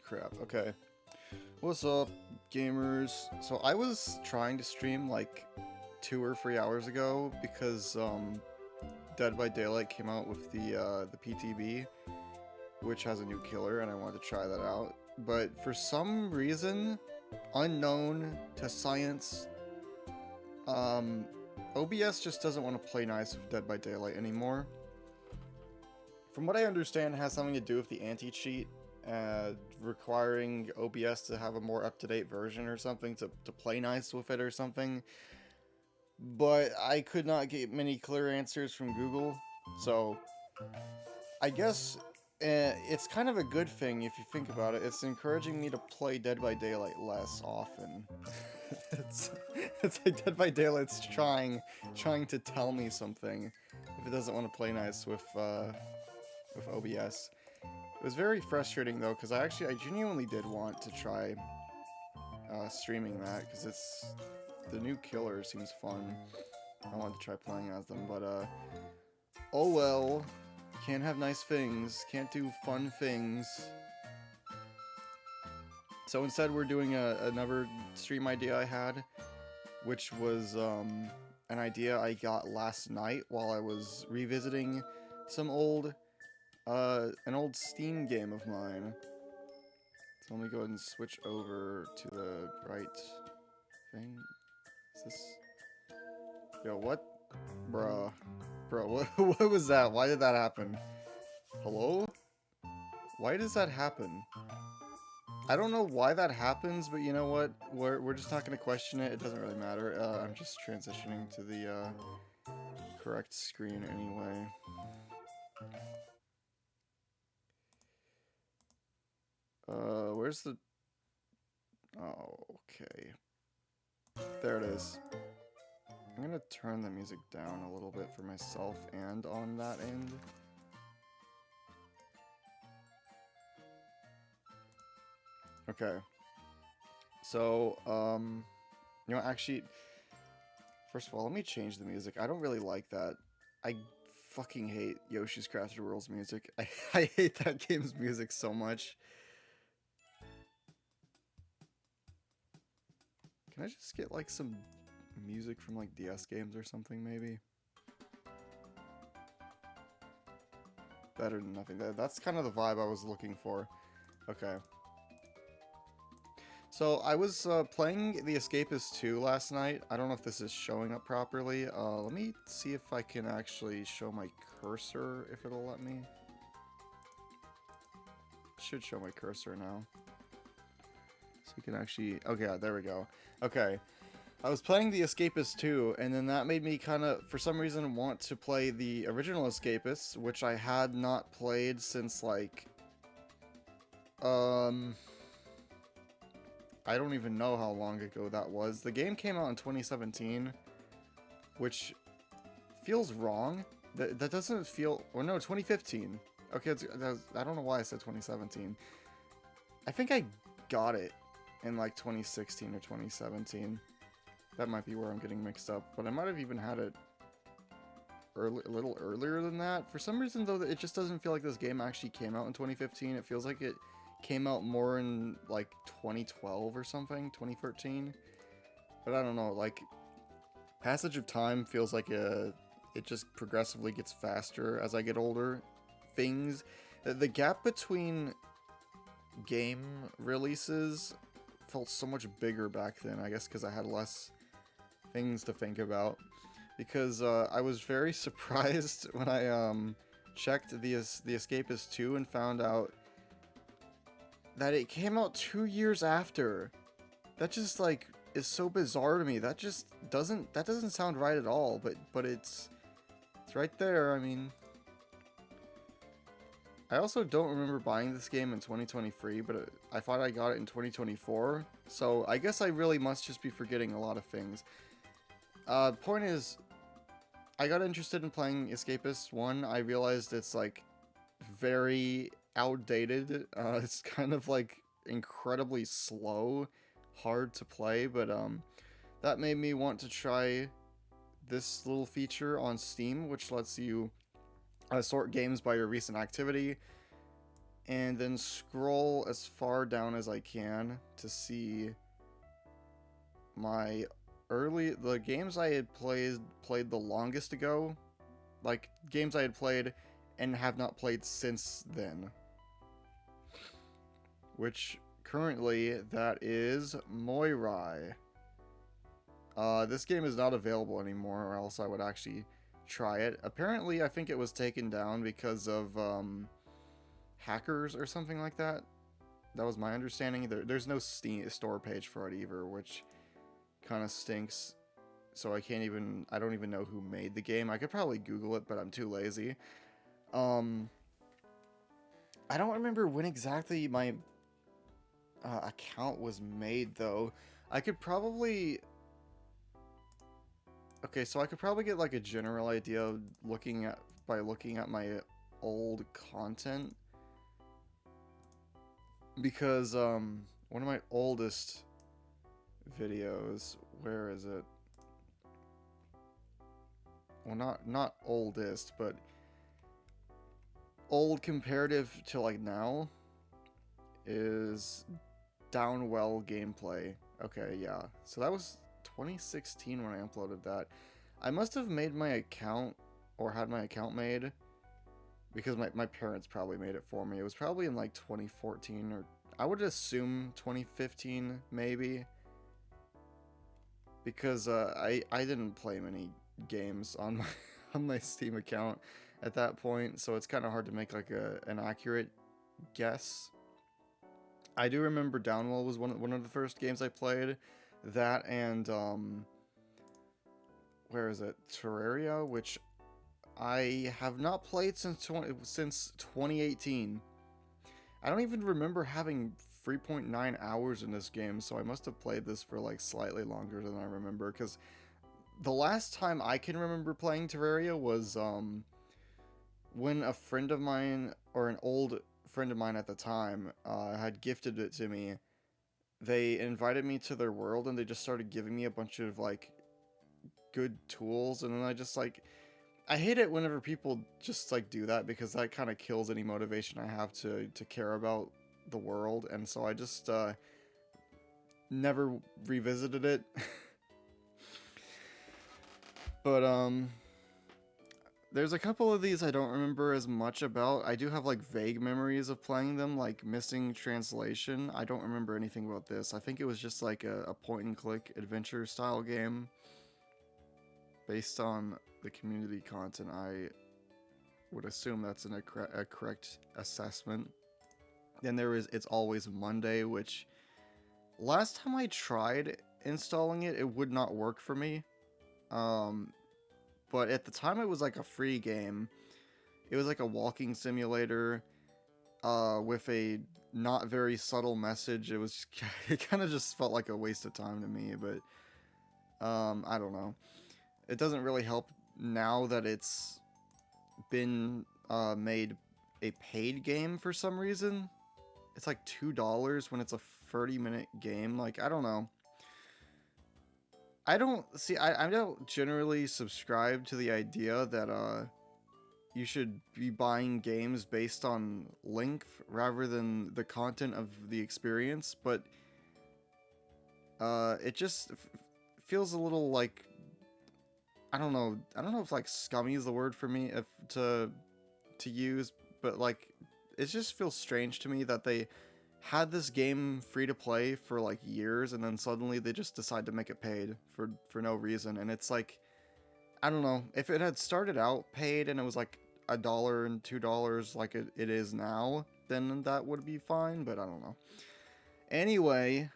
crap. Okay. What's up, gamers? So I was trying to stream like 2 or 3 hours ago because Dead by Daylight came out with the PTB, which has a new killer, and I wanted to try that out. But for some reason, unknown to science, um, OBS just doesn't want to play nice with Dead by Daylight anymore. From what I understand, it has something to do with the anti-cheat, requiring OBS to have a more up-to-date version or something to play nice with it or something. But I could not get many clear answers from Google, so I guess it's kind of a good thing if you think about it. It's encouraging me to play Dead by Daylight less often. it's, it's like Dead by Daylight's trying to tell me something if it doesn't want to play nice with OBS. It was very frustrating though, because I genuinely did want to try streaming that, because the new killer seems fun. I wanted to try playing as them, but oh well. Can't have nice things, can't do fun things. So instead we're doing another stream idea I had, which was an idea I got last night while I was revisiting some an old Steam game of mine. So let me go ahead and switch over to the right thing. Is this... Yo, what? Bruh. Bro, what was that? Why did that happen? Hello? Why does that happen? I don't know why that happens, but you know what? We're just not gonna question it. It doesn't really matter. I'm just transitioning to the correct screen anyway. Where's the... Oh, okay. There it is. I'm gonna turn the music down a little bit for myself and on that end. Okay. So, you know, actually, first of all, let me change the music. I don't really like that. I fucking hate Yoshi's Crafted World's music. I hate that game's music so much. Can I just get, like, some music from, like, DS games or something, maybe? Better than nothing. That's kind of the vibe I was looking for. Okay. So, I was playing The Escapist 2 last night. I don't know if this is showing up properly. Let me see if I can actually show my cursor, if it'll let me. Should show my cursor now. So you can actually... Okay, yeah, there we go. Okay. I was playing The Escapist 2, and then that made me kind of, for some reason, want to play the original Escapists, which I had not played since, like... I don't even know how long ago that was. The game came out in 2017, which feels wrong. That doesn't feel... Or no, 2015. Okay, I don't know why I said 2017. I think I got it in like 2016 or 2017. That might be where I'm getting mixed up, but I might have even had it a little earlier than that. For some reason, though, it just doesn't feel like this game actually came out in 2015. It feels like it came out more in like 2012 or something, 2013. But I don't know, like, passage of time feels like it just progressively gets faster as I get older. The gap between game releases felt so much bigger back then, I guess because I had less things to think about. Because I was very surprised when I checked the Escapist 2 and found out that it came out 2 years after. That just, like, is so bizarre to me. That just doesn't sound right at all, but it's right there. I mean, I also don't remember buying this game in 2023, but I thought I got it in 2024, so I guess I really must just be forgetting a lot of things. Point is, I got interested in playing Escapist 1. I realized it's, like, very outdated. It's kind of, like, incredibly slow, hard to play, but that made me want to try this little feature on Steam, which lets you sort games by your recent activity. and then scroll as far down as I can to see my the games I had played the longest ago, like games I had played and have not played since then. Which currently that is Moirai. This game is not available anymore, or else I would actually try it. Apparently, I think it was taken down because of hackers or something like that. That was my understanding. There's no Steam store page for it either, which kind of stinks. So I don't even know who made the game. I could probably Google it, but I'm too lazy. I don't remember when exactly my account was made, though. I could probably... Okay, so I could probably get like a general idea by looking at my old content, because one of my oldest videos, where is it? Well, not oldest, but old comparative to like now, is Downwell gameplay. Okay, yeah. So that was 2016 when I uploaded that. I must have made my account, or had my account made, because my parents probably made it for me. It was probably in like 2014, or I would assume 2015 maybe, because I didn't play many games on my on my Steam account at that point, so it's kind of hard to make like an accurate guess. I do remember Downwell was one of the first games I played. That and where is it? Terraria, which I have not played since 2018. I don't even remember having 3.9 hours in this game, so I must have played this for like slightly longer than I remember, because the last time I can remember playing Terraria was when a friend of mine, or an old friend of mine at the time, had gifted it to me. They invited me to their world, and they just started giving me a bunch of like good tools, and then I just like, I hate it whenever people just like do that, because that kind of kills any motivation I have to care about the world, and so I just never revisited it. But there's a couple of these I don't remember as much about. I do have like vague memories of playing them, like Missing Translation. I don't remember anything about this. I think it was just like a point and click adventure style game based on the community content. I would assume that's a correct assessment. Then there is It's Always Monday, which last time I tried installing it, it would not work for me. But at the time it was like a free game. It was like a walking simulator with a not very subtle message. It kind of just felt like a waste of time to me, but I don't know. It doesn't really help now that it's been made a paid game for some reason. It's like $2 when it's a 30-minute game. Like, I don't know. I don't generally subscribe to the idea that you should be buying games based on length rather than the content of the experience, but it just feels a little like, I don't know if like scummy is the word for me if to use, but like it just feels strange to me that they had this game free to play for like years, and then suddenly they just decide to make it paid for no reason. And it's like, I don't know, if it had started out paid and it was like $1 and $2 like it is now, then that would be fine, but I don't know. Anyway,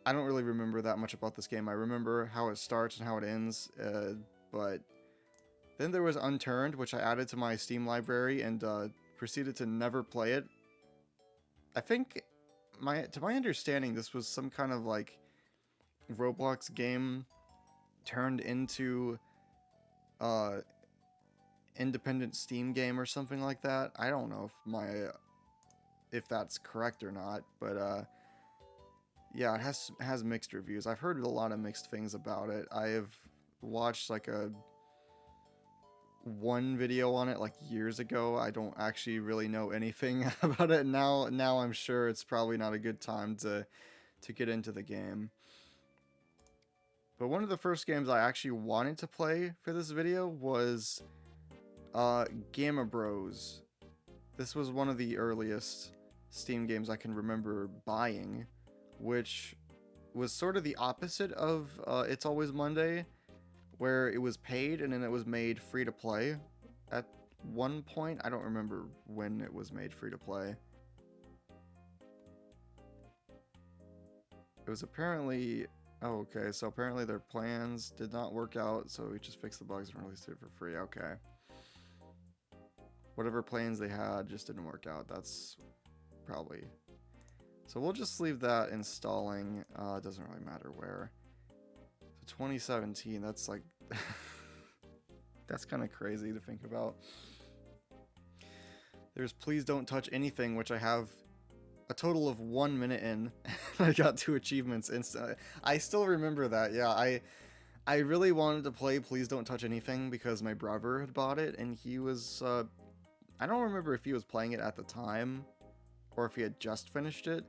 I don't really remember that much about this game. I remember how it starts and how it ends, but then there was Unturned, which I added to my Steam library and proceeded to never play it. I think, to my understanding, this was some kind of like Roblox game turned into independent Steam game or something like that. I don't know if that's correct or not, but yeah, it has mixed reviews. I've heard a lot of mixed things about it. I have watched like one video on it like years ago. I don't actually really know anything about it now. Now I'm sure it's probably not a good time to get into the game. But one of the first games I actually wanted to play for this video was Gamma Bros. This was one of the earliest Steam games I can remember buying, which was sort of the opposite of It's Always Monday, where it was paid and then it was made free to play at one point. I don't remember when it was made free to play. It was apparently... Oh, okay, so apparently their plans did not work out, so we just fixed the bugs and released it for free. Okay. Whatever plans they had just didn't work out. That's probably... So we'll just leave that installing. It doesn't really matter where. So 2017, that's like... that's kind of crazy to think about. There's Please Don't Touch Anything, which I have a total of 1 minute in. I got 2 achievements instantly. I still remember that. Yeah, I really wanted to play Please Don't Touch Anything because my brother had bought it, and he was... I don't remember if he was playing it at the time, or if he had just finished it,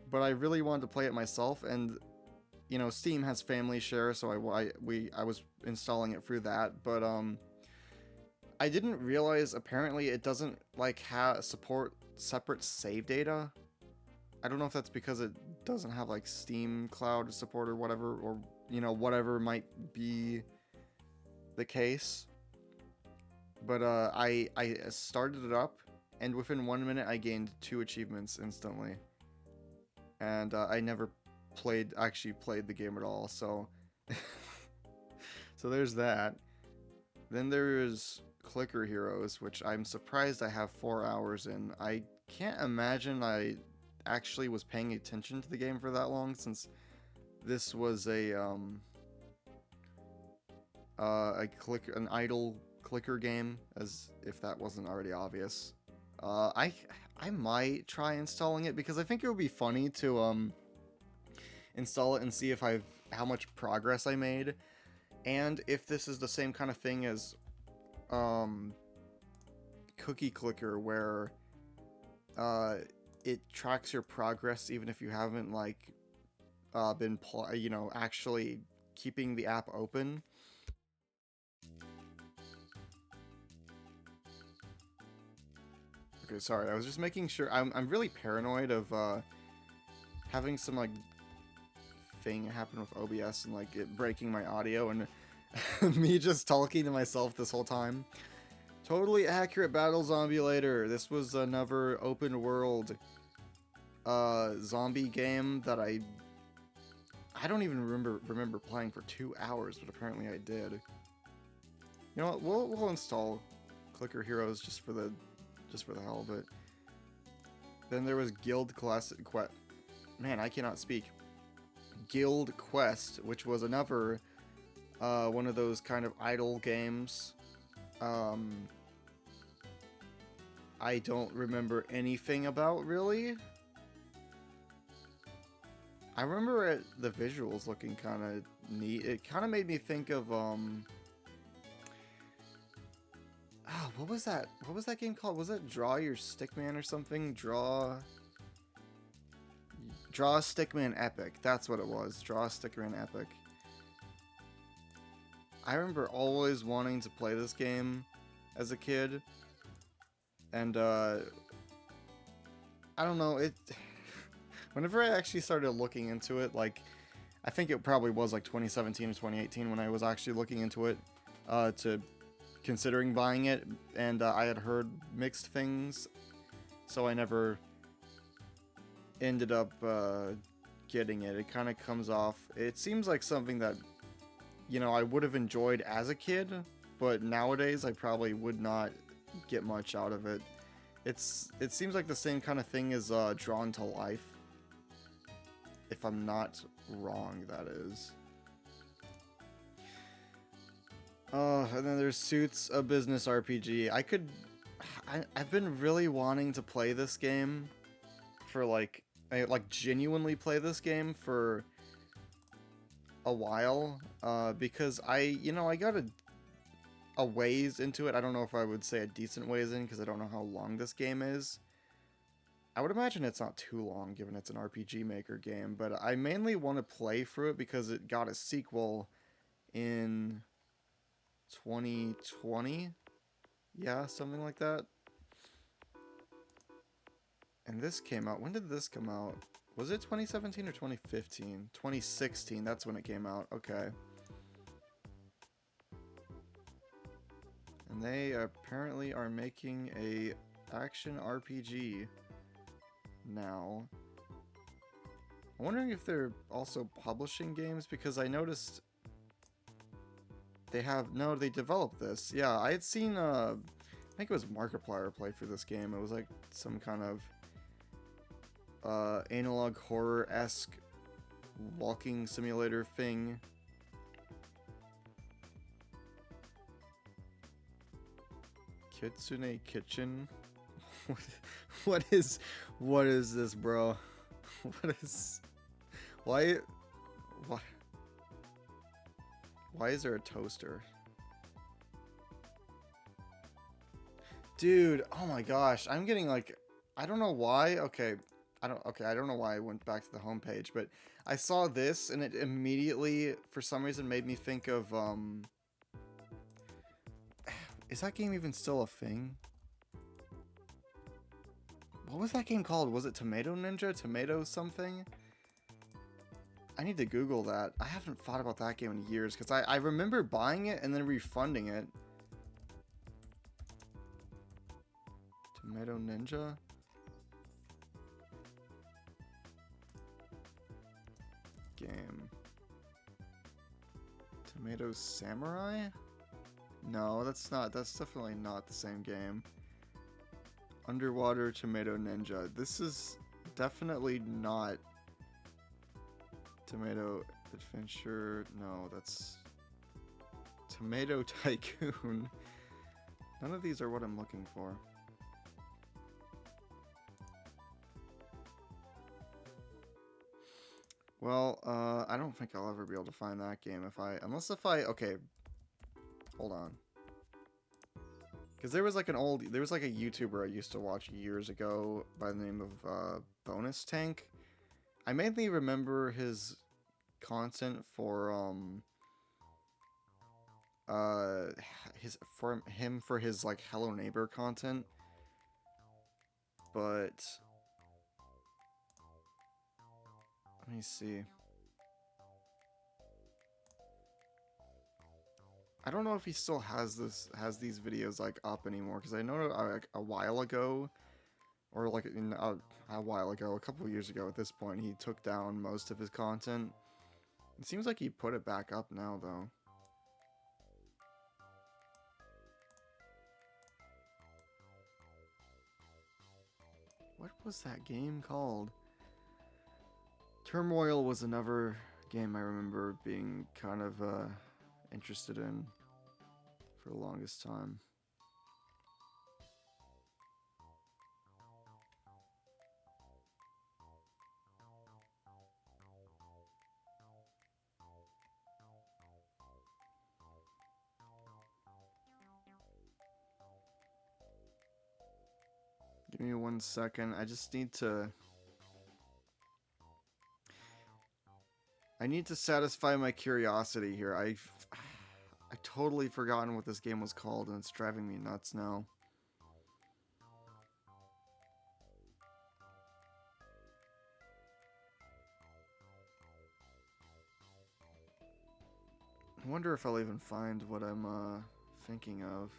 but I really wanted to play it myself, and, you know, Steam has family share, so I was installing it through that, but, I didn't realize, apparently, it doesn't, like, support separate save data. I don't know if that's because it doesn't have, like, Steam Cloud support or whatever, or, you know, whatever might be the case. But, I started it up, and within 1 minute, I gained 2 achievements instantly. And, I never actually played the game at all, so... so there's that. Then there's Clicker Heroes, which I'm surprised I have 4 hours in. I can't imagine I actually was paying attention to the game for that long, since this was an idle clicker game, as if that wasn't already obvious. I might try installing it because I think it would be funny to install it and see if how much progress I made, and if this is the same kind of thing as Cookie Clicker, where it tracks your progress even if you haven't like been actually keeping the app open. Okay, sorry, I was just making sure. I'm really paranoid of having some like thing happen with OBS and like it breaking my audio and me just talking to myself this whole time. Totally accurate Battle Zombulator. This was another open world zombie game that I don't even remember playing for 2 hours, but apparently I did. You know what? We'll install Clicker Heroes just for the hell of it. Then there was Guild Quest. Man, I cannot speak. Guild Quest, which was another one of those kind of idle games. I don't remember anything about, really. I remember the visuals looking kind of neat. It kind of made me think of what was that? What was that game called? Was it Draw Your Stickman or something? Draw Stickman Epic. That's what it was. Draw Stickman Epic. I remember always wanting to play this game as a kid. And I don't know, whenever I actually started looking into it, like, I think it probably was like 2017 or 2018 when I was actually looking into it, to considering buying it, and I had heard mixed things, so I never ended up getting it. It kind of comes off, it seems like something that, you know, I would have enjoyed as a kid, but nowadays I probably would not get much out of it. It seems like the same kind of thing as Drawn to Life, if I'm not wrong, that is. And then there's Suits, a business RPG. I've been really wanting to play this game for like genuinely play this game for a while, because I got a ways into it. I don't know if I would say a decent ways in because I don't know how long this game is. I would imagine it's not too long given it's an RPG Maker game, but I mainly want to play through it because it got a sequel in 2020. Yeah, something like that. And this came out. When did this come out? Was it 2017 or 2015? 2016, that's when it came out. Okay. And they apparently are making a action RPG now. I'm wondering if they're also publishing games because I noticed they have no, they developed this. Yeah, I had seen I think it was Markiplier play for this game. It was like some kind of analog horror-esque walking simulator thing. Kitsune Kitchen. What is this, bro? What is why is there a toaster? Dude, oh my gosh, I'm getting like I don't know why. Okay, I don't know why I went back to the homepage, but I saw this and it immediately for some reason made me think of is that game even still a thing? What was that game called? Was it Tomato Ninja? Tomato something? I need to Google that. I haven't thought about that game in years because I remember buying it and then refunding it. Tomato Ninja? Game. Tomato Samurai? No, that's definitely not the same game. Underwater Tomato Ninja. This is definitely not Tomato Adventure. No, that's Tomato Tycoon. None of these are what I'm looking for. Well, I don't think I'll ever be able to find that game unless if I, okay, hold on. Because there was like a YouTuber I used to watch years ago by the name of Bonus Tank. I mainly remember his content for for his like Hello Neighbor content, but let me see. I don't know if he still has these videos like up anymore because I know like a while ago, or like a while ago, a couple of years ago at this point, he took down most of his content. It seems like he put it back up now though. What was that game called? Turmoil was another game I remember being kind of interested in for the longest time. Give me 1 second. I just need to... I need to satisfy my curiosity here. I totally forgotten what this game was called, and it's driving me nuts now. I wonder if I'll even find what I'm thinking of.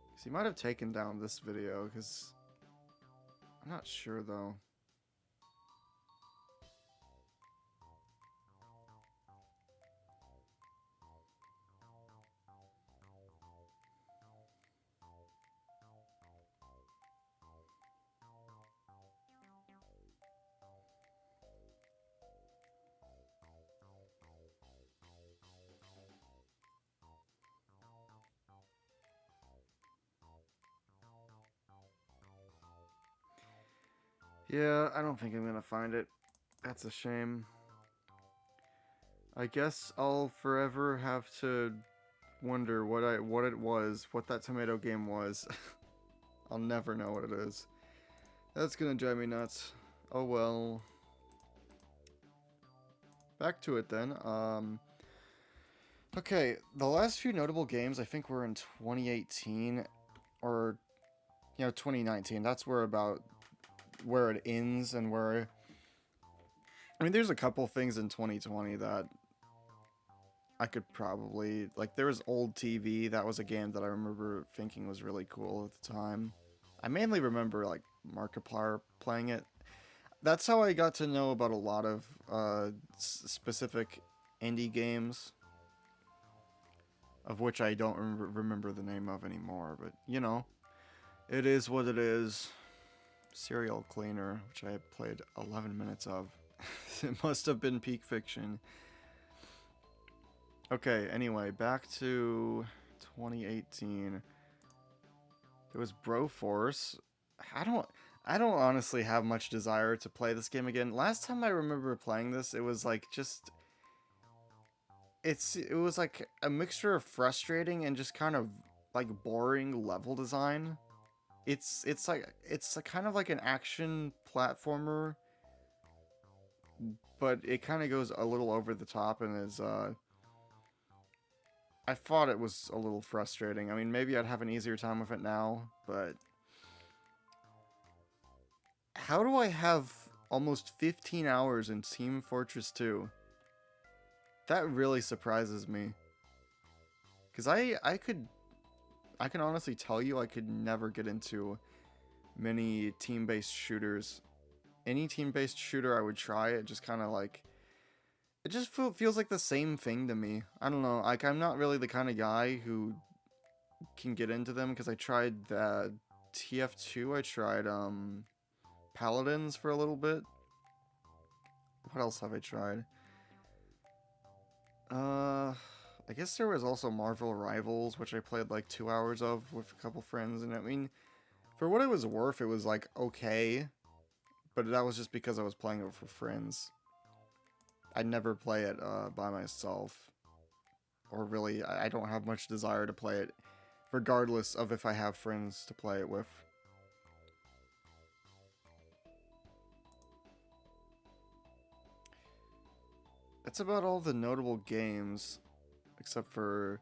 Because he might have taken down this video, because I'm not sure though. Yeah, I don't think I'm gonna find it. That's a shame. I guess I'll forever have to wonder what that tomato game was. I'll never know what it is. That's gonna drive me nuts. Oh well. Back to it then. Okay, the last few notable games I think were in 2018 or 2019. That's where it ends and where I mean there's a couple things in 2020 that I could probably like there was Old TV. That was a game that I remember thinking was really cool at the time. I mainly remember like Markiplier playing it. That's how I got to know about a lot of specific indie games, of which I don't remember the name of anymore. But it is what it is. Serial Cleaner, which I played 11 minutes of. It must have been peak fiction. Okay, anyway, back to 2018. There was Broforce. I don't honestly have much desire to play this game again. Last time I remember playing this, it was like just it was like a mixture of frustrating and just kind of like boring level design. It's kind of like an action platformer, but it kind of goes a little over the top and is I thought it was a little frustrating. I mean, maybe I'd have an easier time with it now, but how do I have almost 15 hours in Team Fortress 2? That really surprises me. Cuz I can honestly tell you I could never get into many team-based shooters. Any team-based shooter I would try, it just kind of like it just feels like the same thing to me. I don't know. Like I'm not really the kind of guy who can get into them because I tried that TF2. I tried Paladins for a little bit. What else have I tried? I guess there was also Marvel Rivals, which I played like 2 hours of with a couple friends, and I mean, for what it was worth, it was like okay, but that was just because I was playing it with friends. I'd never play it by myself, or really, I don't have much desire to play it, regardless of if I have friends to play it with. That's about all the notable games, except for,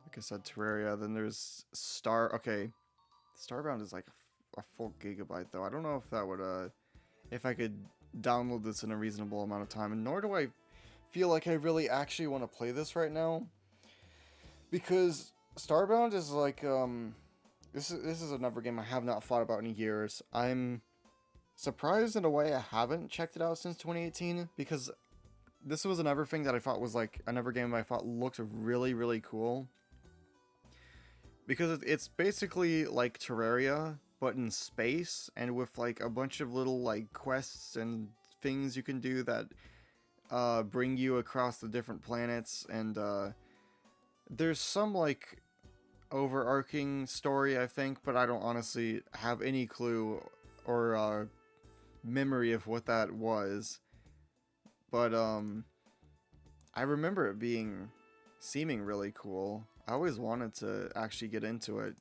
like I said, Terraria. Then there's Okay, Starbound is like a full gigabyte though. I don't know if that would if I could download this in a reasonable amount of time, and nor do I feel like I really actually want to play this right now, because Starbound is like this is another game I have not thought about in years. I'm surprised in a way I haven't checked it out since 2018, because this was another thing that I thought was like another game I thought looked really, really cool. Because it's basically like Terraria, but in space, and with like a bunch of little like quests and things you can do that bring you across the different planets, and there's some like overarching story, I think, but I don't honestly have any clue or memory of what that was. But I remember it seeming really cool. I always wanted to actually get into it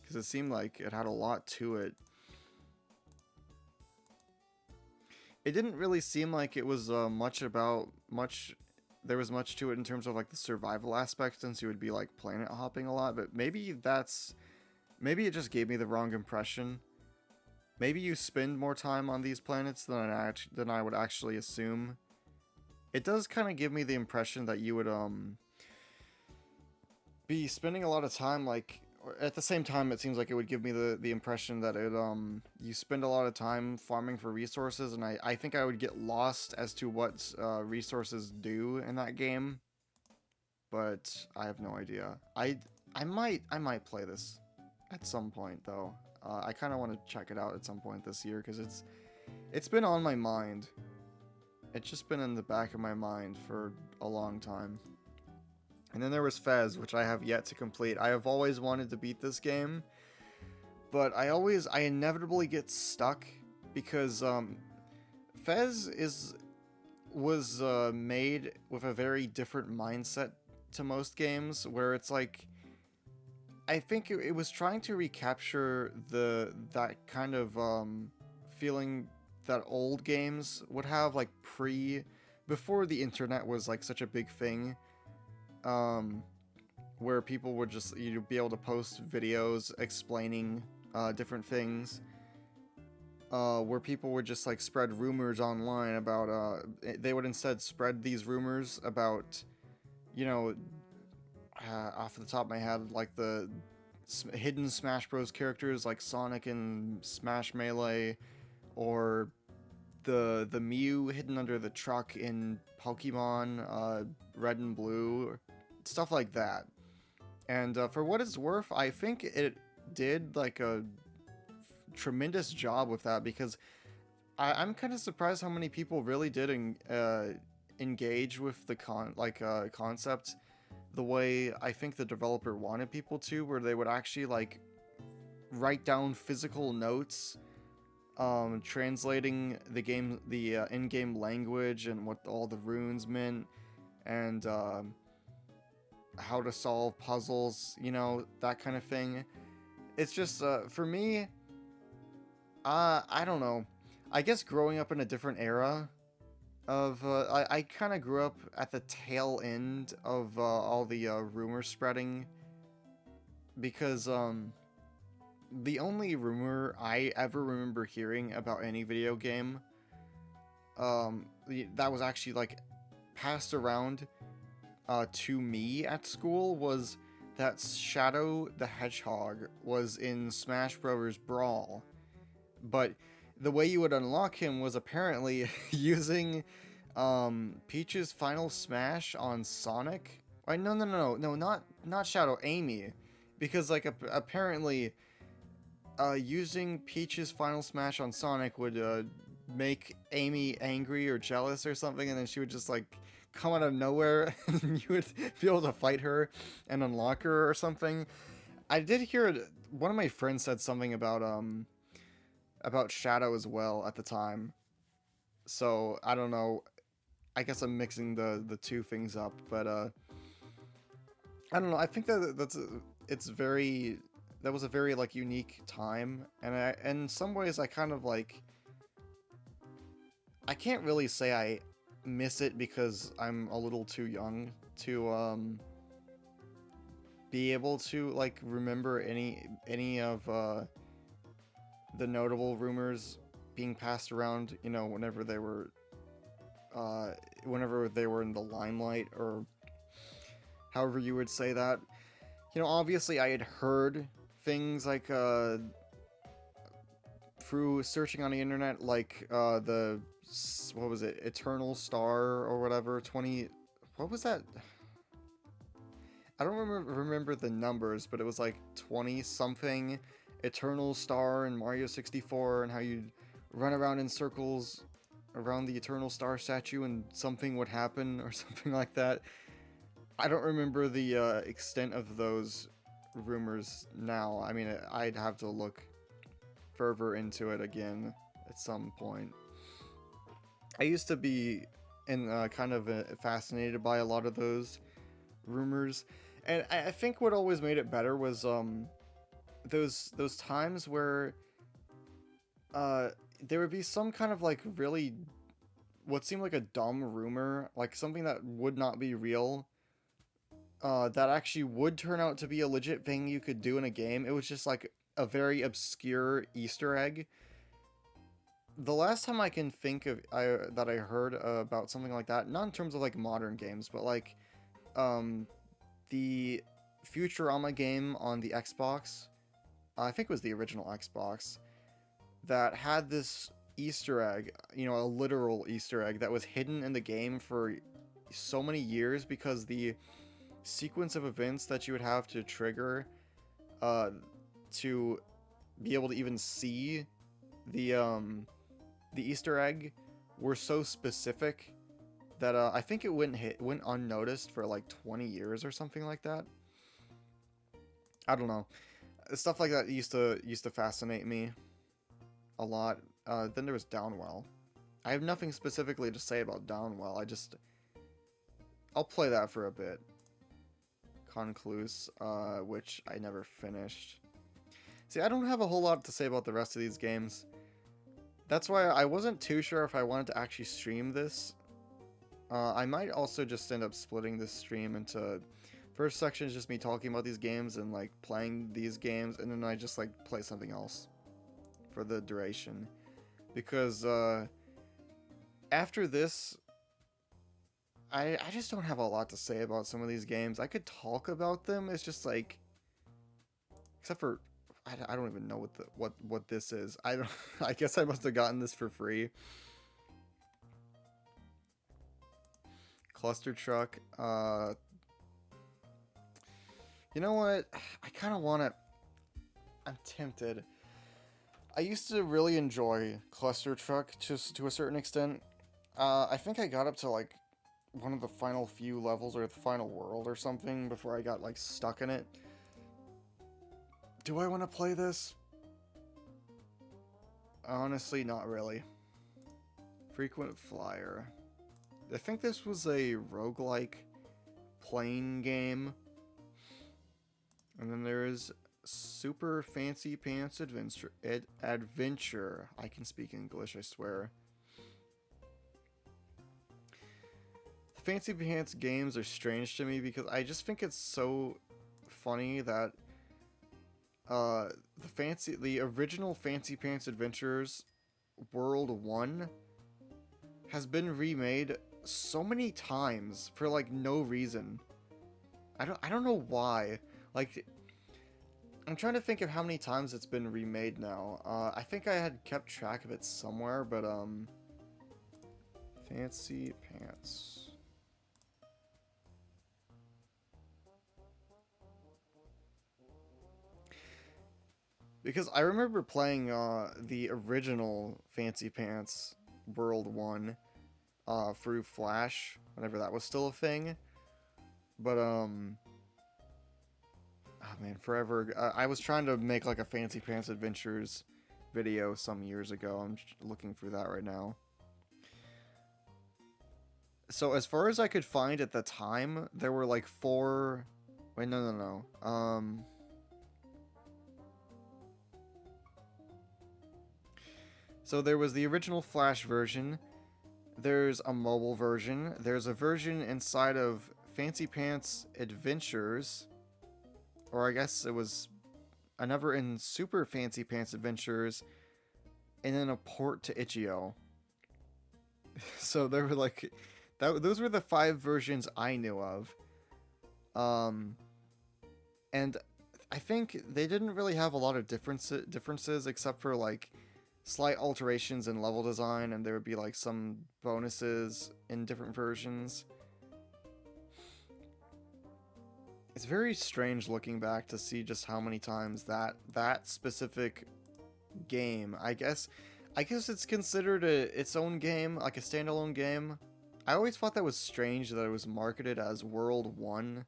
because it seemed like it had a lot to it. It didn't really seem like it was there was much to it in terms of like the survival aspect, since you would be like planet hopping a lot, but maybe it just gave me the wrong impression. Maybe you spend more time on these planets than I would actually assume. It does kind of give me the impression that you would be spending a lot of time, like, at the same time it seems like it would give me the impression that you spend a lot of time farming for resources, and I think I would get lost as to what resources do in that game, but I have no idea. I might play this at some point though. I kind of want to check it out at some point this year because it's been on my mind. It's just been in the back of my mind for a long time. And then there was Fez, which I have yet to complete. I have always wanted to beat this game, but I inevitably get stuck because Fez was made with a very different mindset to most games, where it's like I think it was trying to recapture that kind of feeling that old games would have, like before the internet was like such a big thing, um, where people would just be able to post videos explaining different things. Where people would just like spread rumors online about they would instead spread these rumors about, you know, off the top of my head, like the hidden Smash Bros characters like Sonic and Smash Melee, or the Mew hidden under the truck in Pokemon Red and Blue, or stuff like that. And for what it's worth, I think it did like a tremendous job with that, because I'm kind of surprised how many people really did engage with the concept the way I think the developer wanted people to, where they would actually like write down physical notes, translating the in-game language and what all the runes meant, and how to solve puzzles, that kind of thing. It's just for me, I don't know. I guess growing up in a different era of I kind of grew up at the tail end of all the rumor spreading, because the only rumor I ever remember hearing about any video game that was actually like passed around to me at school was that Shadow the Hedgehog was in Smash Bros. Brawl. But the way you would unlock him was apparently using Peach's final smash on Sonic. Right? No, not Shadow, Amy, because like apparently using Peach's final smash on Sonic would make Amy angry or jealous or something, and then she would just like come out of nowhere and you would be able to fight her and unlock her or something. I did hear one of my friends said something about Shadow as well at the time. So I don't know. I guess I'm mixing the two things up, but I don't know. I think it's very that was a very like unique time, and in some ways I kind of like I can't really say I miss it because I'm a little too young to be able to like remember any of the notable rumors being passed around, whenever they were in the limelight, or however you would say that. Obviously I had heard things like through searching on the internet, like what was it, Eternal Star or whatever, what was that? I don't remember the numbers, but it was like 20 something Eternal Star in Mario 64, and how you'd run around in circles around the Eternal Star statue and something would happen or something like that. I don't remember the extent of those rumors now. I mean, I'd have to look further into it again at some point. I used to be kind of fascinated by a lot of those rumors, and I think what always made it better was those times where there would be some kind of like really what seemed like a dumb rumor, like something that would not be real, that actually would turn out to be a legit thing you could do in a game. It was just like a very obscure Easter egg. The last time I can think of that I heard about something like that, not in terms of like modern games, but like the Futurama game on the Xbox, I think it was the original Xbox, that had this Easter egg, a literal Easter egg that was hidden in the game for so many years, because the sequence of events that you would have to trigger to be able to even see the Easter egg were so specific that I think it went unnoticed for like 20 years or something like that. I don't know. Stuff like that used to fascinate me a lot. Then there was Downwell. I have nothing specifically to say about Downwell. I'll play that for a bit. Concluse, which I never finished. See, I don't have a whole lot to say about the rest of these games. That's why I wasn't too sure if I wanted to actually stream this. I might also just end up splitting this stream into... First section is just me talking about these games and, like, playing these games, and then I just, like, play something else for the duration. Because, after this, I just don't have a lot to say about some of these games. I could talk about them, it's just, like... Except for... I don't even know what this is. I guess I must have gotten this for free. Cluster Truck. You know what? I kind of want to... I'm tempted. I used to really enjoy Cluster Truck just to a certain extent. I think I got up to like one of the final few levels or the final world or something before I got like stuck in it. Do I want to play this? Honestly, not really. Frequent Flyer. I think this was a roguelike plane game. And then there is Super Fancy Pants Adventure. I can speak English, I swear. The Fancy Pants games are strange to me because I just think it's so funny that the original Fancy Pants Adventures World 1 has been remade so many times for like no reason. I don't know why. Like, I'm trying to think of how many times it's been remade now. I think I had kept track of it somewhere, but Fancy Pants. Because I remember playing the original Fancy Pants World 1 through Flash, whenever that was still a thing. But, oh man, forever. I was trying to make like a Fancy Pants Adventures video some years ago. I'm looking through that right now. So as far as I could find at the time, there were like 4... Wait, no. So there was the original Flash version, there's a mobile version, there's a version inside of Fancy Pants Adventures, or I guess it was another in Super Fancy Pants Adventures, and then a port to Itch.io. So there were like, those were the 5 versions I knew of. And I think they didn't really have a lot of differences except for like slight alterations in level design, and there would be like some bonuses in different versions. It's very strange looking back to see just how many times that specific game, I guess it's considered its own game, like a standalone game. I always thought that was strange that it was marketed as World 1.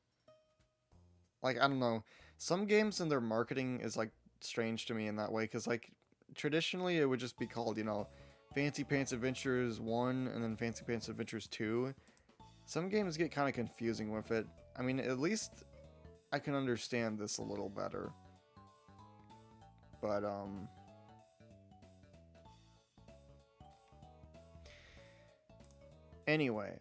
Like, I don't know, some games in their marketing is like strange to me in that way, because like traditionally it would just be called, you know, Fancy Pants Adventures 1 and then Fancy Pants Adventures 2. Some games get kind of confusing with it. I mean, at least I can understand this a little better. But, anyway.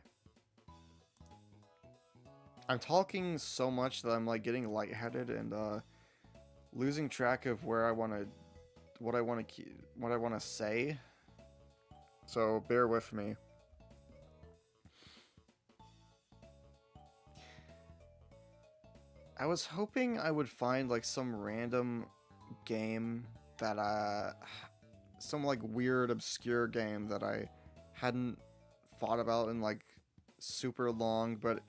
I'm talking so much that I'm, like, getting lightheaded and, losing track of where I want to... what I want to say. So bear with me. I was hoping I would find like some random game that some like weird obscure game that I hadn't thought about in like super long, but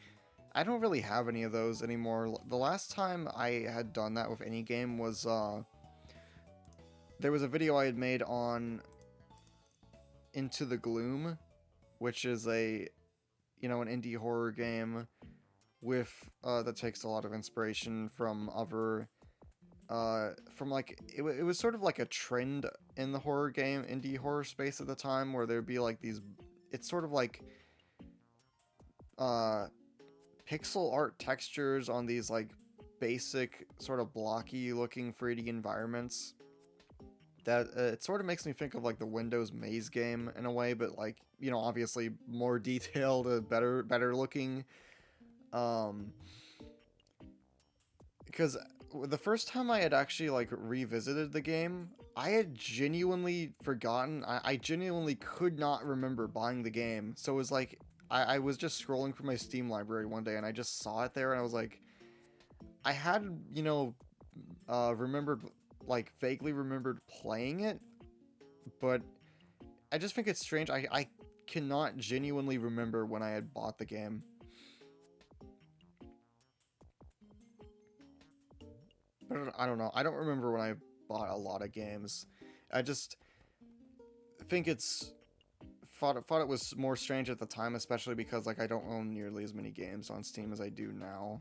I don't really have any of those anymore. The last time I had done that with any game was there was a video I had made on Into the Gloom, which is a, you know, an indie horror game with, that takes a lot of inspiration from other, from like, it was sort of like a trend in the horror game, indie horror space at the time, where there'd be like these, it's sort of like, pixel art textures on these like basic sort of blocky looking 3D environments that it sort of makes me think of like the Windows Maze game in a way, but like, you know, obviously more detailed, better looking. Um, because the first time I had actually like revisited the game, I had genuinely forgotten. I genuinely could not remember buying the game. So it was like I was just scrolling through my Steam library one day and I just saw it there and I was like, I had, you know, remembered, like vaguely remembered playing it, but I just think it's strange. I cannot genuinely remember when I had bought the game. But I don't know. I don't remember when I bought a lot of games. I just think it's thought it was more strange at the time, especially because like I don't own nearly as many games on Steam as I do now.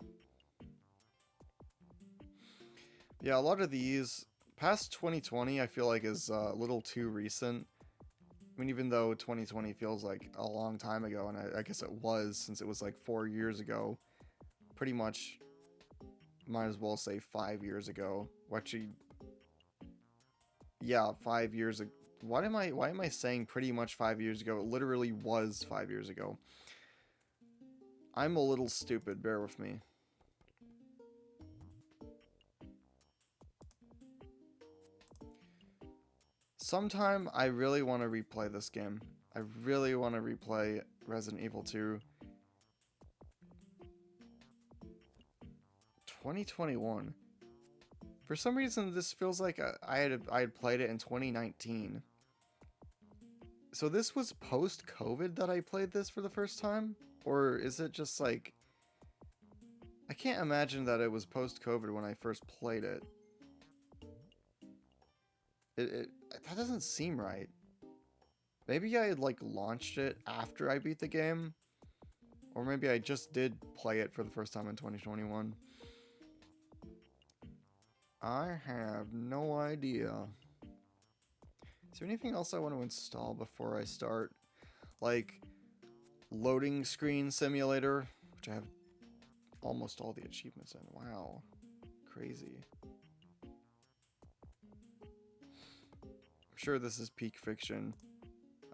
Yeah, a lot of these past 2020 I feel like is a little too recent. I mean, even though 2020 feels like a long time ago, and I guess it was since it was like 4 years ago, pretty much might as well say 5 years ago. Well, actually, yeah, 5 years ago. Why am I saying pretty much 5 years ago? It literally was 5 years ago. I'm a little stupid, bear with me. Sometime I really want to replay this game. I really want to replay Resident Evil 2. 2021. For some reason, this feels like I had played it in 2019. So this was post-COVID that I played this for the first time? Or is it just like... I can't imagine that it was post-COVID when I first played it. It that doesn't seem right. Maybe I had like launched it after I beat the game, or maybe I just did play it for the first time in 2021. I have no idea. Is there anything else I want to install before I start? Like loading screen simulator, which I have almost all the achievements in. Wow, crazy. I'm sure this is peak fiction.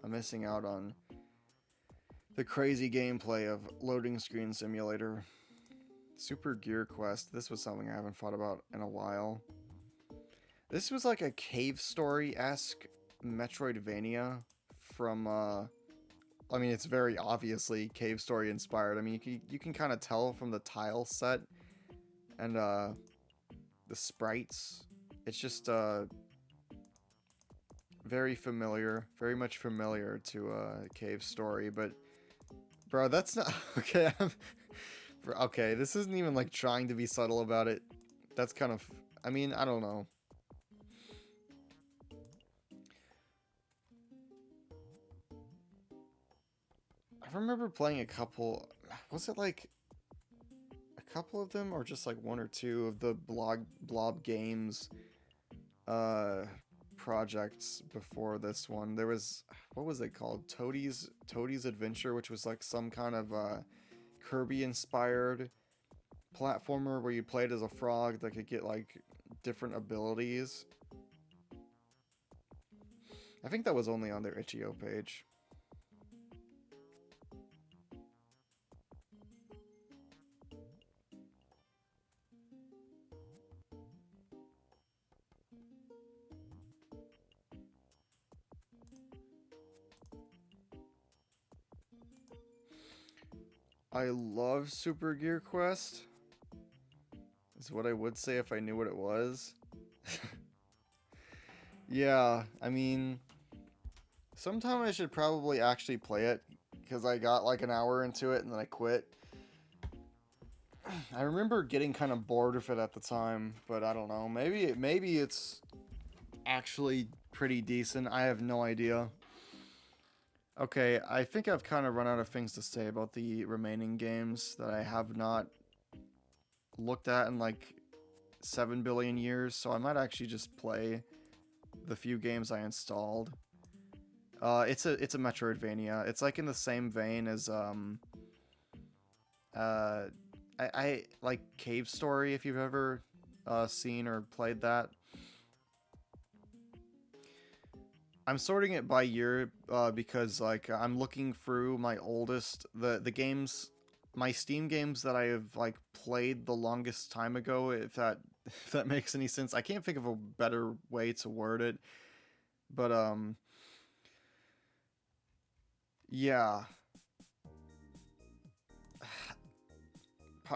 I'm missing out on the crazy gameplay of loading screen simulator. Super Gear Quest. This was something I haven't thought about in a while. This was like a cave story-esque Metroidvania from, I mean, it's very obviously cave story inspired. I mean, you can kind of tell from the tile set and, the sprites. It's just, very familiar, very much familiar to, cave story, but, bro, that's not, okay, okay, this isn't even, like, trying to be subtle about it. That's kind of, I mean, I don't know. I remember playing a couple, was it like a couple of them or just like one or two of the blob games projects before this one? There was, what was it called? Toadie's Adventure, which was like some kind of Kirby inspired platformer where you played as a frog that could get like different abilities. I think that was only on their itch.io page. I love Super Gear Quest. Is what I would say if I knew what it was. Yeah, I mean, sometime I should probably actually play it because I got like an hour into it and then I quit. I remember getting kind of bored with it at the time, but I don't know. Maybe it's actually pretty decent. I have no idea. Okay, I think I've kind of run out of things to say about the remaining games that I have not looked at in like 7 billion years, so I might actually just play the few games I installed. It's a Metroidvania. It's like in the same vein as I like Cave Story, if you've ever seen or played that. I'm sorting it by year because like I'm looking through my oldest the games, my Steam games that I have like played the longest time ago. If that if that makes any sense, I can't think of a better way to word it. But yeah,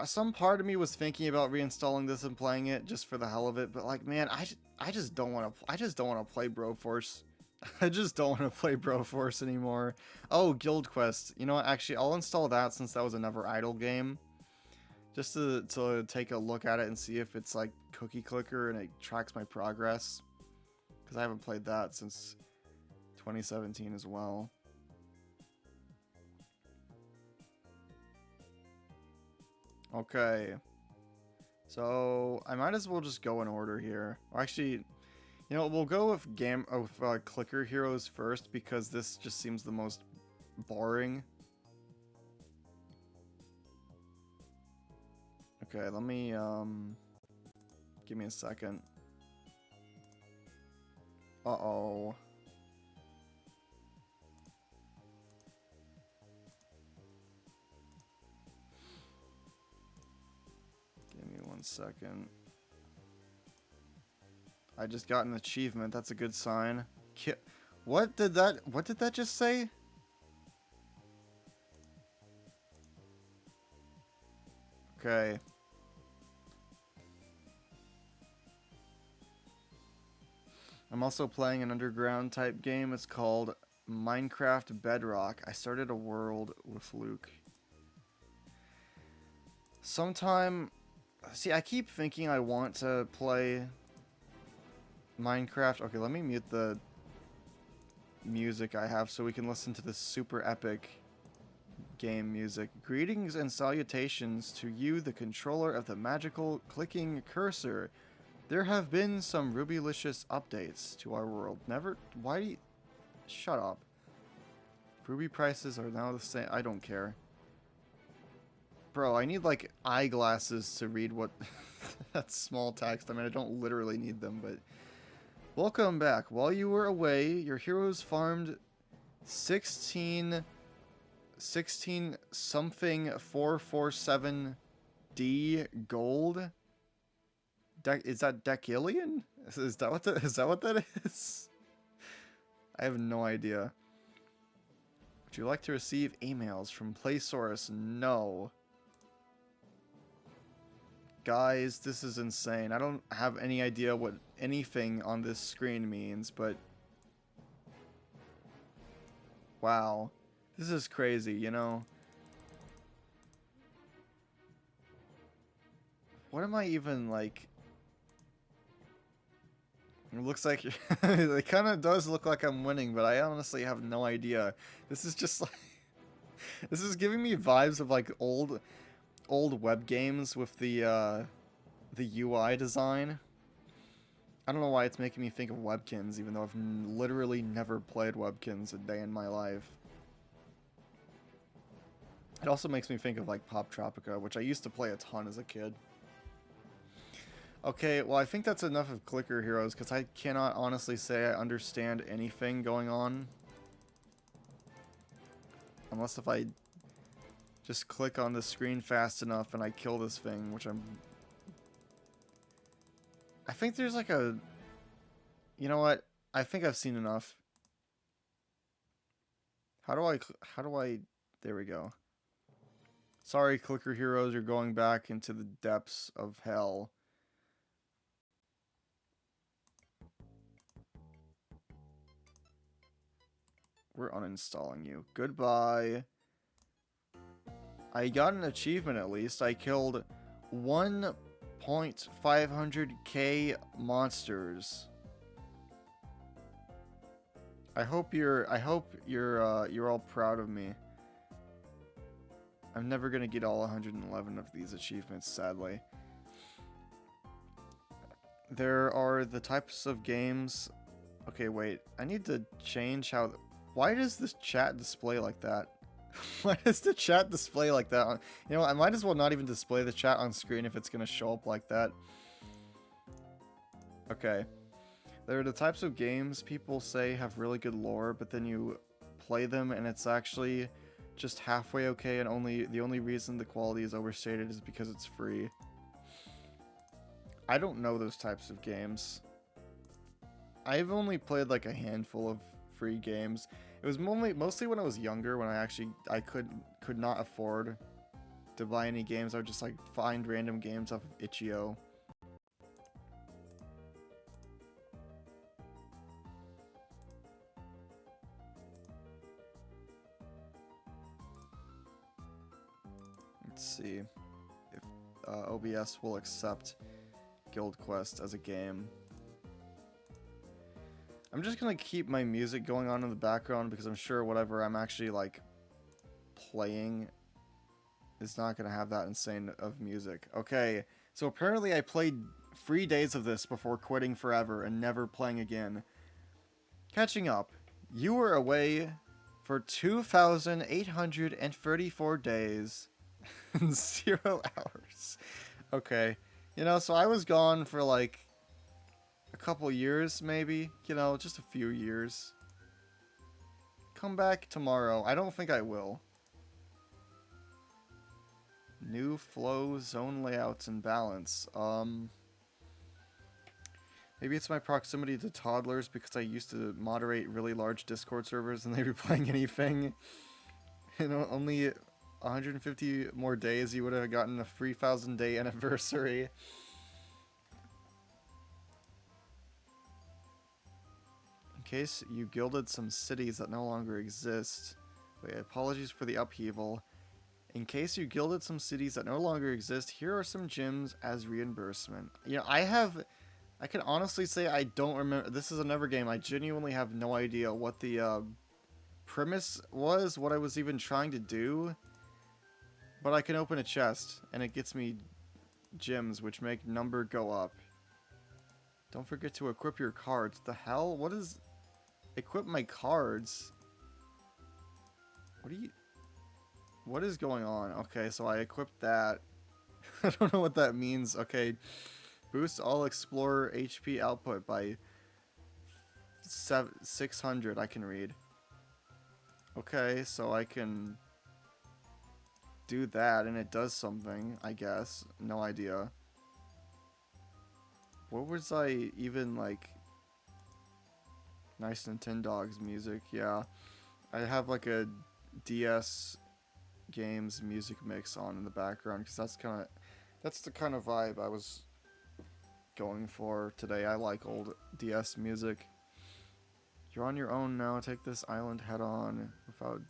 some part of me was thinking about reinstalling this and playing it just for the hell of it. But like, man, I just don't want to. I just don't want to play Broforce. I just don't want to play Broforce anymore. Oh, Guild Quest. You know what? Actually, I'll install that since that was a never idle game. Just to take a look at it and see if it's like cookie clicker and it tracks my progress. Because I haven't played that since 2017 as well. Okay. So, I might as well just go in order here. Or actually, you know, we'll go with Clicker Heroes first because this just seems the most boring. Okay, let me, give me a second. Uh-oh. Give me 1 second. I just got an achievement. That's a good sign. What did that just say? Okay. I'm also playing an underground type game. It's called Minecraft Bedrock. I started a world with Luke. Sometime... See, I keep thinking I want to play Minecraft. Okay, let me mute the music I have so we can listen to this super epic game music. Greetings and salutations to you, the controller of the magical clicking cursor. There have been some Rubylicious updates to our world. Why do you... Shut up. Ruby prices are now the same. I don't care. Bro, I need like eyeglasses to read what... That's small text. I mean, I don't literally need them, but... Welcome back. While you were away, your heroes farmed 16 something 447D gold. Is that Decillion? Is that what that is? I have no idea. Would you like to receive emails from PlaySource? No. Guys, this is insane. I don't have any idea what anything on this screen means, but... Wow. This is crazy, you know? What am I even, like... It looks like... It kind of does look like I'm winning, but I honestly have no idea. This is just like... This is giving me vibes of, like, old web games with the UI design. I don't know why it's making me think of Webkins, even though I've literally never played Webkins a day in my life. It also makes me think of like Pop Tropica, which I used to play a ton as a kid. Okay, well I think that's enough of Clicker Heroes, because I cannot honestly say I understand anything going on. Unless if I just click on the screen fast enough and I kill this thing, which I think there's like a... You know what? I think I've seen enough. How do I... There we go. Sorry, Clicker Heroes, you're going back into the depths of hell. We're uninstalling you. Goodbye. I got an achievement at least. I killed 1.500k monsters. I hope you're all proud of me. I'm never gonna get all 111 of these achievements, sadly. There are the types of games... Okay, wait. I need to change how... Why does this chat display like that? Why does the chat display like that? You know, I might as well not even display the chat on screen if it's gonna show up like that. Okay. There are the types of games people say have really good lore, but then you play them and it's actually just halfway okay, and the only reason the quality is overstated is because it's free. I don't know those types of games. I've only played like a handful of free games. It was mostly when I was younger, when I could not afford to buy any games. I would just like find random games off of itch.io. Let's see if OBS will accept Guild Quest as a game. I'm just gonna keep my music going on in the background because I'm sure whatever I'm actually like playing is not gonna have that insane of music. Okay, so apparently I played 3 days of this before quitting forever and never playing again. Catching up, you were away for 2,834 days and 0 hours. Okay, you know, so I was gone for like a couple years, maybe, you know, just a few years. Come back tomorrow. I don't think I will. New flow, zone layouts, and balance. Maybe it's my proximity to toddlers because I used to moderate really large Discord servers and they'd be playing anything. You know, only 150 more days, you would have gotten a 3,000 day anniversary. In case you gilded some cities that no longer exist. Wait, apologies for the upheaval. In case you gilded some cities that no longer exist, here are some gems as reimbursement. You know, I can honestly say I don't remember. This is another game. I genuinely have no idea what the premise was, what I was even trying to do. But I can open a chest, and it gets me gems, which make number go up. Don't forget to equip your cards. The hell? What is... Equip my cards? What is going on? Okay, so I equipped that. I don't know what that means. Okay. Boost all explorer HP output by 600. I can read. Okay, so I can do that and it does something, I guess. No idea. What was I even like? Nice Nintendogs music, yeah. I have like a DS games music mix on in the background because that's the kind of vibe I was going for today. I like old DS music. You're on your own now. Take this island head on without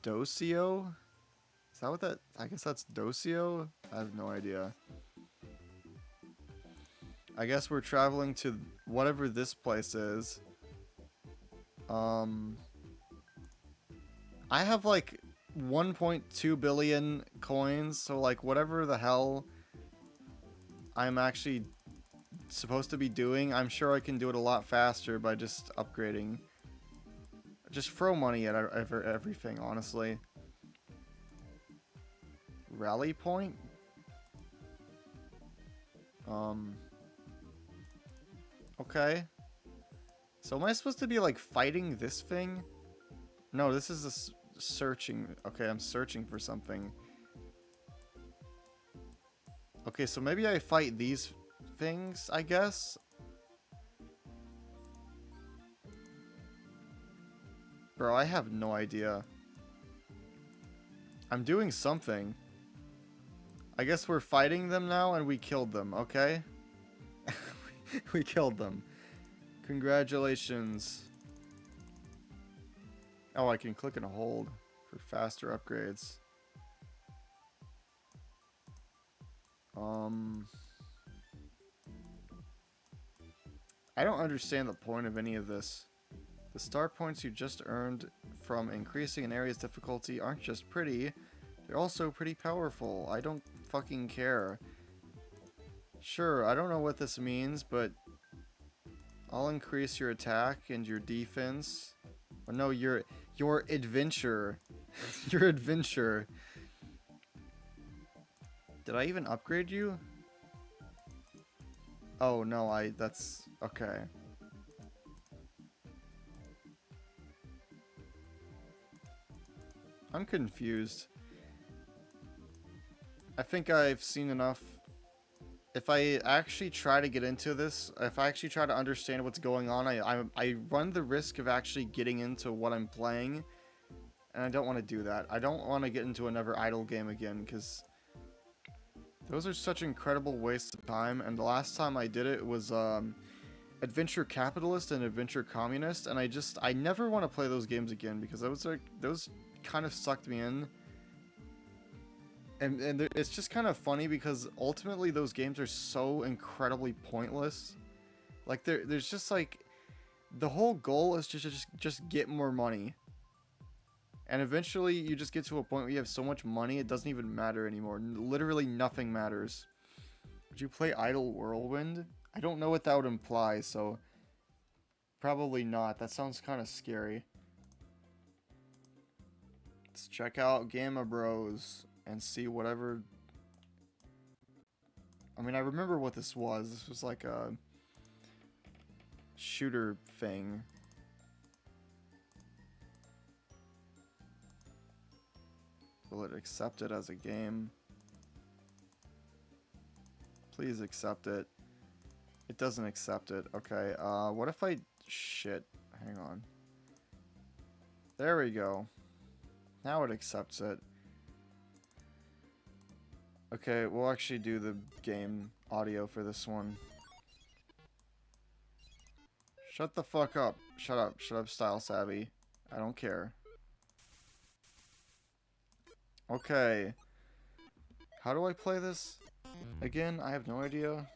Docio? Is that what that... I guess that's Docio? I have no idea. I guess we're traveling to whatever this place is. I have like 1.2 billion coins, so like whatever the hell I'm actually supposed to be doing, I'm sure I can do it a lot faster by just upgrading. Just throw money at everything, honestly. Rally point? Okay. So am I supposed to be like fighting this thing? No, this is a searching. Okay, I'm searching for something. Okay, so maybe I fight these things, I guess? Bro, I have no idea. I'm doing something. I guess we're fighting them now and we killed them, okay? We killed them. Congratulations. Oh, I can click and hold for faster upgrades. I don't understand the point of any of this. The star points you just earned from increasing an area's difficulty aren't just pretty, they're also pretty powerful. I don't fucking care. Sure, I don't know what this means, but I'll increase your attack and your defense. Oh, no, your adventure. Your adventure. Did I even upgrade you? Oh, no, that's... Okay. I'm confused. I think I've seen enough. If I actually try to get into this, if I actually try to understand what's going on, I run the risk of actually getting into what I'm playing, and I don't want to do that. I don't want to get into another idle game again, because those are such incredible wastes of time, and the last time I did it was Adventure Capitalist and Adventure Communist, and I never want to play those games again, because those kind of sucked me in. And it's just kind of funny because ultimately those games are so incredibly pointless. Like there's just like the whole goal is to just get more money. And eventually you just get to a point where you have so much money it doesn't even matter anymore. Literally nothing matters. Would you play Idle Whirlwind? I don't know what that would imply, so probably not. That sounds kind of scary. Let's check out Gamma Bros and see whatever... I mean, I remember what this was. This was like a shooter thing. Will it accept it as a game? Please accept it. It doesn't accept it. Okay, what if I... Shit. Hang on. There we go. Now it accepts it. Okay, we'll actually do the game audio for this one. Shut the fuck up. Shut up. Shut up, Style Savvy. I don't care. Okay. How do I play this? Again, I have no idea.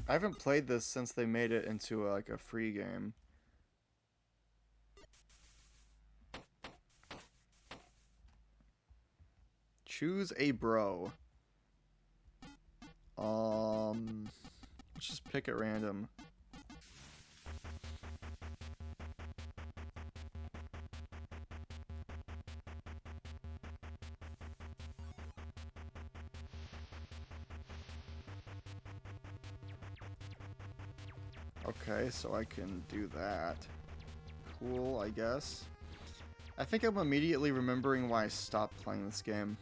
I haven't played this since they made it into like a free game. Choose a bro. Let's just pick at random. Okay, so I can do that. Cool, I guess. I think I'm immediately remembering why I stopped playing this game.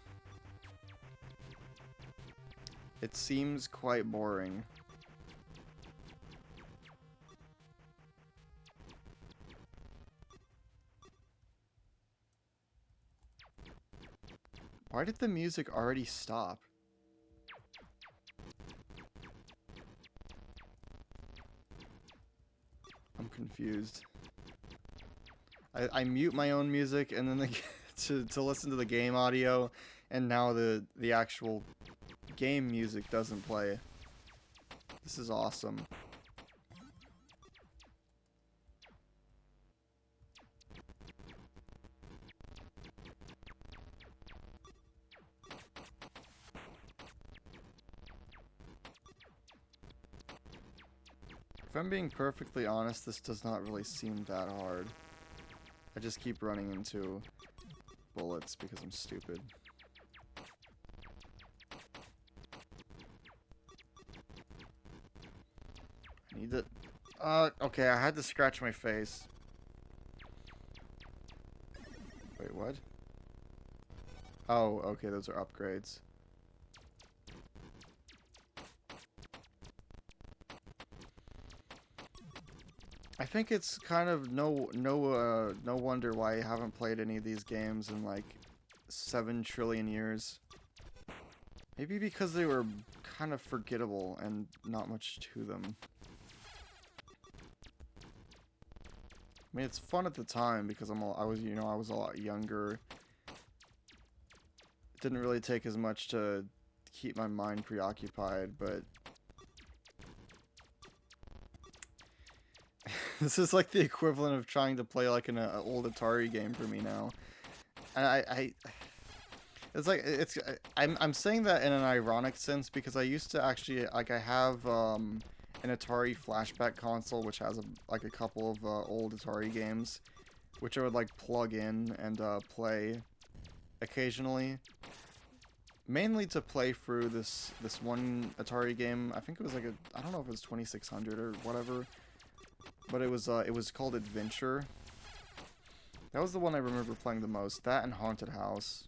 It seems quite boring. Why did the music already stop? I'm confused. I mute my own music and then to listen to the game audio, and now the actual game music doesn't play. This is awesome. If I'm being perfectly honest, this does not really seem that hard. I just keep running into bullets because I'm stupid. I need to... okay, I had to scratch my face. Wait, what? Oh, okay, those are upgrades. I think it's kind of no wonder why I haven't played any of these games in like 7 trillion years. Maybe because they were kind of forgettable and not much to them. I mean, it's fun at the time because I was a lot younger. It didn't really take as much to keep my mind preoccupied, but this is like the equivalent of trying to play like an old Atari game for me now. And it's like, I'm saying that in an ironic sense because I used to actually, like, I have an Atari flashback console which has like a couple of old Atari games. which I would like plug in and play occasionally. Mainly to play through this one Atari game. I think it was like I don't know if it was 2600 or whatever, but it was called Adventure. That was the one I remember playing the most. That and Haunted House.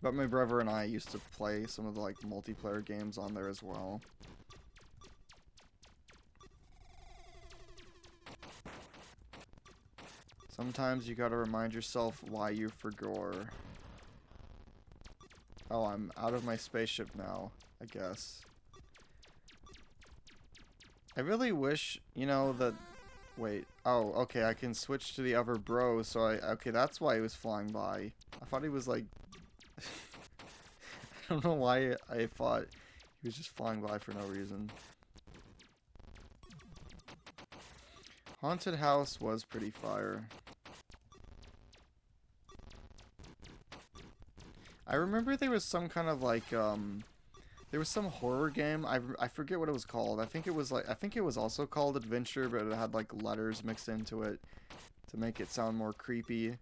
But my brother and I used to play some of the like multiplayer games on there as well. Sometimes you gotta remind yourself why you forgot. Oh, I'm out of my spaceship now, I guess. I really wish, you know, that... Wait. Oh, okay, I can switch to the other bro, so okay, that's why he was flying by. I thought he was, like... I don't know why I thought he was just flying by for no reason. Haunted House was pretty fire. I remember there was some kind of, like, there was some horror game. I forget what it was called. I think it was also called Adventure, but it had like letters mixed into it to make it sound more creepy.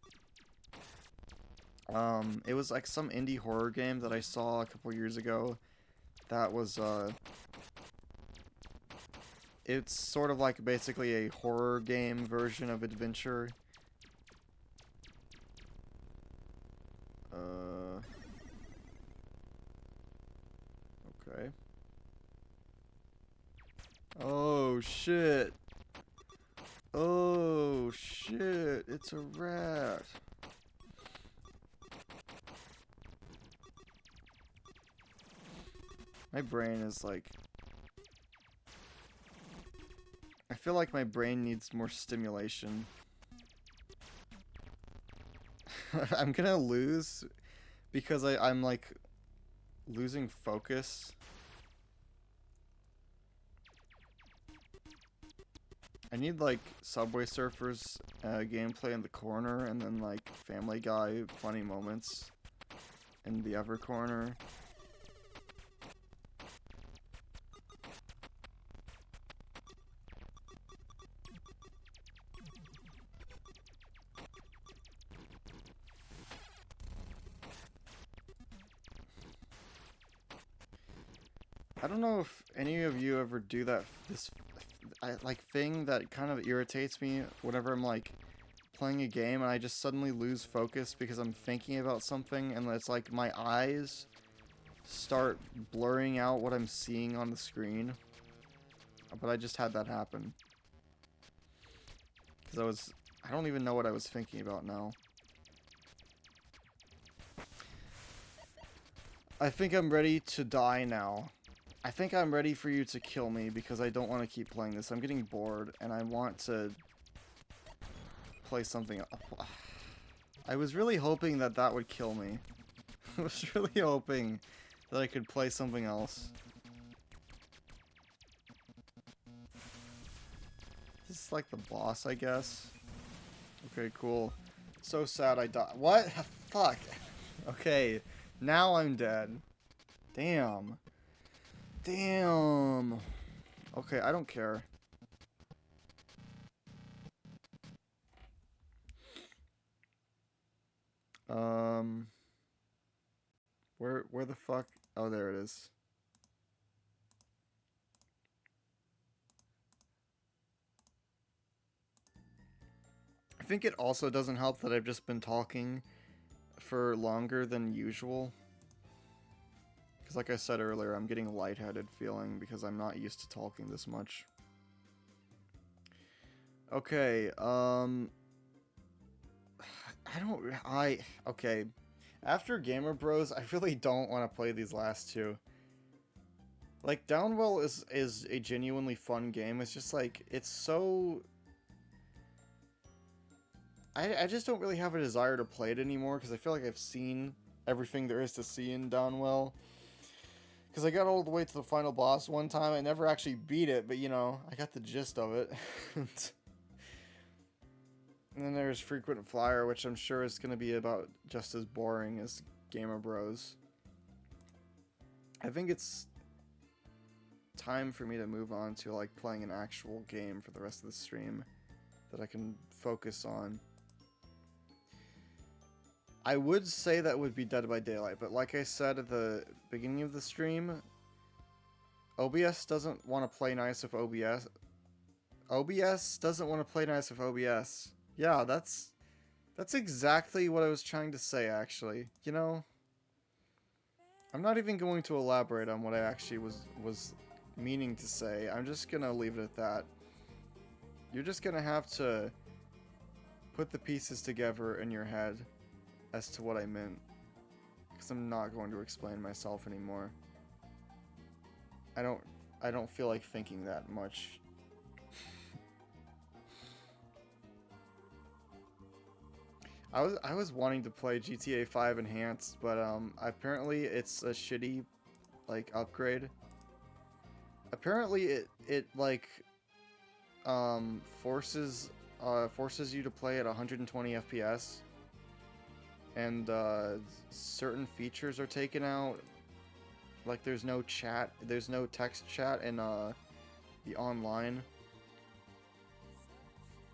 It was like some indie horror game that I saw a couple years ago. That was it's sort of like basically a horror game version of Adventure. Okay. Oh shit. Oh shit, it's a rat. My brain is like... I feel like my brain needs more stimulation. I'm gonna lose because I'm like losing focus. I need like Subway Surfers gameplay in the corner, and then like Family Guy funny moments in the other corner. I don't know if any of you ever do that, like thing that kind of irritates me whenever I'm like playing a game and I just suddenly lose focus because I'm thinking about something, and it's like my eyes start blurring out what I'm seeing on the screen. But I just had that happen. Because I don't even know what I was thinking about now. I think I'm ready to die now. I think I'm ready for you to kill me because I don't want to keep playing this. I'm getting bored and I want to play something else. I was really hoping that that would kill me. I was really hoping that I could play something else. This is like the boss, I guess. Okay, cool. So sad I died. What? Fuck. Okay, now I'm dead. Damn. Damn. Okay, I don't care. Where the fuck? Oh, there it is. I think it also doesn't help that I've just been talking for longer than usual. Because like I said earlier, I'm getting a lightheaded feeling because I'm not used to talking this much. Okay, okay. After Gamer Bros, I really don't want to play these last two. Like, Downwell is a genuinely fun game. It's just like, it's so... I just don't really have a desire to play it anymore because I feel like I've seen everything there is to see in Downwell. Because I got all the way to the final boss one time. I never actually beat it, but you know, I got the gist of it. And then there's Frequent Flyer, which I'm sure is going to be about just as boring as Gamer Bros. I think it's time for me to move on to like playing an actual game for the rest of the stream that I can focus on. I would say that would be Dead by Daylight, but like I said at the beginning of the stream, OBS doesn't want to play nice with OBS. OBS doesn't want to play nice with OBS. Yeah, that's exactly what I was trying to say, actually. You know, I'm not even going to elaborate on what I actually was meaning to say. I'm just gonna leave it at that. You're just gonna have to put the pieces together in your head as to what I meant, because I'm not going to explain myself anymore. I don't feel like thinking that much. I was wanting to play GTA 5 Enhanced, but apparently it's a shitty like upgrade. Apparently it like forces you to play at 120 FPS, and certain features are taken out. Like there's no text chat in the online.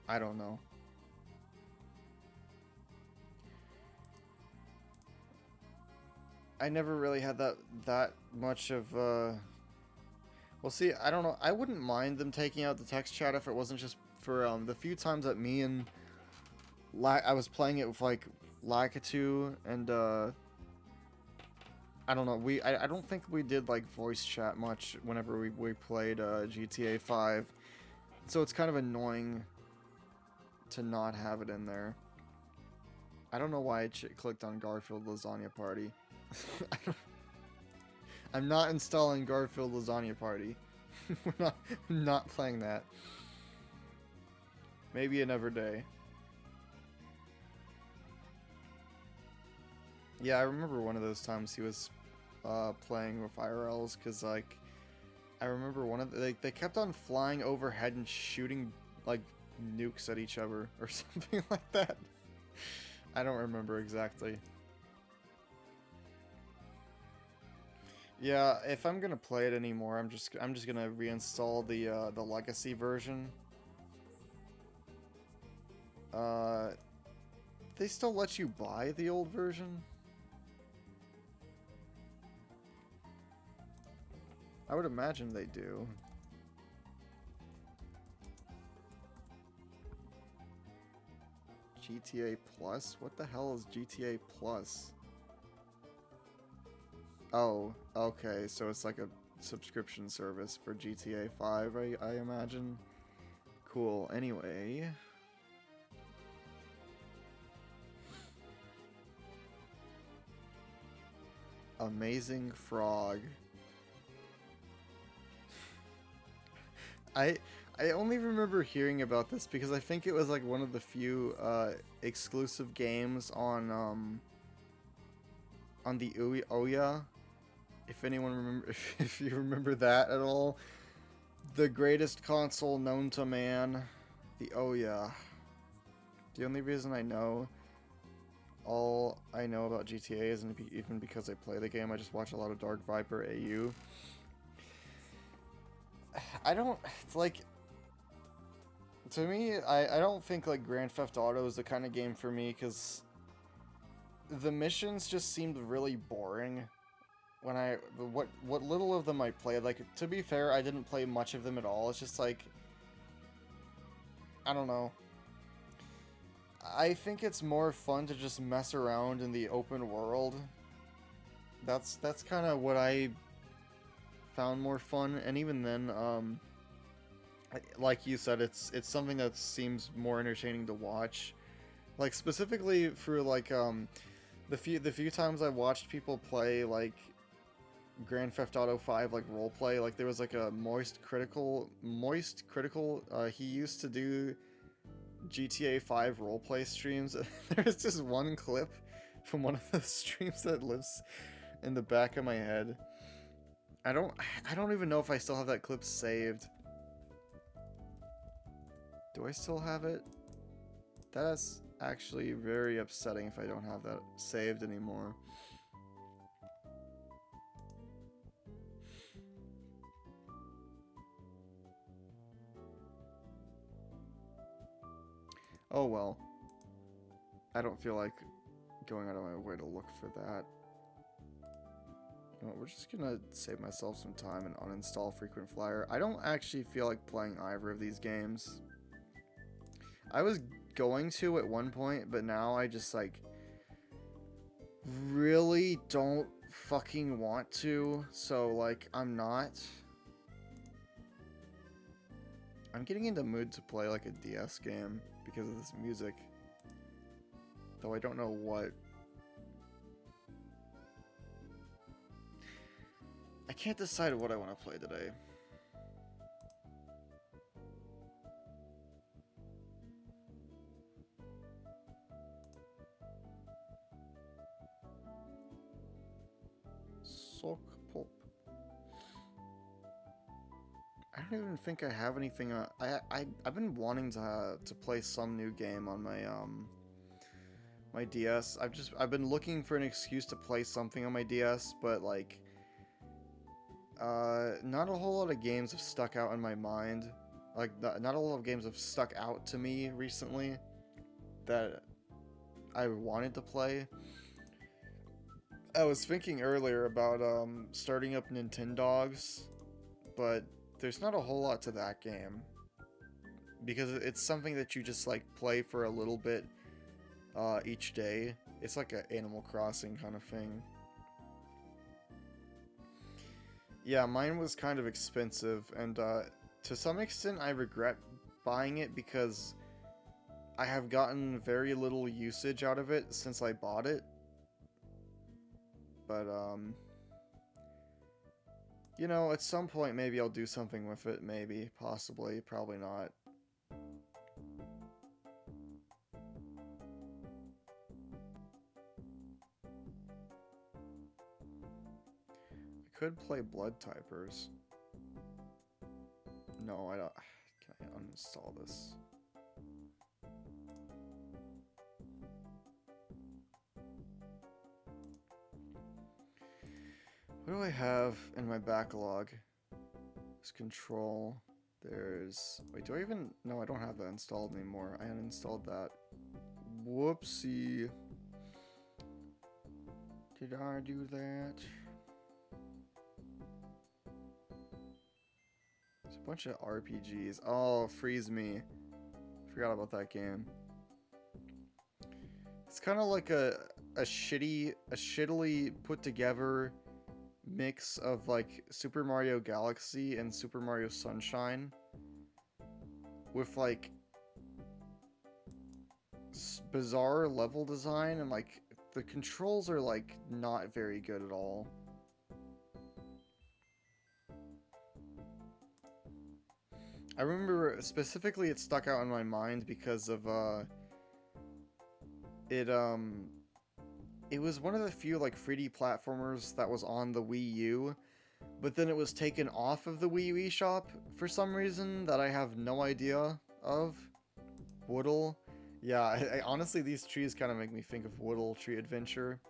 I don't know. I never really had that much of well, see, I don't know. I wouldn't mind them taking out the text chat if it wasn't just for the few times that me and I was playing it with like Lakitu and I don't know. I don't think we did like voice chat much whenever we played GTA 5. So it's kind of annoying to not have it in there. I don't know why I clicked on Garfield Lasagna Party. I'm not installing Garfield Lasagna Party. We're not playing that. Maybe another day. Yeah, I remember one of those times he was playing with IRLs, because like I remember one of they kept on flying overhead and shooting like nukes at each other or something like that. I don't remember exactly. Yeah, if I'm gonna play it anymore, I'm just gonna reinstall the legacy version. They still let you buy the old version? I would imagine they do. GTA Plus? What the hell is GTA Plus? Oh, okay, so it's like a subscription service for GTA 5, I imagine. Cool, anyway. Amazing Frog. I only remember hearing about this because I think it was like one of the few exclusive games on the Ouya. If anyone remember, if you remember that at all, the greatest console known to man, the Ouya. The only reason all I know about GTA isn't even because I play the game. I just watch a lot of Dark Viper AU. It's like, to me, I don't think like Grand Theft Auto is the kind of game for me, because the missions just seemed really boring when what little of them I played. Like, to be fair, I didn't play much of them at all. It's just like, I don't know. I think it's more fun to just mess around in the open world. That's kind of what I found more fun, and even then, like you said, it's something that seems more entertaining to watch. Like specifically for like the few times I watched people play like Grand Theft Auto 5 like roleplay, like there was like a Moist Critical, he used to do GTA 5 roleplay streams. There's just one clip from one of the streams that lives in the back of my head. I don't even know if I still have that clip saved. Do I still have it? That's actually very upsetting if I don't have that saved anymore. Oh well. I don't feel like going out of my way to look for that. You know, we're just gonna save myself some time and uninstall Frequent Flyer. I don't actually feel like playing either of these games. I was going to at one point, but now I just like really don't fucking want to, so like I'm not. I'm getting into mood to play like a DS game because of this music. Though I don't know what. I can't decide what I want to play today. Sock pop. I don't even think I have anything. I've been wanting to play some new game on my my DS. I've been looking for an excuse to play something on my DS, but like not a whole lot of games have stuck out in my mind. Like not a lot of games have stuck out to me recently that I wanted to play. I was thinking earlier about starting up Nintendogs, but there's not a whole lot to that game because it's something that you just like play for a little bit each day. It's like an Animal Crossing kind of thing. Yeah, mine was kind of expensive, and to some extent I regret buying it because I have gotten very little usage out of it since I bought it. But you know, at some point maybe I'll do something with it, maybe, possibly, probably not. I could play Blood Typers. No, I don't. Can I uninstall this? What do I have in my backlog? There's Control. There's... Wait, do I even... No, I don't have that installed anymore. I uninstalled that. Whoopsie. Did I do that? There's a bunch of RPGs. Oh, freeze me. Forgot about that game. It's kind of like a shittily put together mix of like Super Mario Galaxy and Super Mario Sunshine with like bizarre level design, and like the controls are like not very good at all. I remember specifically it stuck out in my mind because of it it was one of the few like 3D platformers that was on the Wii U, but then it was taken off of the Wii U eShop for some reason that I have no idea of. Woodle. Yeah, honestly, these trees kind of make me think of Woodle Tree Adventure.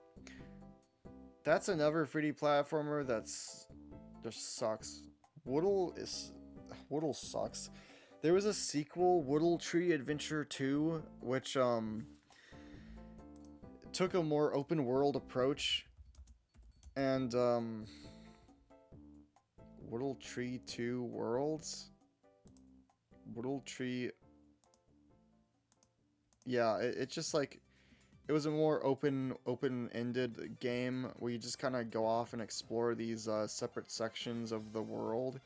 That's another 3D platformer that's just sucks. Woodle sucks. There was a sequel, Woodle Tree Adventure 2, which took a more open world approach, and Woodle Tree 2 Worlds? Woodle Tree... Yeah, it's just like... It was a more open-ended game where you just kind of go off and explore these separate sections of the world.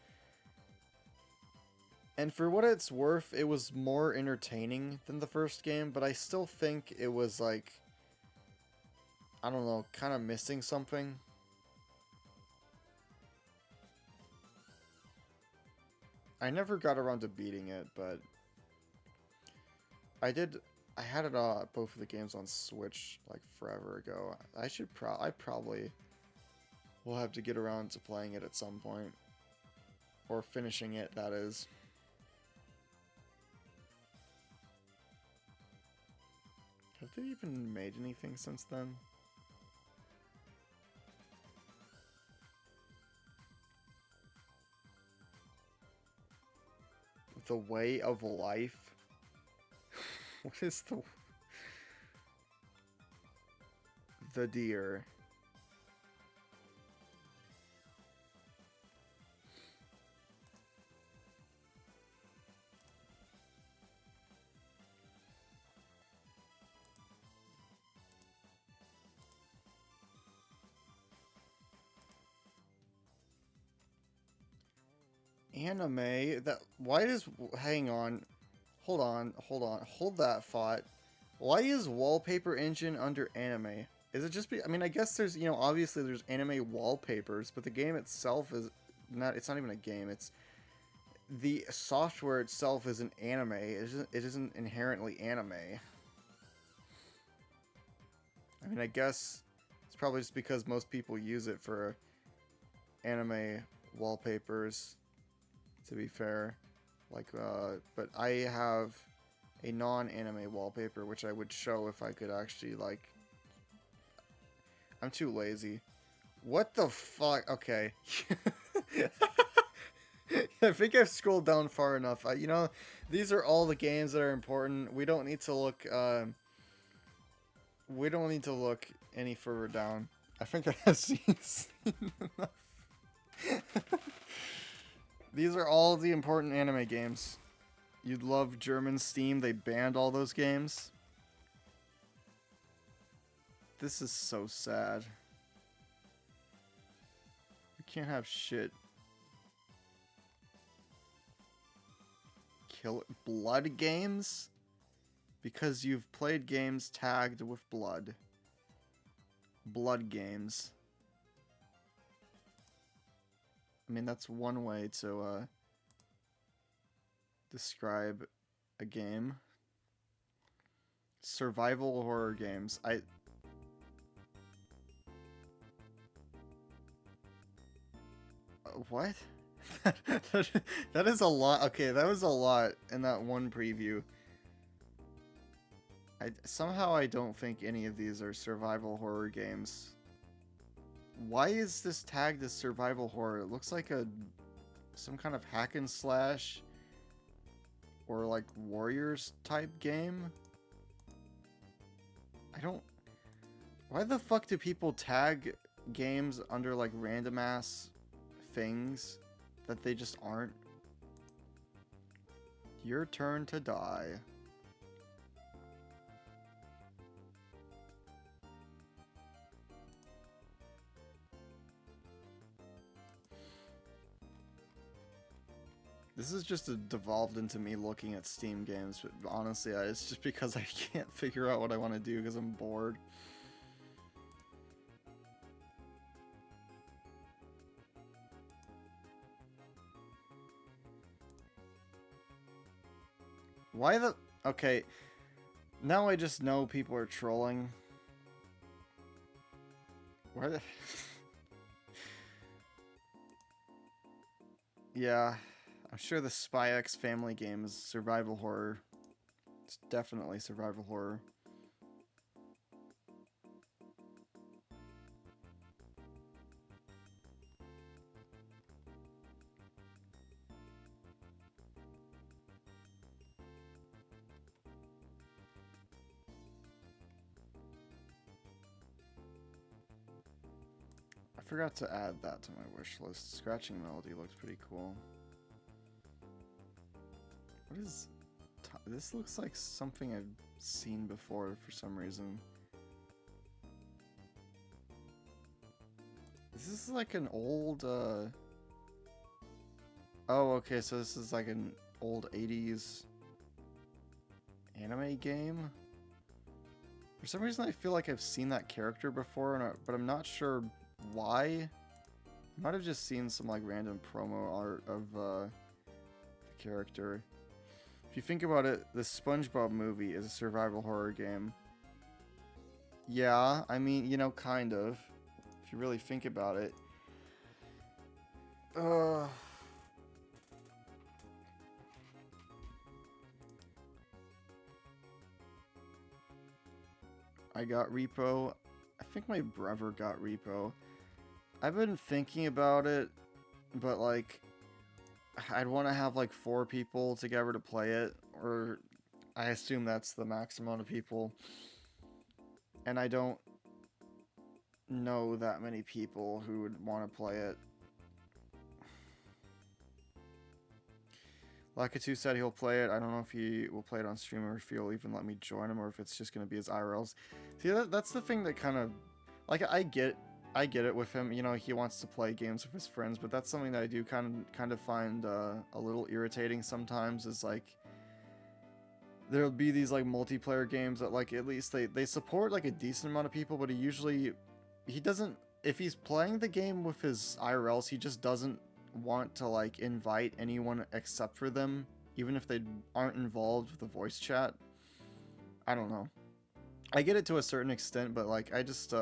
And for what it's worth, it was more entertaining than the first game, but I still think it was like... I don't know, kind of missing something. I never got around to beating it, but... I had it both of the games on Switch like forever ago. I probably will have to get around to playing it at some point. Or finishing it, that is. Have they even made anything since then? The Way of Life? What is the deer? Anime that why does hang on, hold that thought. Why is wallpaper engine under anime? Is it just I mean, I guess there's, obviously there's anime wallpapers, but the game itself is not, it's not even a game. It's the software itself is an anime. It isn't inherently anime. I mean, I guess it's probably just because most people use it for anime wallpapers, to be fair. Like, but I have a non-anime wallpaper, which I would show if I could actually, like... I'm too lazy. What the fuck? Okay. I think I've scrolled down far enough. These are all the games that are important. We don't need to look, we don't need to look any further down. I think I have seen enough. These are all the important anime games. You'd love German Steam. They banned all those games. This is so sad. You can't have shit. Kill blood games? Because you've played games tagged with blood. Blood games. I mean, that's one way to describe a game. Survival horror games. What? That is a lot. Okay, that was a lot in that one preview. Somehow I don't think any of these are survival horror games. Why is this tagged as survival horror? It looks like some kind of hack and slash or like Warriors type game. Why the fuck do people tag games under like random ass things that they just aren't? Your turn to die. This is just devolved into me looking at Steam games, but honestly, it's just because I can't figure out what I want to do because I'm bored. Why the... Okay. Now I just know people are trolling. Why the... Yeah. I'm sure the Spy X Family game is survival horror. It's definitely survival horror. I forgot to add that to my wish list. Scratching Melody looks pretty cool. What is... This looks like something I've seen before for some reason. This is like an old, Oh, okay, so this is like an old 80s anime game? For some reason I feel like I've seen that character before, but I'm not sure why. I might have just seen some like random promo art of the character. If you think about it, the SpongeBob movie is a survival horror game. Yeah, I mean, kind of. If you really think about it. I got Repo. I think my brother got Repo. I've been thinking about it, but like... I'd want to have like 4 people together to play it, or I assume that's the max amount of people. And I don't know that many people who would want to play it. Lakitu said he'll play it. I don't know if he will play it on stream or if he'll even let me join him or if it's just going to be his IRLs. See, that's the thing that kind of... Like, I get it with him. You know, he wants to play games with his friends, but that's something that I do kind of find a little irritating sometimes, is like... There'll be these, like, multiplayer games that, like, at least they support, like, a decent amount of people, but he doesn't... If he's playing the game with his IRLs, he just doesn't want to, like, invite anyone except for them, even if they aren't involved with the voice chat. I don't know. I get it to a certain extent, but, like, I just,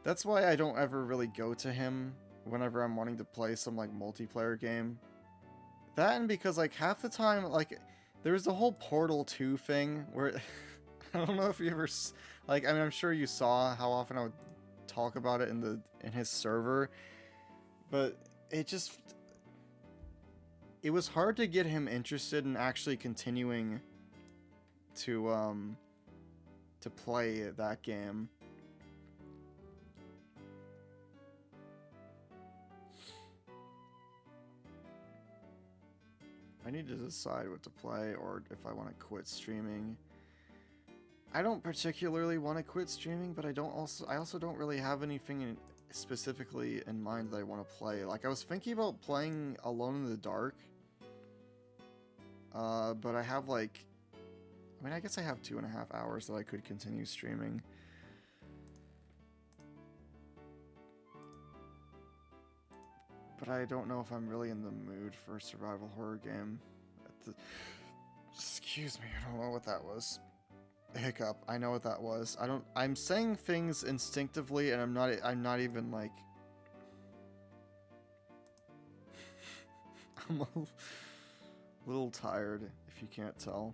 that's why I don't ever really go to him whenever I'm wanting to play some, like, multiplayer game. That, and because, like, half the time, like, there's the whole Portal 2 thing where... I don't know if you ever... Like, I mean, I'm sure you saw how often I would talk about it in his server, but it just... It was hard to get him interested in actually continuing to play that game. I need to decide what to play or if I want to quit streaming. I don't particularly want to quit streaming, but I also don't really have anything specifically in mind that I want to play. Like, I was thinking about playing Alone in the Dark, but I have, like... I mean, I guess I have 2.5 hours that I could continue streaming. But I don't know if I'm really in the mood for a survival horror game. Excuse me, I don't know what that was. Hiccup. I know what that was. I'm saying things instinctively, and I'm not even, like... I'm a little tired, if you can't tell.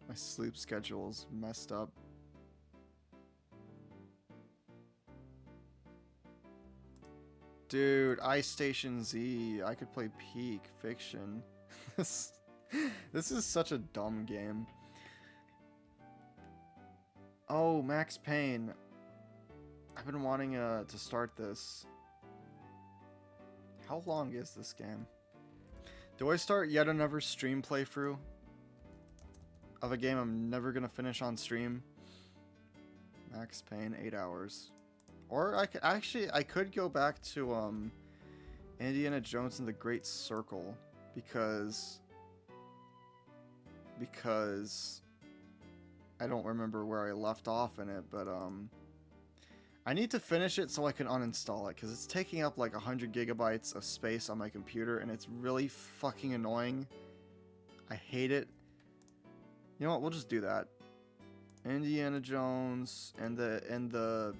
My sleep schedule's messed up. Dude, Ice Station Z. I could play Peak Fiction. This is such a dumb game. Oh, Max Payne. I've been wanting to start this. How long is this game? Do I start yet another stream playthrough of a game I'm never gonna finish on stream? Max Payne, 8 hours. Or I could go back to Indiana Jones and the Great Circle because I don't remember where I left off in it, but I need to finish it so I can uninstall it because it's taking up like 100 gigabytes of space on my computer and it's really fucking annoying. I hate it. You know what? We'll just do that. Indiana Jones and the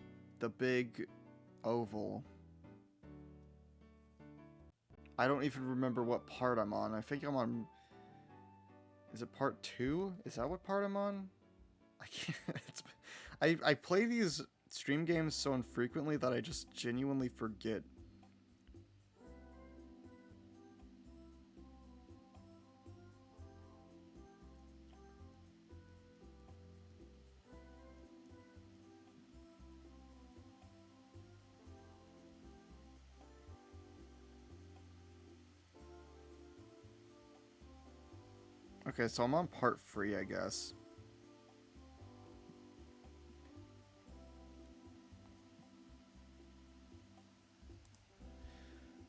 big oval. I don't even remember what part I'm on. I think I'm on... Is it part 2? Is that what part I'm on? I can't... I play these stream games so infrequently that I just genuinely forget. Okay, so I'm on part 3, I guess.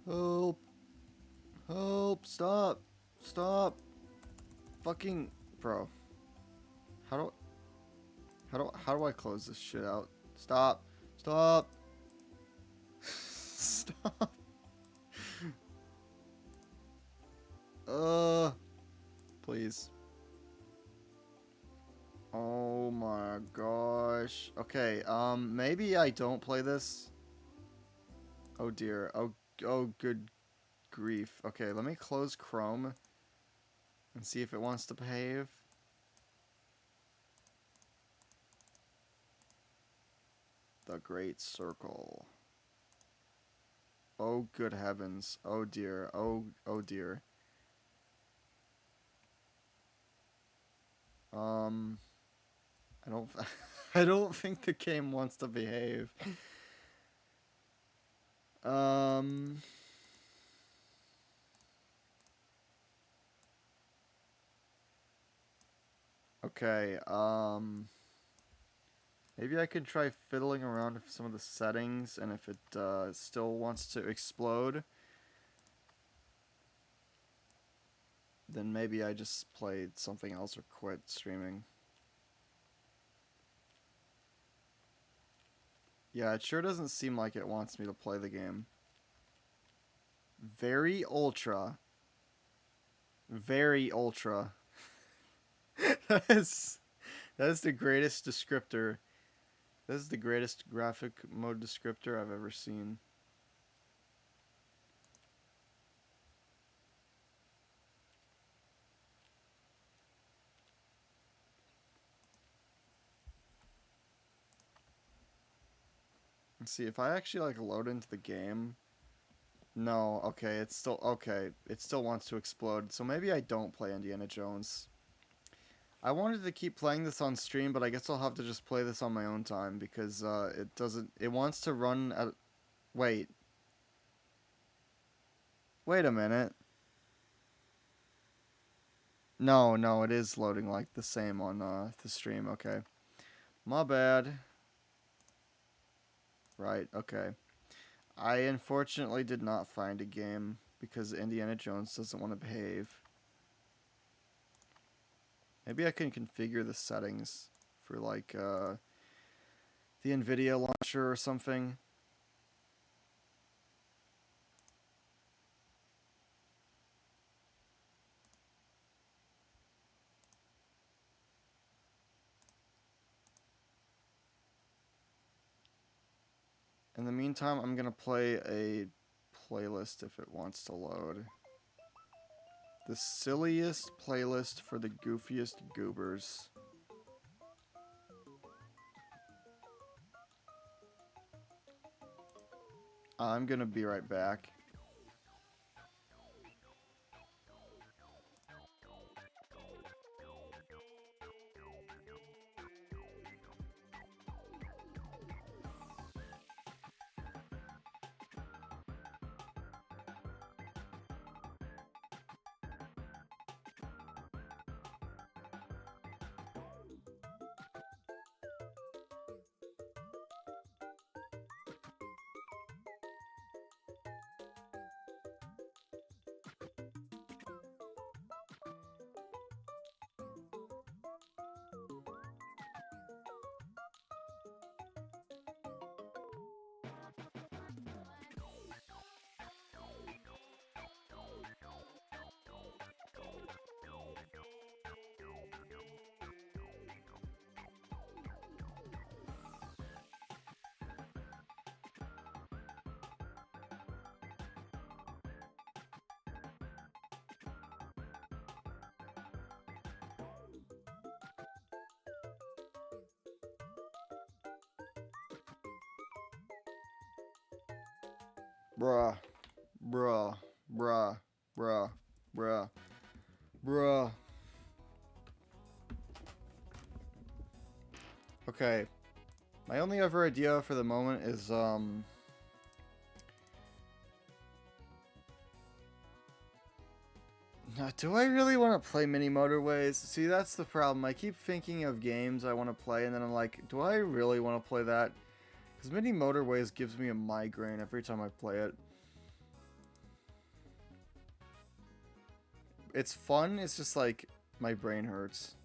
Help. Help. Stop. Stop. Fucking... Bro. How do I close this shit out? Stop. Stop. Stop. Please. Oh my gosh. Okay, maybe I don't play this. Oh dear. Oh good grief. Okay, let me close Chrome and see if it wants to behave. The Great Circle. Oh good heavens. Oh dear. Oh dear. Um, I don't, I don't think the game wants to behave. Um, okay. Maybe I could try fiddling around with some of the settings, and if it still wants to explode, then maybe I just play something else or quit streaming. Yeah, it sure doesn't seem like it wants me to play the game. Very ultra. Very ultra. that is that is the greatest descriptor. That is the greatest graphic mode descriptor I've ever seen. Let's see if I actually like load into the game. No, okay, it's still okay. It still wants to explode. So maybe I don't play Indiana Jones. I wanted to keep playing this on stream, but I guess I'll have to just play this on my own time because it doesn't. It wants to run at. Wait. Wait a minute. No, no, it is loading like the same on the stream. Okay. My bad. Right, okay. I unfortunately did not find a game because Indiana Jones doesn't want to behave. Maybe I can configure the settings for like the NVIDIA launcher or something. In the meantime, I'm gonna play a playlist if it wants to load. The silliest playlist for the goofiest goobers. I'm gonna be right back. Bruh. Bruh. Bruh. Bruh. Bruh. Bruh. Okay. My only other idea for the moment is, do I really want to play Mini Motorways? See, that's the problem. I keep thinking of games I want to play, and then I'm like, do I really want to play that? Because Mini Motorways gives me a migraine every time I play it. It's fun, it's just like, my brain hurts.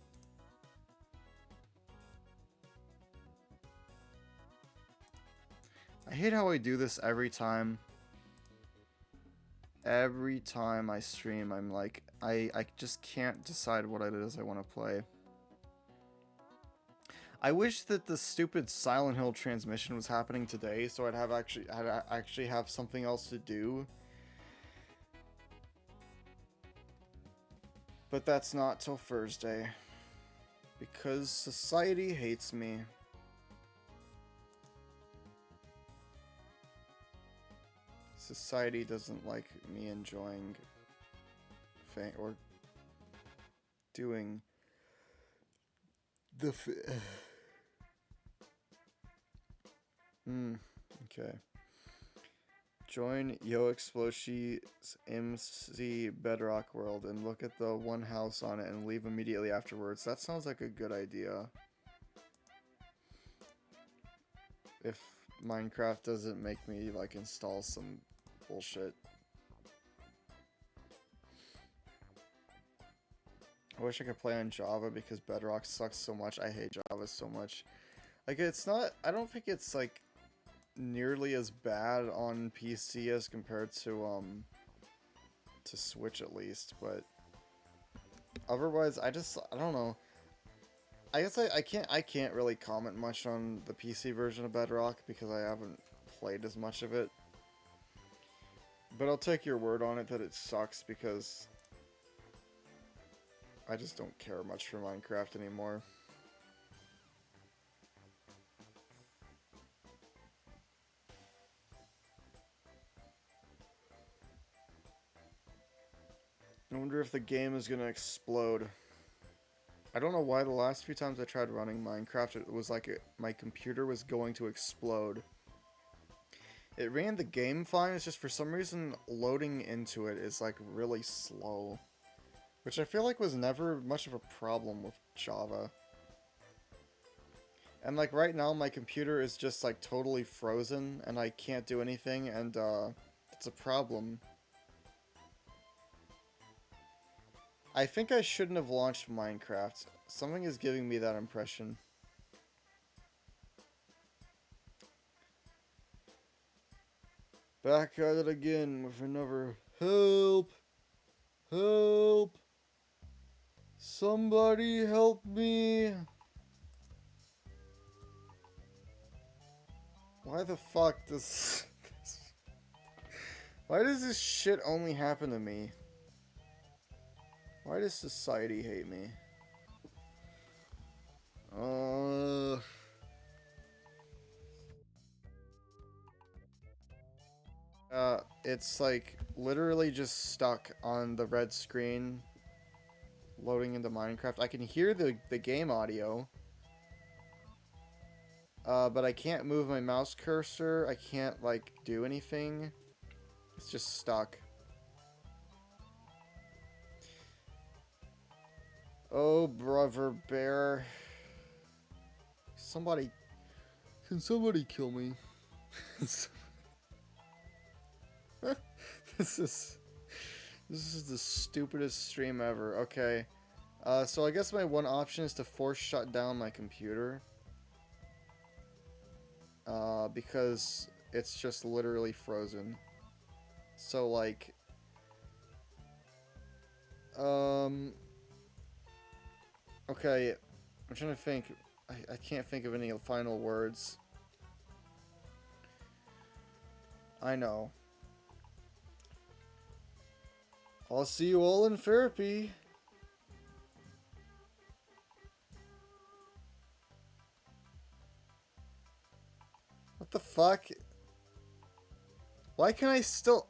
I hate how I do this every time. Every time I stream, I'm like, I just can't decide what it is I want to play. I wish that the stupid Silent Hill transmission was happening today, so I'd actually have something else to do. But that's not till Thursday. Because society hates me. Society doesn't like me enjoying or doing The okay. Join Yo Exploshi's MC Bedrock World and look at the one house on it and leave immediately afterwards. That sounds like a good idea. If Minecraft doesn't make me, like, install some bullshit. I wish I could play on Java because Bedrock sucks so much. I hate Java so much. Like, it's not... I don't think it's, like, nearly as bad on PC as compared to Switch, at least, but... Otherwise, I don't know. I guess I can't really comment much on the PC version of Bedrock because I haven't played as much of it. But I'll take your word on it that it sucks because I just don't care much for Minecraft anymore. I wonder if the game is gonna explode. I don't know why the last few times I tried running Minecraft, it was like my computer was going to explode. It ran the game fine, it's just for some reason loading into it is like really slow. Which I feel like was never much of a problem with Java. And like right now my computer is just like totally frozen and I can't do anything and it's a problem. I think I shouldn't have launched Minecraft. Something is giving me that impression. Back at it again with another help! Help! Somebody help me! Why the fuck does... Why does this shit only happen to me? Why does society hate me? It's like literally just stuck on the red screen loading into Minecraft. I can hear the game audio. But I can't move my mouse cursor. I can't, like, do anything. It's just stuck. Oh, brother bear. Somebody... Can somebody kill me? This is the stupidest stream ever. Okay. So I guess my one option is to force shut down my computer. Because it's just literally frozen. So, like... Okay, I'm trying to think. I can't think of any final words. I know. I'll see you all in therapy. What the fuck? Why can't I still...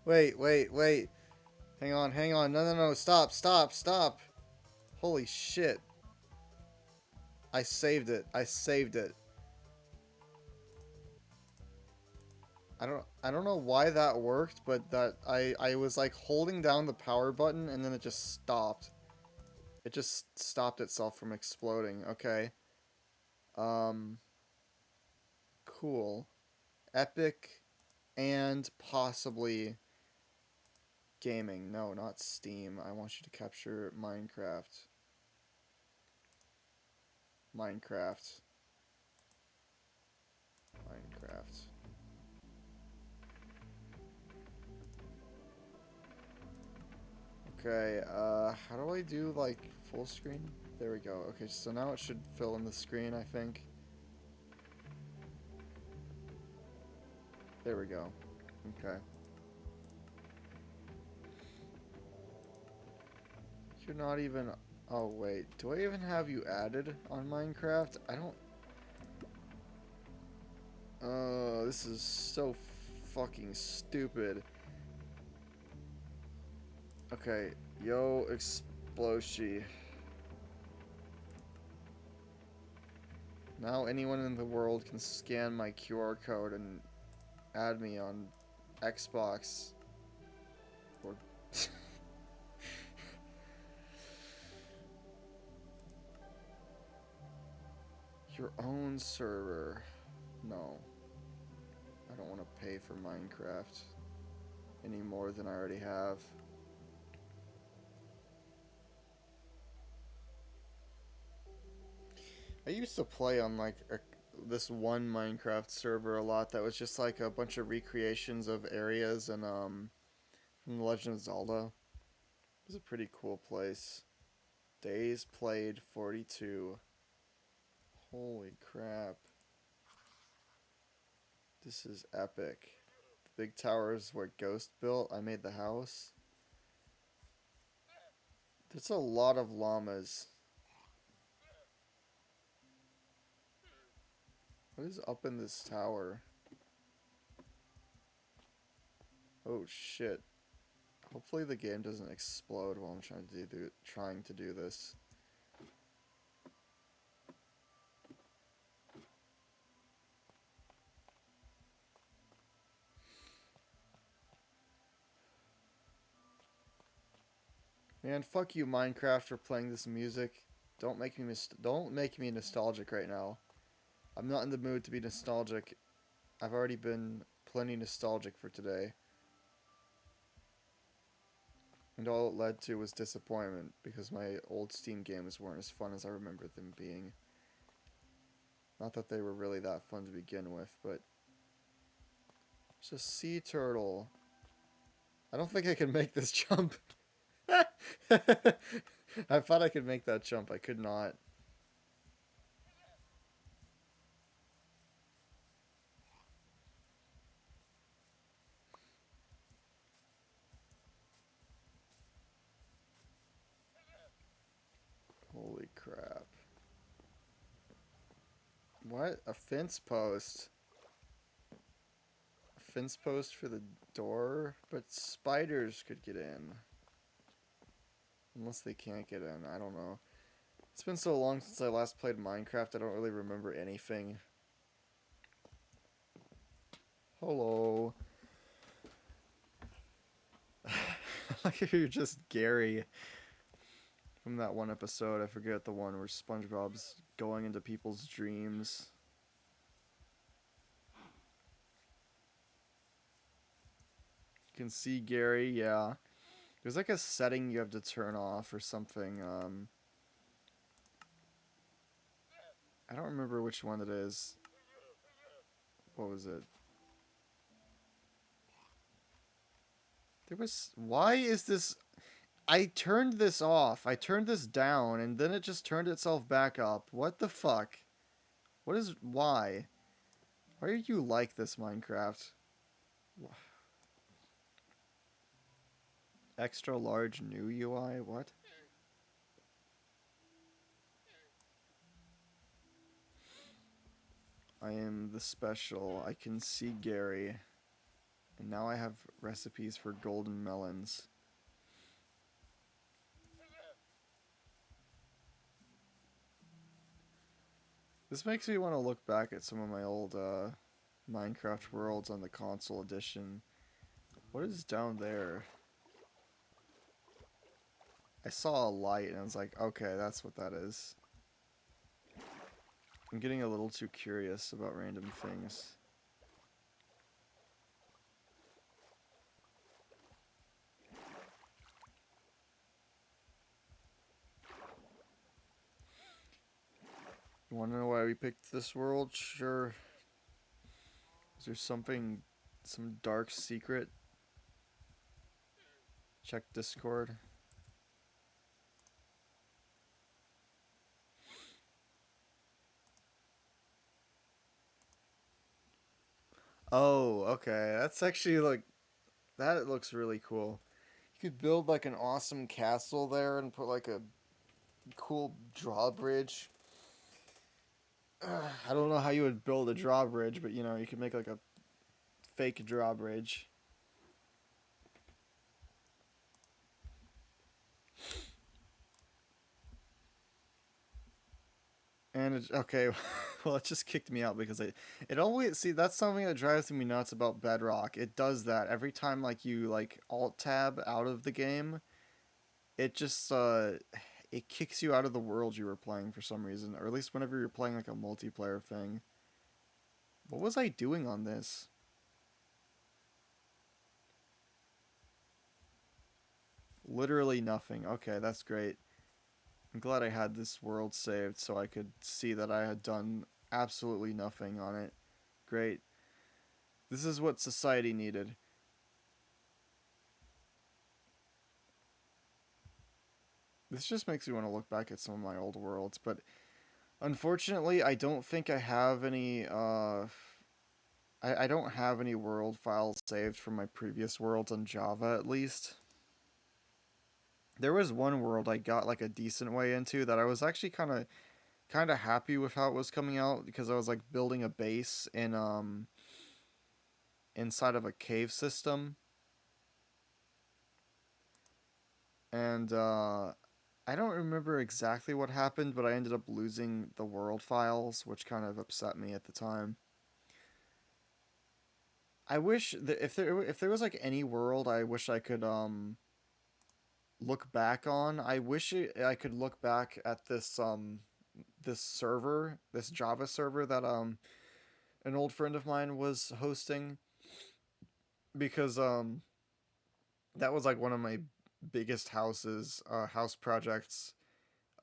Wait. Hang on. No. Stop. Holy shit. I saved it. I don't know why that worked, but that I was like holding down the power button and then it just stopped. It just stopped itself from exploding. Okay. Cool. Epic and possibly gaming. No, not Steam. I want you to capture Minecraft. Minecraft. Okay, how do I do, like, full screen? There we go. Okay, so now it should fill in the screen, I think. There we go. Okay. You're not even... Oh, wait. Do I even have you added on Minecraft? I don't... Oh, this is so fucking stupid. Okay. Yo, Sploshi. Now anyone in the world can scan my QR code and add me on Xbox. Or your own server. No. I don't want to pay for Minecraft any more than I already have. I used to play on like this one Minecraft server a lot that was just like a bunch of recreations of areas and from The Legend of Zelda. It was a pretty cool place. Days played 42. Holy crap. This is epic. The big tower is what Ghost built. I made the house. There's a lot of llamas. What is up in this tower? Oh shit. Hopefully the game doesn't explode while I'm trying to do this. Man, fuck you, Minecraft, for playing this music. Don't make me nostalgic right now. I'm not in the mood to be nostalgic. I've already been plenty nostalgic for today. And all it led to was disappointment because my old Steam games weren't as fun as I remember them being. Not that they were really that fun to begin with, but it's a sea turtle. I don't think I can make this jump. I thought I could make that jump. I could not. Holy crap. What? A fence post? A fence post for the door? But spiders could get in. Unless they can't get in. I don't know. It's been so long since I last played Minecraft, I don't really remember anything. Hello. Like if you're just Gary from that one episode. I forget the one where SpongeBob's going into people's dreams. You can see Gary, yeah. There's like a setting you have to turn off or something. I don't remember which one it is. What was it? There was... Why is this... I turned this off. I turned this down, and then it just turned itself back up. What the fuck? What is... Why? Why are you like this, Minecraft? Extra large new UI? What? I am the special. I can see Gary. And now I have recipes for golden melons. This makes me want to look back at some of my old Minecraft worlds on the console edition. What is down there? I saw a light and I was like, okay, that's what that is. I'm getting a little too curious about random things. You want to know why we picked this world? Sure. Is there something, some dark secret? Check Discord. Oh, okay. That's actually like, that looks really cool. You could build like an awesome castle there and put like a cool drawbridge. I don't know how you would build a drawbridge, but you know, you could make like a fake drawbridge. And okay, well, it just kicked me out because it always see that's something that drives me nuts about Bedrock. It does that every time like you like alt tab out of the game. It just it kicks you out of the world you were playing for some reason, or at least whenever you're playing like a multiplayer thing. What was I doing on this? Literally nothing. Okay, that's great. I'm glad I had this world saved so I could see that I had done absolutely nothing on it. Great. This is what society needed. This just makes me want to look back at some of my old worlds, but unfortunately, I don't think I have any. I don't have any world files saved from my previous worlds on Java, at least. There was one world I got like a decent way into that I was actually kind of happy with how it was coming out because I was like building a base in inside of a cave system, and I don't remember exactly what happened, but I ended up losing the world files, which kind of upset me at the time. I wish that if there was like any world I wish I could look back on, I could look back at this server, this Java server that an old friend of mine was hosting because that was like one of my biggest house projects.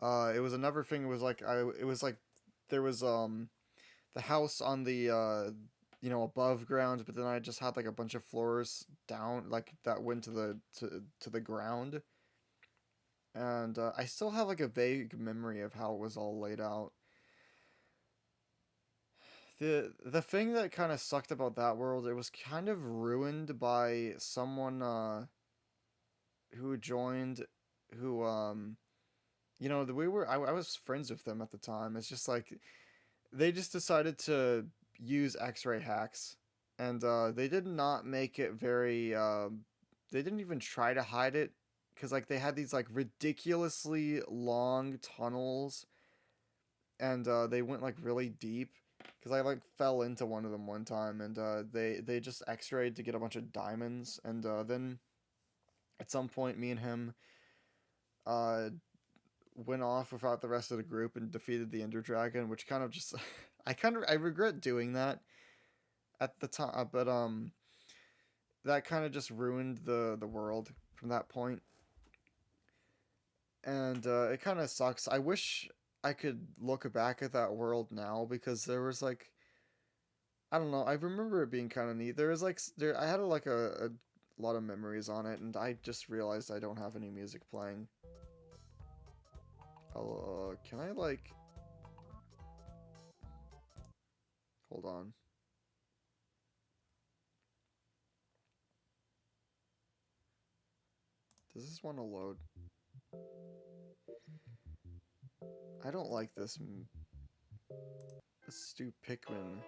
It was another thing. It was like there was the house on the above ground, but then I just had like a bunch of floors down like that went to the ground, and I still have like a vague memory of how it was all laid out. The thing that kind of sucked about that world, it was kind of ruined by someone who joined, who I was friends with them at the time. It's just like they just decided to use X-ray hacks, and they did not make it very. They didn't even try to hide it because like they had these like ridiculously long tunnels, and they went like really deep. Because I like fell into one of them one time, and they just X-rayed to get a bunch of diamonds, and then at some point, me and him uh, went off without the rest of the group and defeated the Ender Dragon, which kind of just I regret doing that at the time, but that kind of just ruined the world from that point, and it kind of sucks. I wish I could look back at that world now because there was like I don't know. I remember it being kind of neat. There was like there I had a lot of memories on it, and I just realized I don't have any music playing. Can I like hold on? Does this want to load? I don't like this. Let's do Pikmin.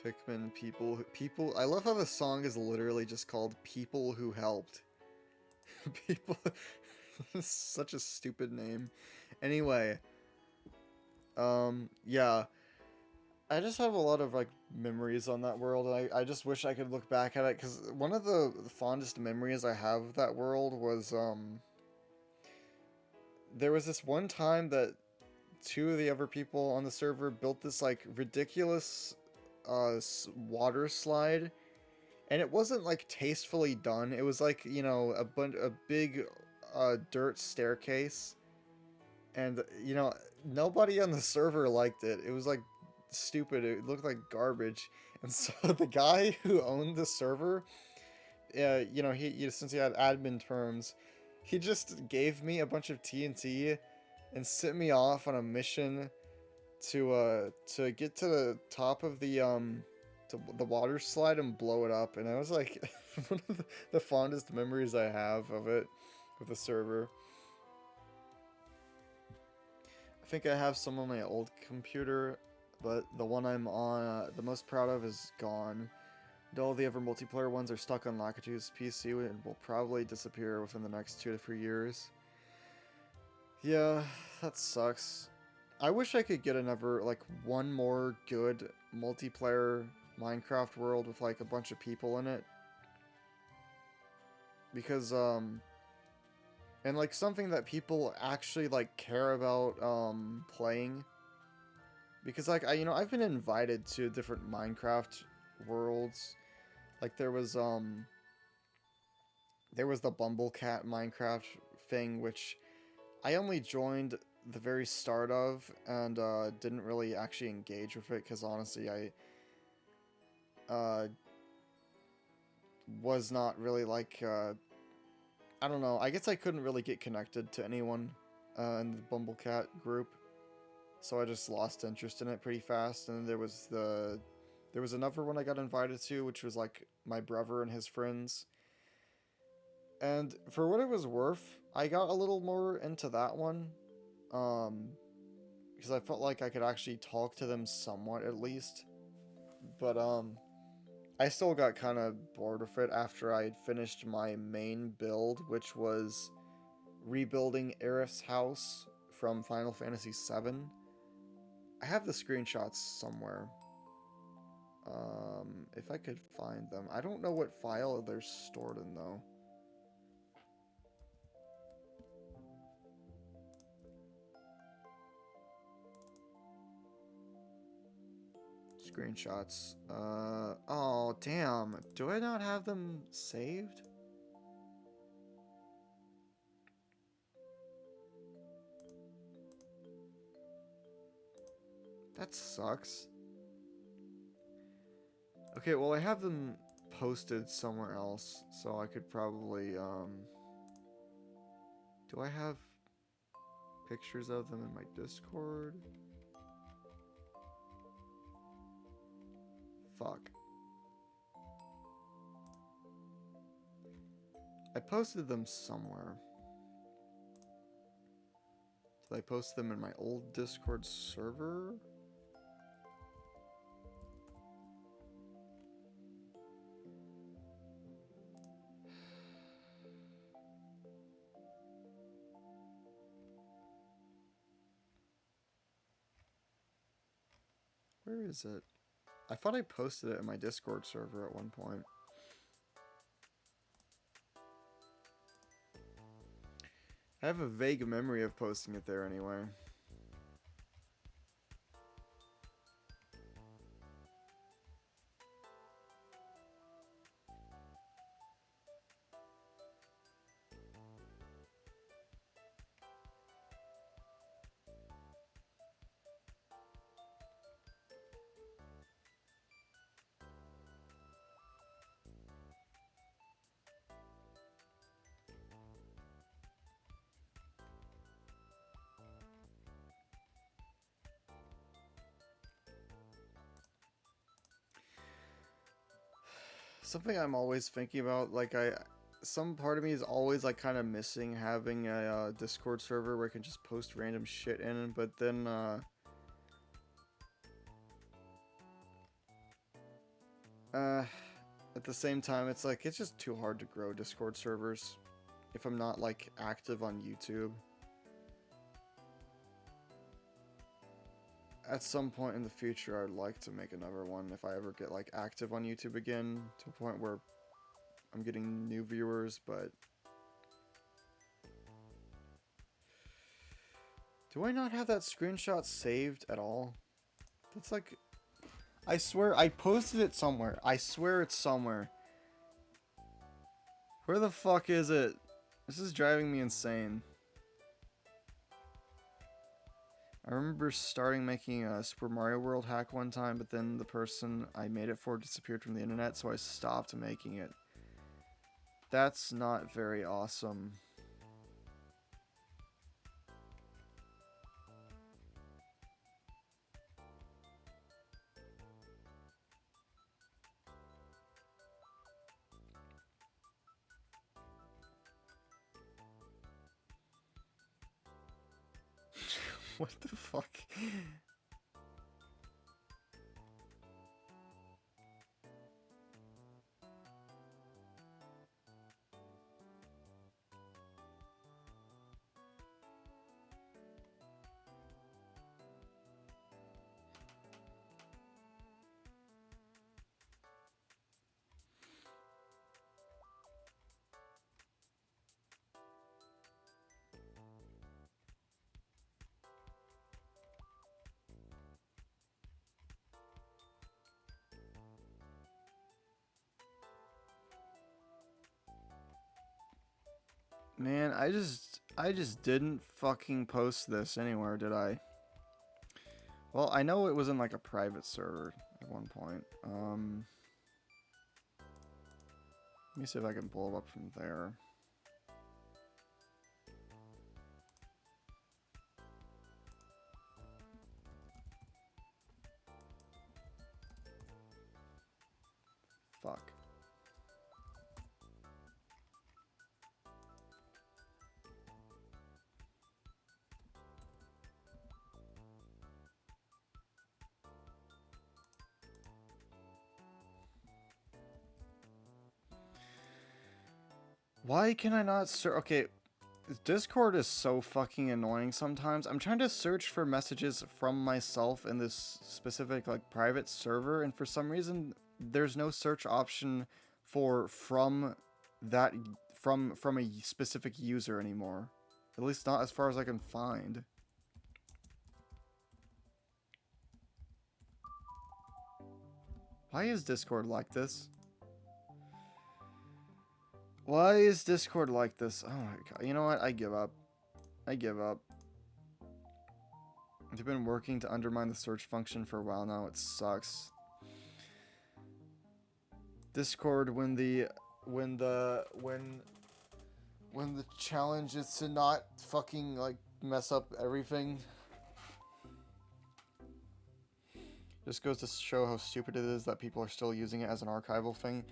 Pikmin people. I love how the song is literally just called "People Who Helped." People. Such a stupid name. Anyway, yeah. I just have a lot of like memories on that world, and I just wish I could look back at it because one of the fondest memories I have of that world was there was this one time that two of the other people on the server built this like ridiculous water slide, and it wasn't like tastefully done. It was like a big dirt staircase, and nobody on the server liked it. It was like stupid. It looked like garbage, and so the guy who owned the server, since he had admin terms, he just gave me a bunch of TNT and sent me off on a mission to get to the top of the water slide and blow it up. And I was like one of the fondest memories I have of it with the server. I think I have some on my old computer, but the one I'm on the most proud of is gone. And all the other multiplayer ones are stuck on Lakitu's PC and will probably disappear within the next 2 to 3 years. Yeah, that sucks. I wish I could get another, like, one more good multiplayer Minecraft world with, like, a bunch of people in it. Because, and, like, something that people actually, like, care about, playing. Because, like, I've been invited to different Minecraft worlds. Like, there was the Bumblecat Minecraft thing, which I only joined the very start of, and didn't really actually engage with it, because honestly, uh, was not really, like, I don't know, I guess I couldn't really get connected to anyone in the Bumblecat group, so I just lost interest in it pretty fast, and there was another one I got invited to, which was, like, my brother and his friends, and for what it was worth, I got a little more into that one, um, because I felt like I could actually talk to them somewhat, at least, but, I still got kind of bored with it after I had finished my main build, which was rebuilding Aerith's house from Final Fantasy VII. I have the screenshots somewhere. If I could find them. I don't know what file they're stored in, though. Screenshots. Oh, damn. Do I not have them saved? That sucks. Okay, well, I have them posted somewhere else, so I could probably, do I have pictures of them in my Discord? Fuck. I posted them somewhere. Did I post them in my old Discord server? Where is it? I thought I posted it in my Discord server at one point. I have a vague memory of posting it there anyway. Something I'm always thinking about, like, some part of me is always, like, kind of missing having a Discord server where I can just post random shit in, but then, at the same time, it's like, it's just too hard to grow Discord servers if I'm not, like, active on YouTube. At some point in the future, I'd like to make another one if I ever get, like, active on YouTube again, to a point where I'm getting new viewers, but... Do I not have that screenshot saved at all? That's like... I swear, I posted it somewhere. I swear it's somewhere. Where the fuck is it? This is driving me insane. I remember starting making a Super Mario World hack one time, but then the person I made it for disappeared from the internet, so I stopped making it. That's not very awesome. What the fuck? Man, I just didn't fucking post this anywhere, did I? Well, I know it was in like a private server at one point. Let me see if I can pull it up from there. Fuck. Why can I not search? Okay, Discord is so fucking annoying sometimes. I'm trying to search for messages from myself in this specific like private server, and for some reason there's no search option for that from a specific user anymore. At least not as far as I can find. Why is Discord like this? Why is Discord like this? Oh my god. You know what? I give up. I give up. They've been working to undermine the search function for a while now. It sucks. Discord when the challenge is to not fucking like mess up everything. Just goes to show how stupid it is that people are still using it as an archival thing.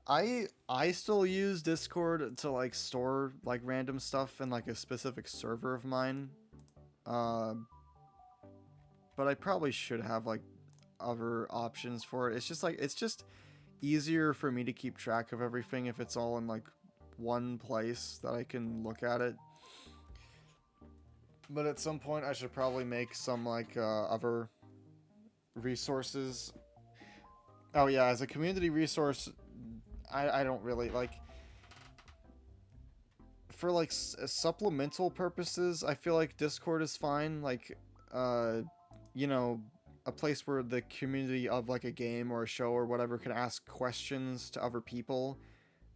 I still use Discord to like store like random stuff in like a specific server of mine. Uh, but I probably should have like other options for it. It's just easier for me to keep track of everything if it's all in like one place that I can look at it. But at some point I should probably make some like other resources. Oh yeah, as a community resource, I don't really like for like supplemental purposes. I feel like Discord is fine. Like, uh, you know, a place where the community of like a game or a show or whatever can ask questions to other people.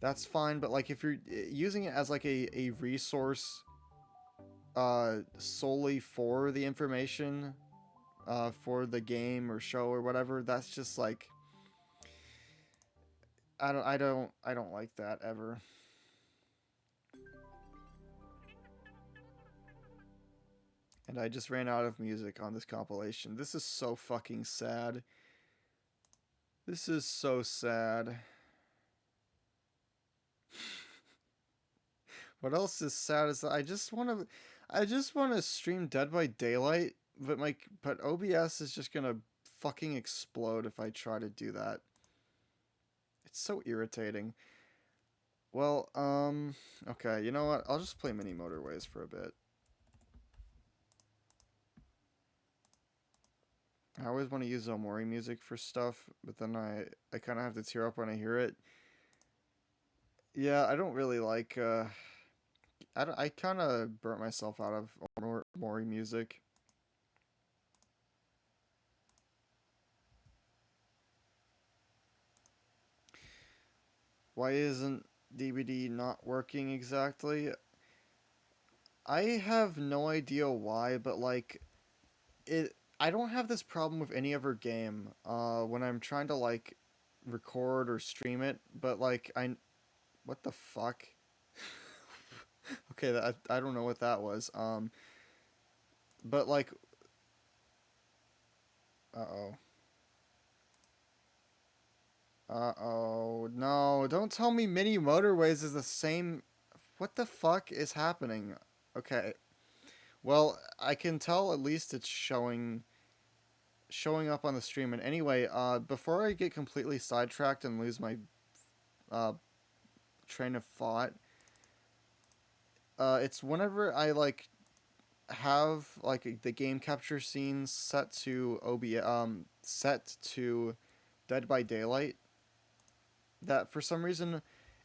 That's fine. But like if you're using it as like a resource, solely for the information, for the game or show or whatever, that's just like I don't like that ever. And I just ran out of music on this compilation. This is so fucking sad. This is so sad. What else is sad is that I just want to stream Dead by Daylight, but OBS is just going to fucking explode if I try to do that. It's so irritating. Well, okay, you know what? I'll just play Mini Motorways for a bit. I always want to use Omori music for stuff, but then I kind of have to tear up when I hear it. Yeah, I don't really like. I kind of burnt myself out of Omori music. Why isn't DVD not working exactly? I have no idea why, but like it. I don't have this problem with any other game. When I'm trying to like record or stream it, but like what the fuck? Okay, I don't know what that was. But like, uh oh, no! Don't tell me Mini Motorways is the same. What the fuck is happening? Okay, well I can tell at least it's showing up on the stream. And anyway, before I get completely sidetracked and lose my uh train of thought, it's whenever I like have like the game capture scenes set to Dead by Daylight, that for some reason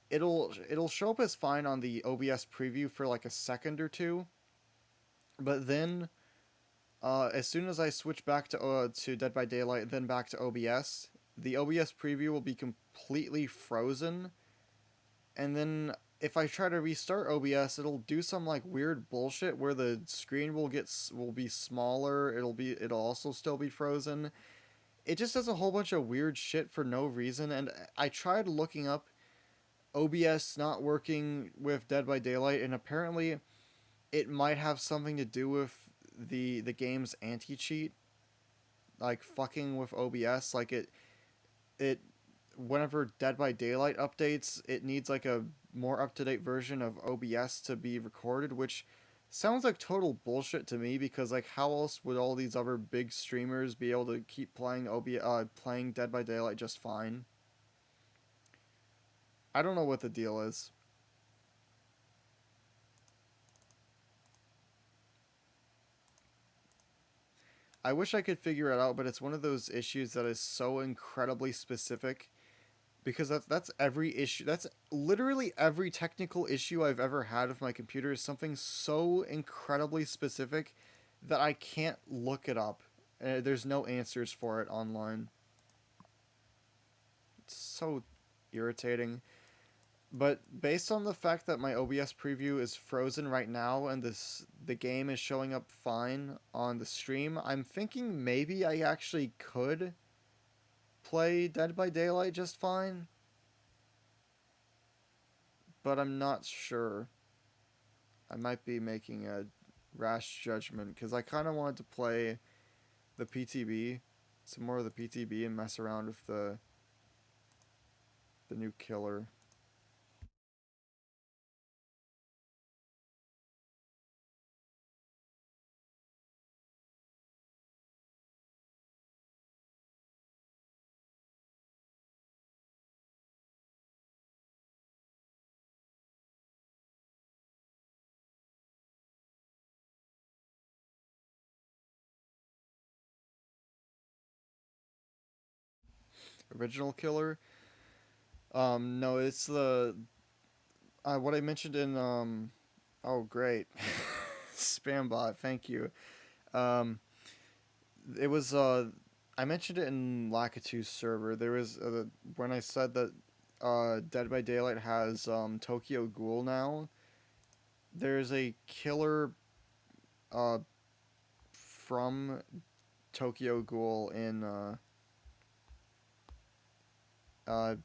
it'll show up as fine on the OBS preview for like a second or two, but then as soon as I switch back to Dead by Daylight, then back to OBS, the OBS preview will be completely frozen, and then if I try to restart OBS, it'll do some like weird bullshit where the screen will be smaller. It'll also still be frozen. It just does a whole bunch of weird shit for no reason. And I tried looking up OBS not working with Dead by Daylight, and apparently it might have something to do with the game's anti cheat, like fucking with OBS. Like it whenever Dead by Daylight updates, it needs like a more up to date version of OBS to be recorded, which sounds like total bullshit to me because like how else would all these other big streamers be able to keep playing playing Dead by Daylight just fine? I don't know what the deal is. I wish I could figure it out, but it's one of those issues that is so incredibly specific because that's every issue. That's literally every technical issue I've ever had with my computer is something so incredibly specific that I can't look it up. There's no answers for it online. It's so irritating. But based on the fact that my OBS preview is frozen right now and the game is showing up fine on the stream, I'm thinking maybe I actually could play Dead by Daylight just fine, but I'm not sure. I might be making a rash judgment because I kind of wanted to play the PTB, some more of the PTB, and mess around with the new killer. Original killer. No, it's the what I mentioned in Oh, great, Spambot. Thank you. Um, it was I mentioned it in Lakitu's server. There was when I said that Dead by Daylight has Tokyo Ghoul now. There's a killer uh from Tokyo Ghoul in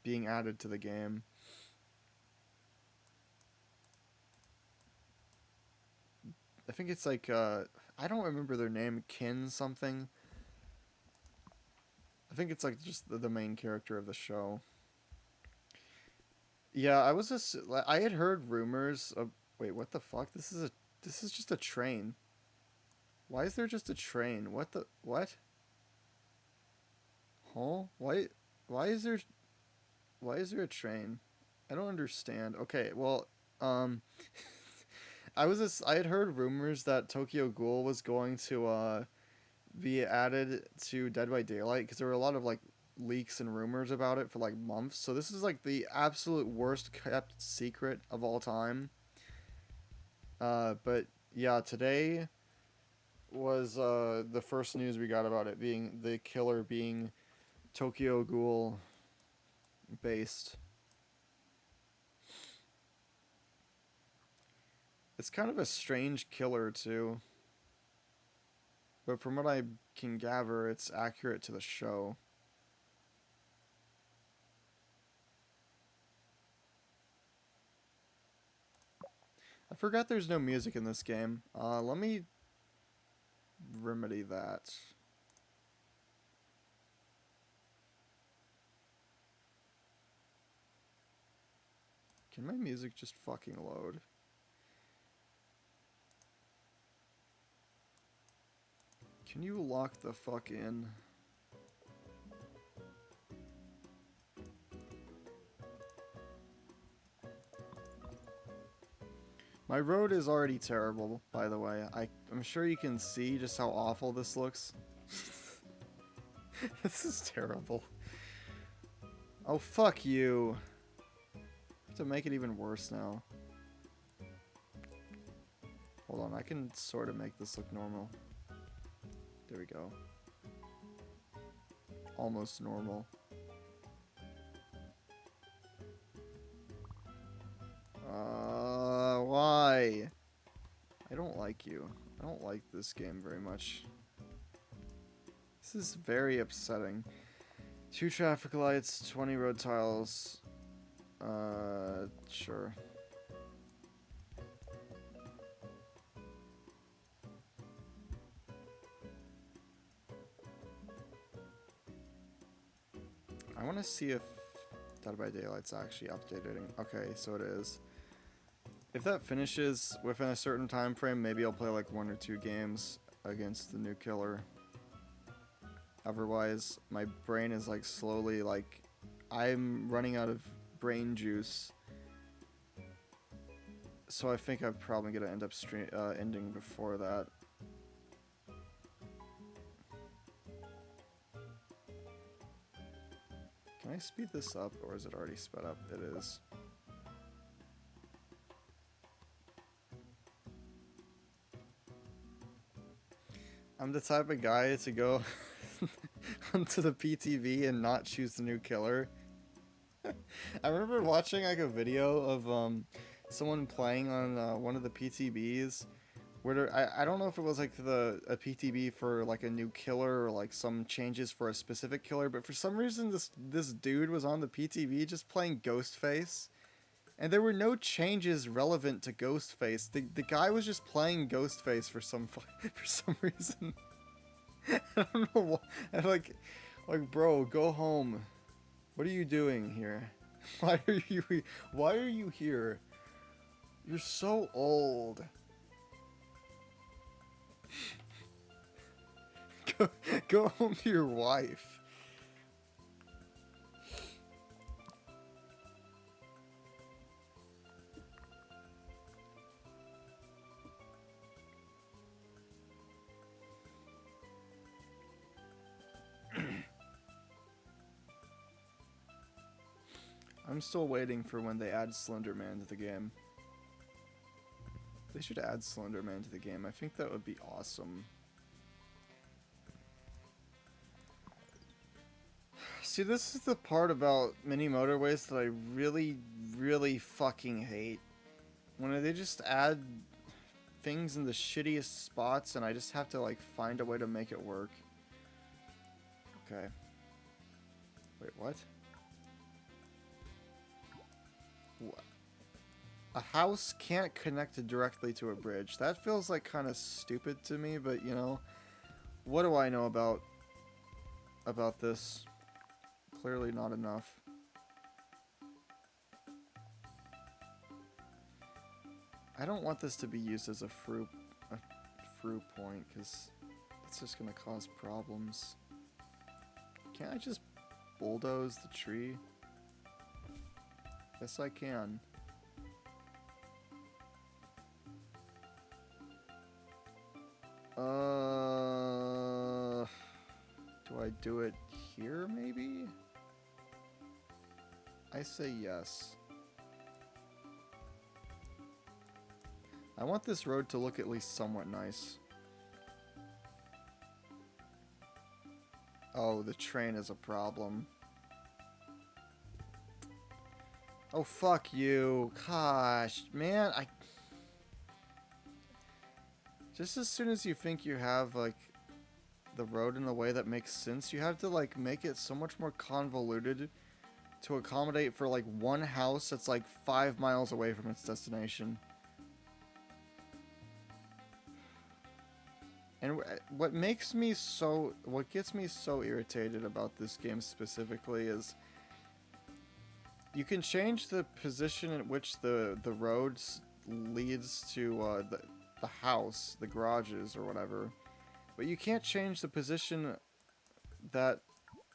being added to the game. I think it's like I don't remember their name, Kin something. I think it's like just the main character of the show. Yeah, I had heard rumors of wait, what the fuck? This is just a train. Why is there just a train? What the what? Huh? Why is there why is there a train? I don't understand. Okay, well, um I had heard rumors that Tokyo Ghoul was going to be added to Dead by Daylight because there were a lot of like leaks and rumors about it for like months. So this is like the absolute worst kept secret of all time. But yeah, today was the first news we got about it being the killer being Tokyo Ghoul based. It's kind of a strange killer too, but from what I can gather, it's accurate to the show. I forgot there's no music in this game. Let me remedy that. Can my music just fucking load? Can you lock the fuck in? My road is already terrible, by the way. I'm sure you can see just how awful this looks. This is terrible. Oh, fuck you. To make it even worse now. Hold on, I can sort of make this look normal. There we go. Almost normal. Thank you. I don't like this game very much. This is very upsetting. 2 traffic lights, 20 road tiles. Sure. I want to see if Dead by Daylight's actually updating. Okay, so it is. If that finishes within a certain time frame, maybe I'll play like 1 or 2 games against the new killer. Otherwise, my brain is like slowly like I'm running out of brain juice. So I think I'm probably gonna end up ending before that. Can I speed this up, or is it already sped up? It is. I'm the type of guy to go onto the PTV and not choose the new killer. I remember watching like a video of someone playing on one of the PTBs where I don't know if it was like a PTB for like a new killer or like some changes for a specific killer, but for some reason this dude was on the PTB just playing Ghostface, and there were no changes relevant to Ghostface. The guy was just playing Ghostface for some reason. I don't know why. Like bro, go home. What are you doing here? Why are you here? You're so old. Go home to your wife. I'm still waiting for when they add Slender Man to the game. They should add Slender Man to the game. I think that would be awesome. See, this is the part about mini motorways that I really, really fucking hate. When they just add things in the shittiest spots and I just have to like find a way to make it work. Okay. Wait, what? What? A house can't connect directly to a bridge. That feels like kind of stupid to me, but you know, what do I know about this? Clearly not enough. I don't want this to be used as a through point, because that's just gonna cause problems. Can't I just bulldoze the tree? Yes, I can. Do I do it here, maybe? I say yes. I want this road to look at least somewhat nice. Oh, the train is a problem. Oh, fuck you. Gosh, man, just as soon as you think you have, like, the road in a way that makes sense, you have to, like, make it so much more convoluted to accommodate for, like, one house that's, like, 5 miles away from its destination. And what gets me so irritated about this game specifically is you can change the position at which the roads leads to the house, the garages or whatever, but you can't change the position that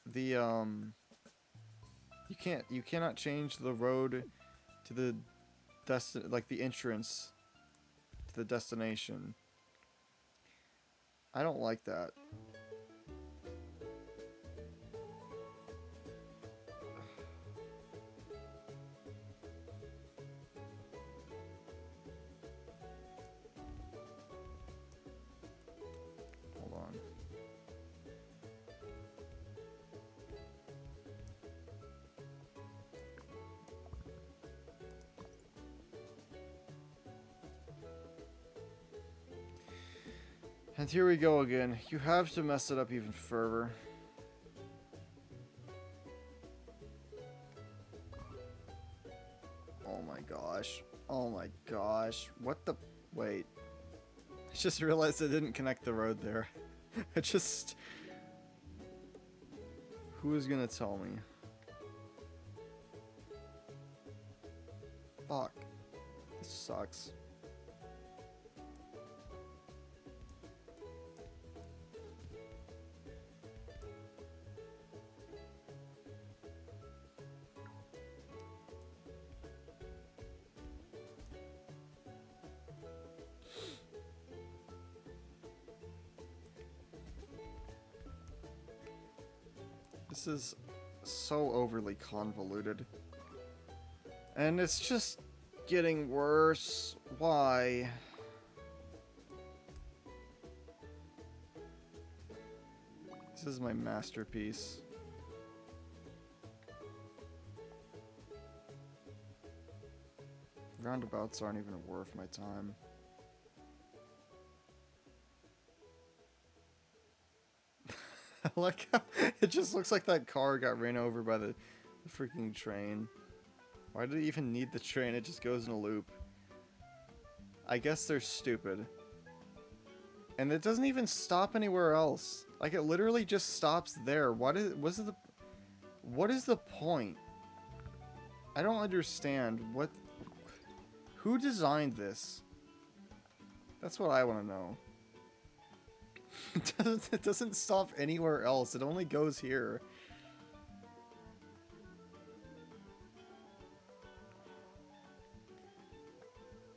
the you cannot change the road to the the entrance to the destination. I don't like that. Hold on. And here we go again. You have to mess it up even further. Oh my gosh. Oh my gosh. What the... Wait. I just realized I didn't connect the road there. I just... Who is gonna tell me? Fuck. This sucks. This is so overly convoluted. And it's just getting worse. Why? This is my masterpiece. Roundabouts aren't even worth my time. Like how it just looks like that car got ran over by the freaking train. Why did it even need the train? It just goes in a loop. I guess they're stupid. And it doesn't even stop anywhere else. Like it literally just stops there. What is the point? I don't understand. Who designed this? That's what I want to know. It doesn't stop anywhere else. It only goes here.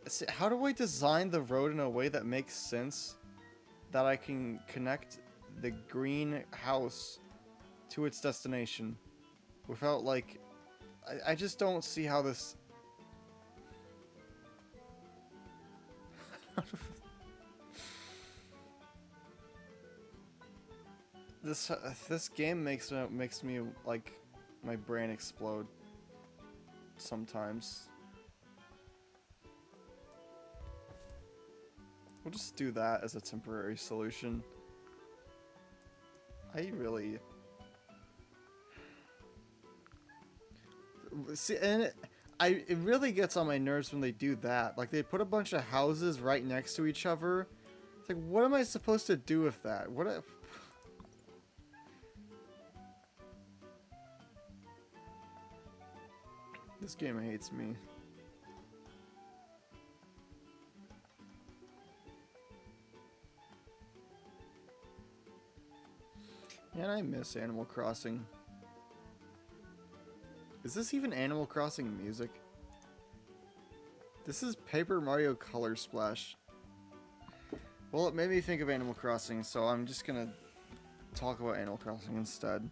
See, how do I design the road in a way that makes sense? That I can connect the green house to its destination without, like... I just don't see how this... This game makes me like my brain explode sometimes. We'll just do that as a temporary solution. I really see, and it really gets on my nerves when they do that. Like they put a bunch of houses right next to each other. It's like, what am I supposed to do with that? This game hates me. And I miss Animal Crossing. Is this even Animal Crossing music? This is Paper Mario Color Splash. Well, it made me think of Animal Crossing, so I'm just gonna talk about Animal Crossing instead.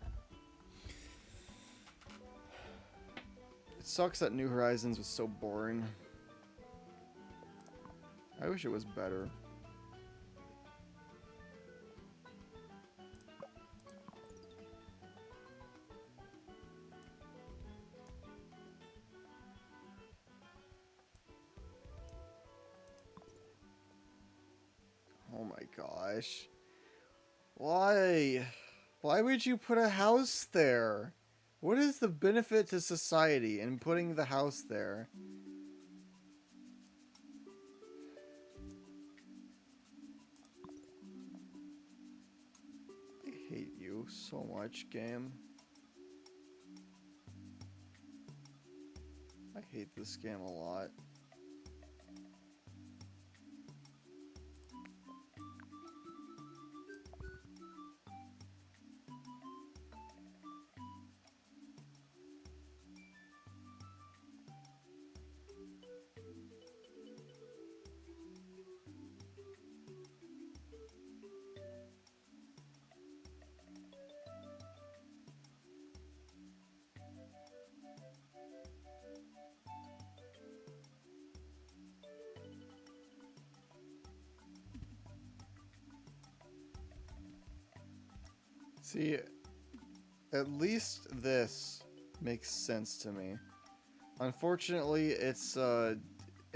It sucks that New Horizons was so boring. I wish it was better. Oh my gosh. Why? Why would you put a house there? What is the benefit to society in putting the house there? I hate you so much, game. I hate this game a lot. See, at least this makes sense to me. Unfortunately, it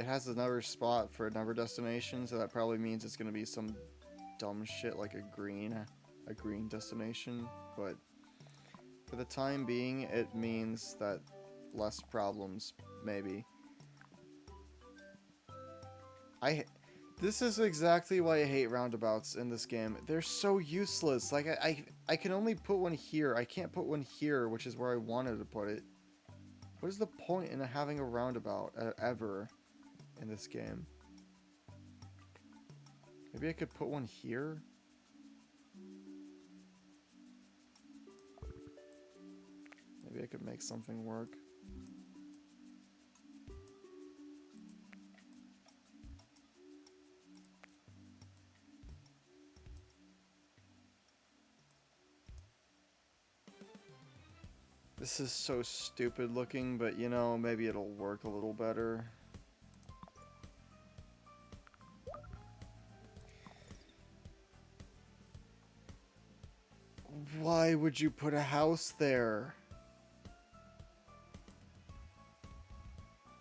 has another spot for another destination, so that probably means it's going to be some dumb shit like a green destination, but for the time being, it means that less problems, maybe. I This is exactly why I hate roundabouts in this game. They're so useless. Like, I can only put one here. I can't put one here, which is where I wanted to put it. What is the point in having a roundabout ever in this game? Maybe I could put one here? Maybe I could make something work. This is so stupid looking, but you know, maybe it'll work a little better. Why would you put a house there?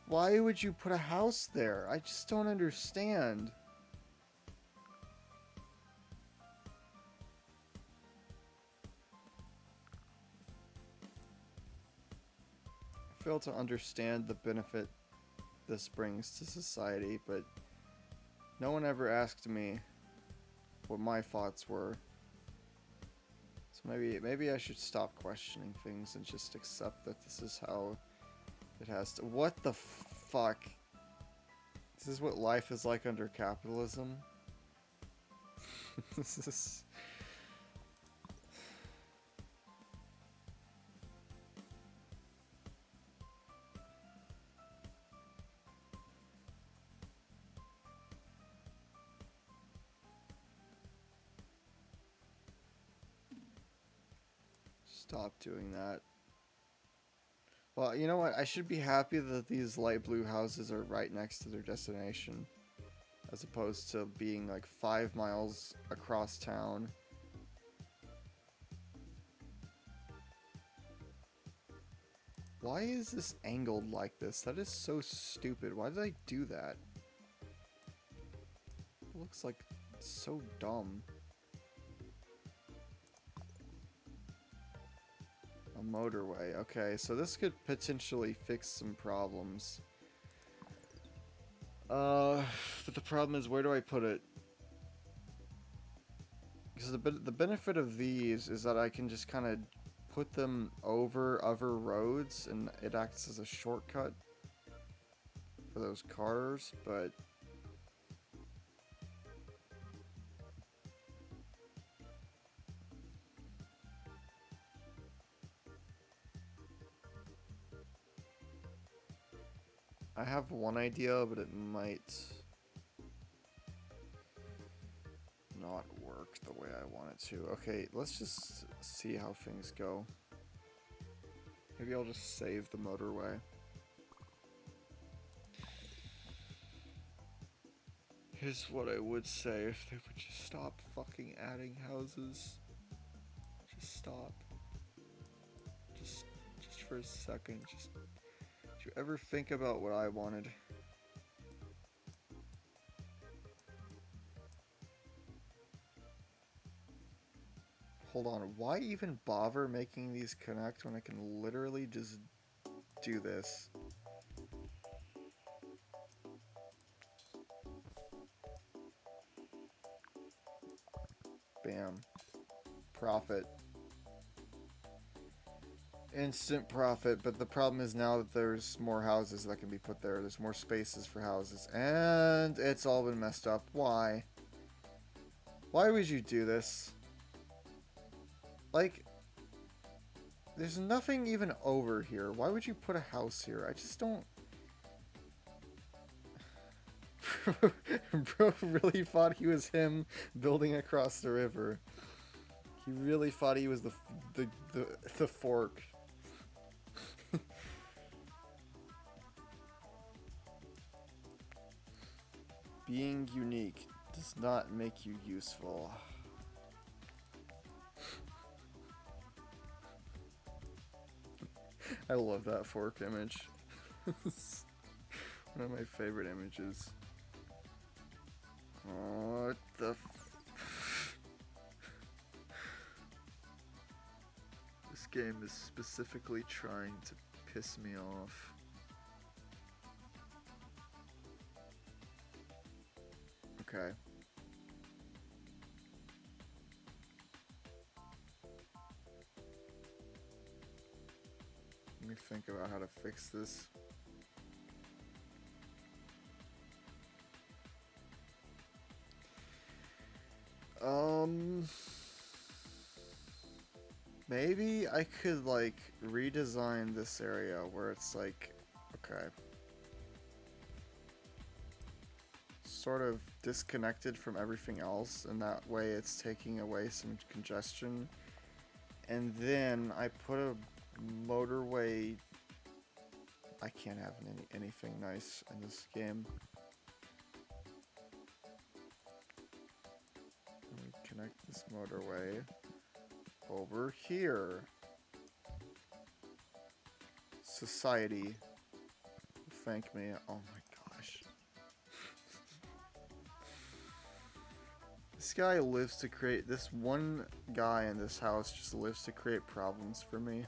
Why would you put a house there? I just don't understand. I fail to understand the benefit this brings to society, but no one ever asked me what my thoughts were. So maybe I should stop questioning things and just accept that this is how it has to. What the fuck? This is what life is like under capitalism? This is... Stop doing that. Well, you know what? I should be happy that these light blue houses are right next to their destination, as opposed to being like 5 miles across town. Why is this angled like this? That is so stupid. Why did I do that? It looks like so dumb. A motorway. Okay, so this could potentially fix some problems. But the problem is, where do I put it? Because the benefit of these is that I can just kind of put them over other roads, and it acts as a shortcut for those cars, but... I have one idea, but it might not work the way I want it to. Okay, let's just see how things go. Maybe I'll just save the motorway. Here's what I would say if they would just stop fucking adding houses. Just stop. Just for a second. Just... Did you ever think about what I wanted? Hold on, why even bother making these connect when I can literally just do this? Bam. Profit. Instant profit, but the problem is now that there's more houses that can be put there. There's more spaces for houses, and it's all been messed up. Why? Why would you do this? Like, there's nothing even over here. Why would you put a house here? I just don't... Bro really thought he was him building across the river. He really thought he was the fork. Being unique does not make you useful. I love that fork image. It's one of my favorite images. What the game is specifically trying to piss me off. Okay. Let me think about how to fix this. Maybe I could, like, redesign this area where it's, like, okay. Sort of disconnected from everything else, and that way it's taking away some congestion. And then I put a motorway. I can't have anything nice in this game. Let me connect this motorway over here. Society, thank me. Oh my gosh. This guy lives to create, this one guy in this house just lives to create problems for me.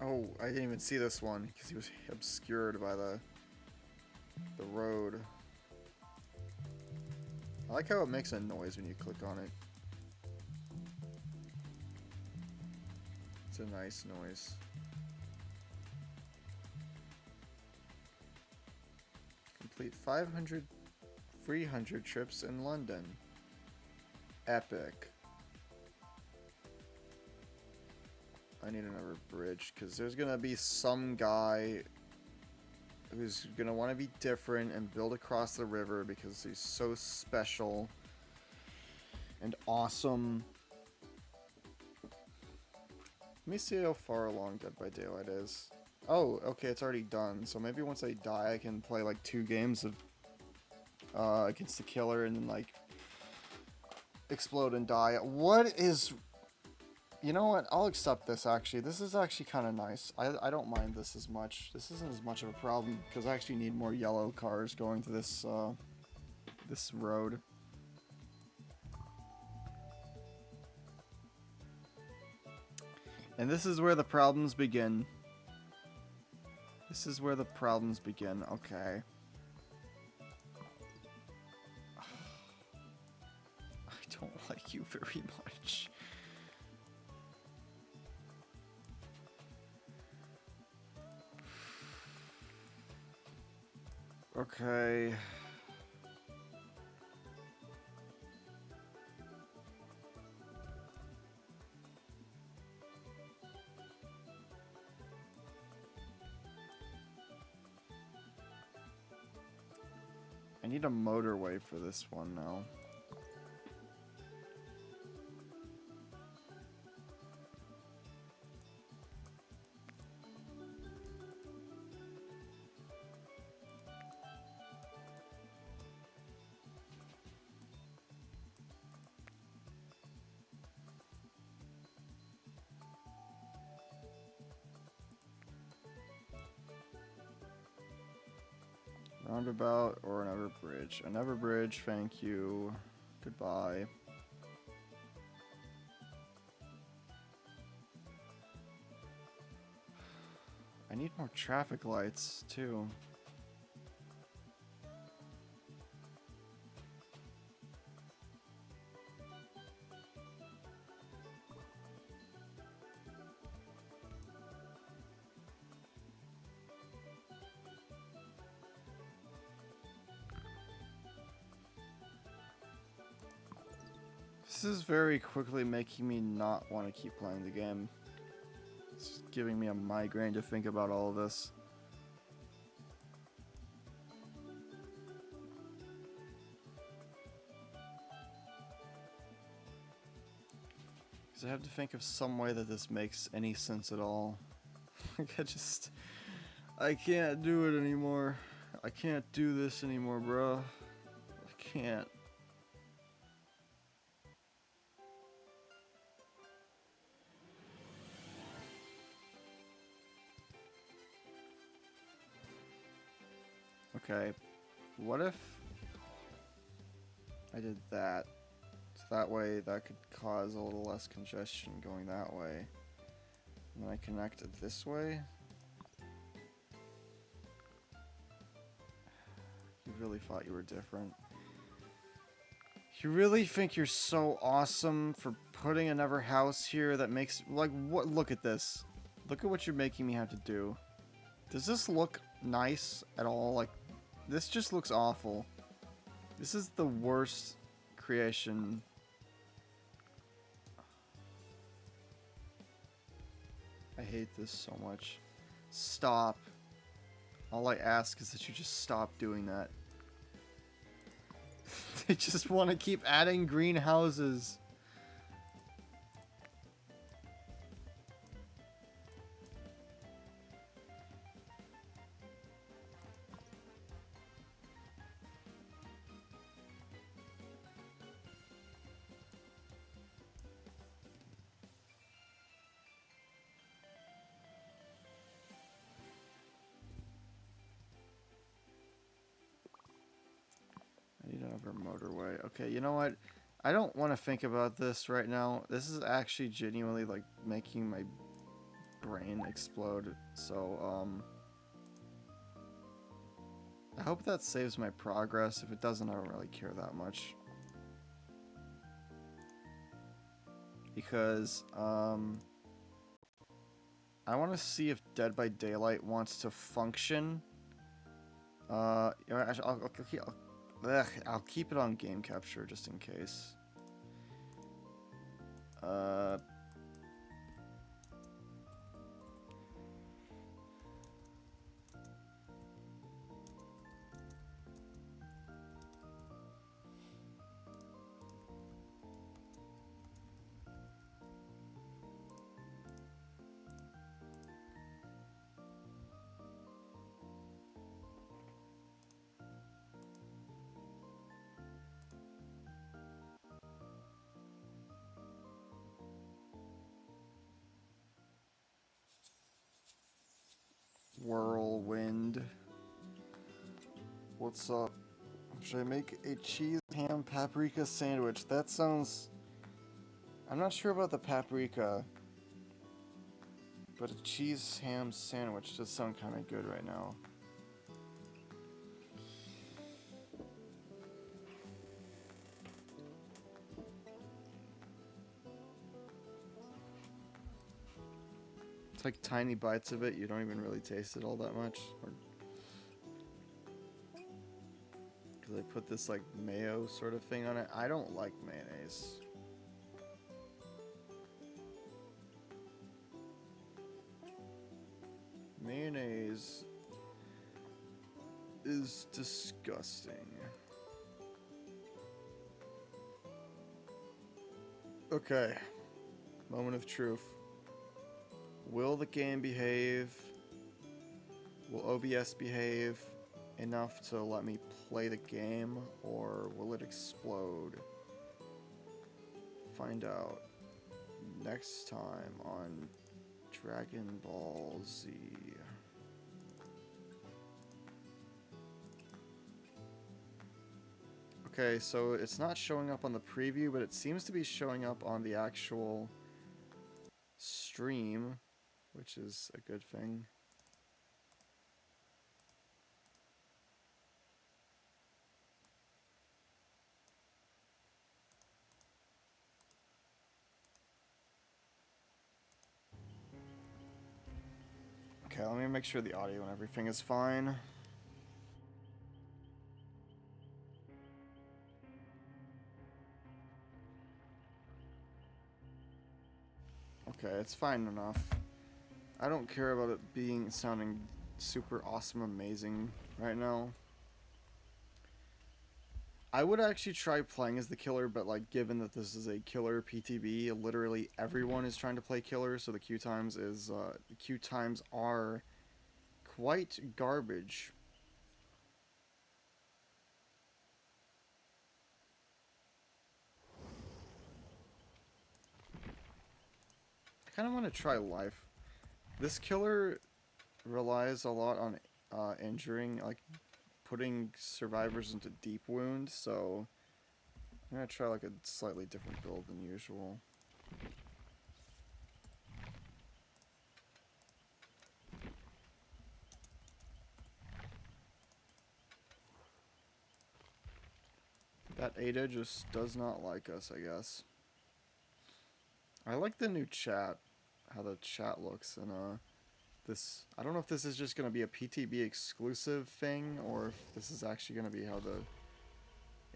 Oh, I didn't even see this one because he was obscured by the road. I like how it makes a noise when you click on it. It's a nice noise. Complete 300 trips in London. Epic. I need another bridge because there's gonna be some guy who's gonna want to be different and build across the river because he's so special and awesome. Let me see how far along Dead by Daylight is. Oh, okay, it's already done. So maybe once I die, I can play like 2 games of against the killer and then like explode and die. What is? You know what? I'll accept this, actually. This is actually kind of nice. I don't mind this as much. This isn't as much of a problem, because I actually need more yellow cars going to this, this road. And this is where the problems begin. This is where the problems begin. Okay. I don't like you very much. Okay. I need a motorway for this one now. Roundabout or another bridge. Another bridge, thank you. Goodbye. I need more traffic lights, too. This is very quickly making me not want to keep playing the game. It's giving me a migraine to think about all of this. Because I have to think of some way that this makes any sense at all. Like, I can't do it anymore. I can't do this anymore, bro. I can't. Okay, what if I did that? So that way that could cause a little less congestion going that way. And then I connect it this way. You really thought you were different. You really think you're so awesome for putting another house here that makes, like, what? Look at this. Look at what you're making me have to do. Does this look nice at all? Like, this just looks awful. This is the worst creation. I hate this so much. Stop. All I ask is that you just stop doing that. They just want to keep adding greenhouses. I need another motorway. Okay, you know what? I don't want to think about this right now. This is actually genuinely, like, making my brain explode. So, I hope that saves my progress. If it doesn't, I don't really care that much. Because, I want to see if Dead by Daylight wants to function. Actually, I'll keep it on game capture just in case. Whirlwind. What's up? Should I make a cheese ham paprika sandwich? That sounds... I'm not sure about the paprika, but a cheese ham sandwich does sound kind of good right now. It's like tiny bites of it. You don't even really taste it all that much. Because I put this like mayo sort of thing on it. I don't like mayonnaise. Mayonnaise is disgusting. Okay. Moment of truth. Will the game behave? Will OBS behave enough to let me play the game, or will it explode? Find out next time on Dragon Ball Z. Okay, so it's not showing up on the preview, but it seems to be showing up on the actual stream, which is a good thing. Okay, let me make sure the audio and everything is fine. Okay, it's fine enough. I don't care about it sounding super awesome amazing right now. I would actually try playing as the killer, but like given that this is a killer PTB, literally everyone is trying to play killer, so the queue times are quite garbage. I kind of want to try life. This killer relies a lot on injuring, like putting survivors into deep wounds, so I'm gonna try like a slightly different build than usual. That Ada just does not like us, I guess. I like the new chat, how the chat looks, and this. I don't know if this is just gonna be a PTB exclusive thing, or if this is actually gonna be how the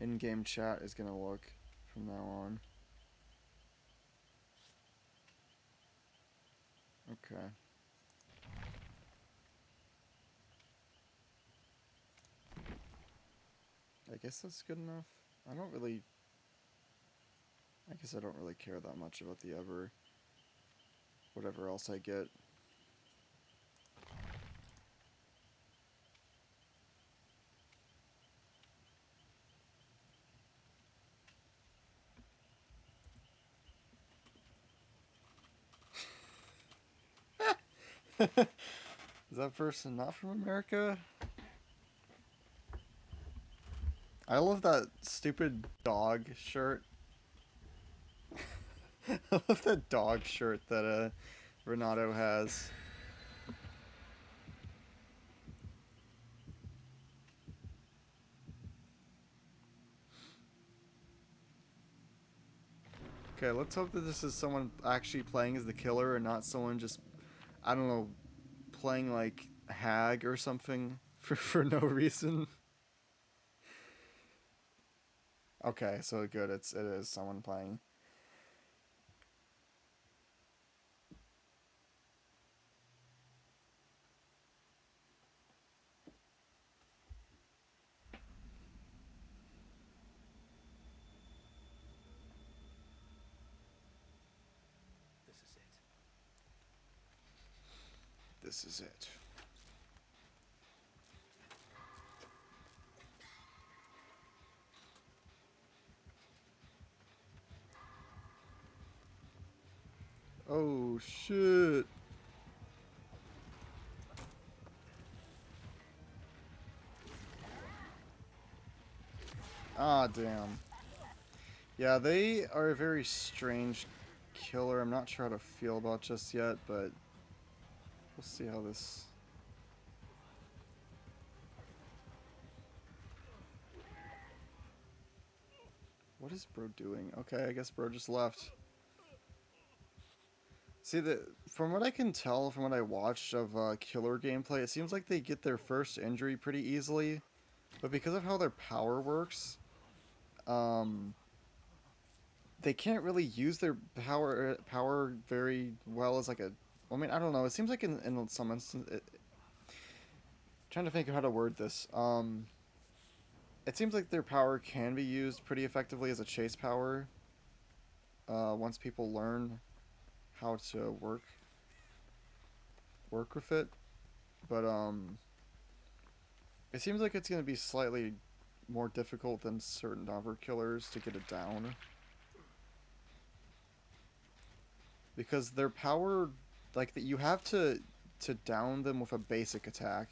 in-game chat is gonna look from now on. Okay. I guess that's good enough. I don't really. I guess I don't really care that much about the ever. Whatever else I get. Is that person not from America? I love that stupid dog shirt. I love that dog shirt that Renato has. Okay, let's hope that this is someone actually playing as the killer and not someone just, I don't know, playing like Hag or something for no reason. Okay, so good. It is someone playing. This is it. Oh shit. Ah, damn. Yeah, they are a very strange killer. I'm not sure how to feel about just yet, but we'll see how this. What is bro doing? Okay, I guess bro just left. See, from what I can tell, from what I watched of killer gameplay, it seems like they get their first injury pretty easily, but because of how their power works, um, they can't really use their power very well as like a. I mean, I don't know. It seems like in some instances, trying to think of how to word this. It seems like their power can be used pretty effectively as a chase power. Once people learn how to work with it, but it seems like it's gonna be slightly more difficult than certain other killers to get it down. Because their power, like that, you have to down them with a basic attack.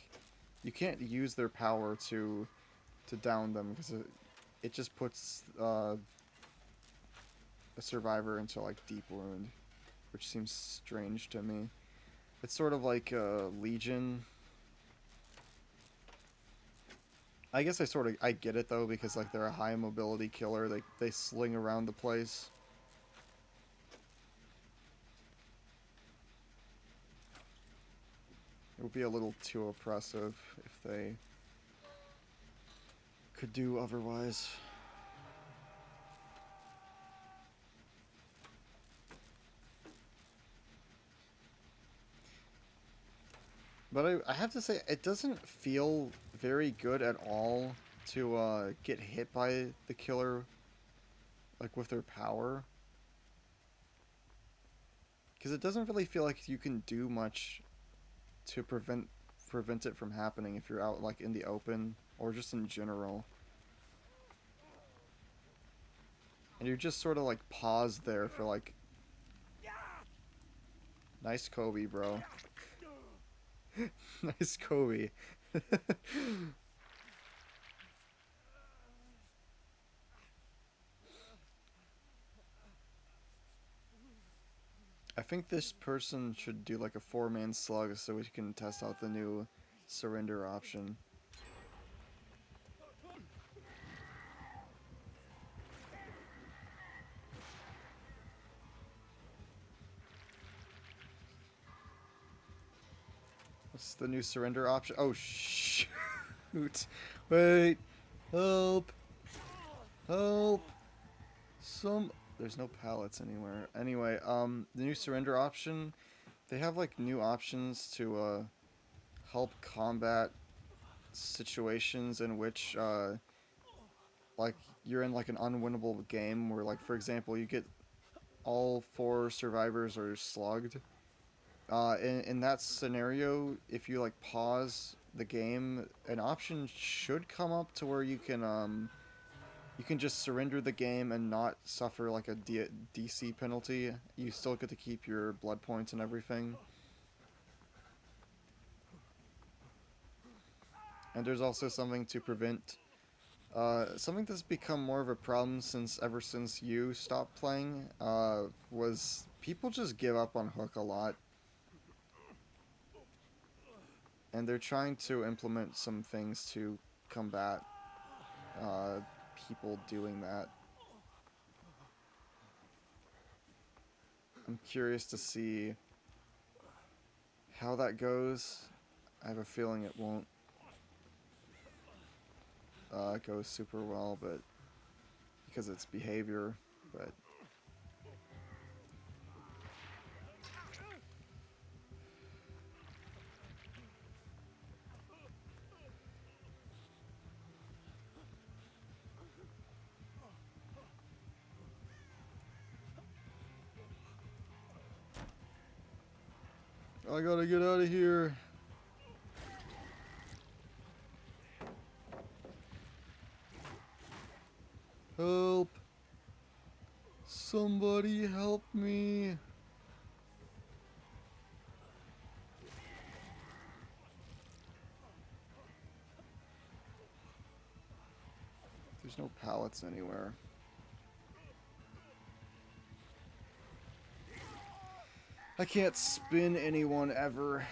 You can't use their power to down them because it just puts a survivor into like deep wound, which seems strange to me. It's sort of like Legion. I guess I get it though because like they're a high mobility killer. They sling around the place. It would be a little too oppressive if they could do otherwise. But I have to say, it doesn't feel very good at all to get hit by the killer, like with their power, because it doesn't really feel like you can do much to prevent it from happening if you're out like in the open or just in general. And you're just sort of like paused there for like, nice Kobe, bro. Nice Kobe. I think this person should do like a 4-man slug so we can test out the new surrender option. What's the new surrender option? Oh, shoot. Wait. Help. Help. There's no pallets anywhere. Anyway, the new surrender option, they have like new options to help combat situations in which like you're in like an unwinnable game where, like, for example, you get all 4 survivors are slugged. In that scenario, if you like pause the game, an option should come up to where you can just surrender the game and not suffer like a DC penalty. You still get to keep your blood points and everything. And there's also something to prevent something that's become more of a problem ever since you stopped playing. Was people just give up on Hook a lot, and they're trying to implement some things to combat uh, people doing that. I'm curious to see how that goes. I have a feeling it won't go super well, but because it's behavior, but I gotta get out of here. Help. Somebody help me. There's no pallets anywhere. I can't spin anyone ever.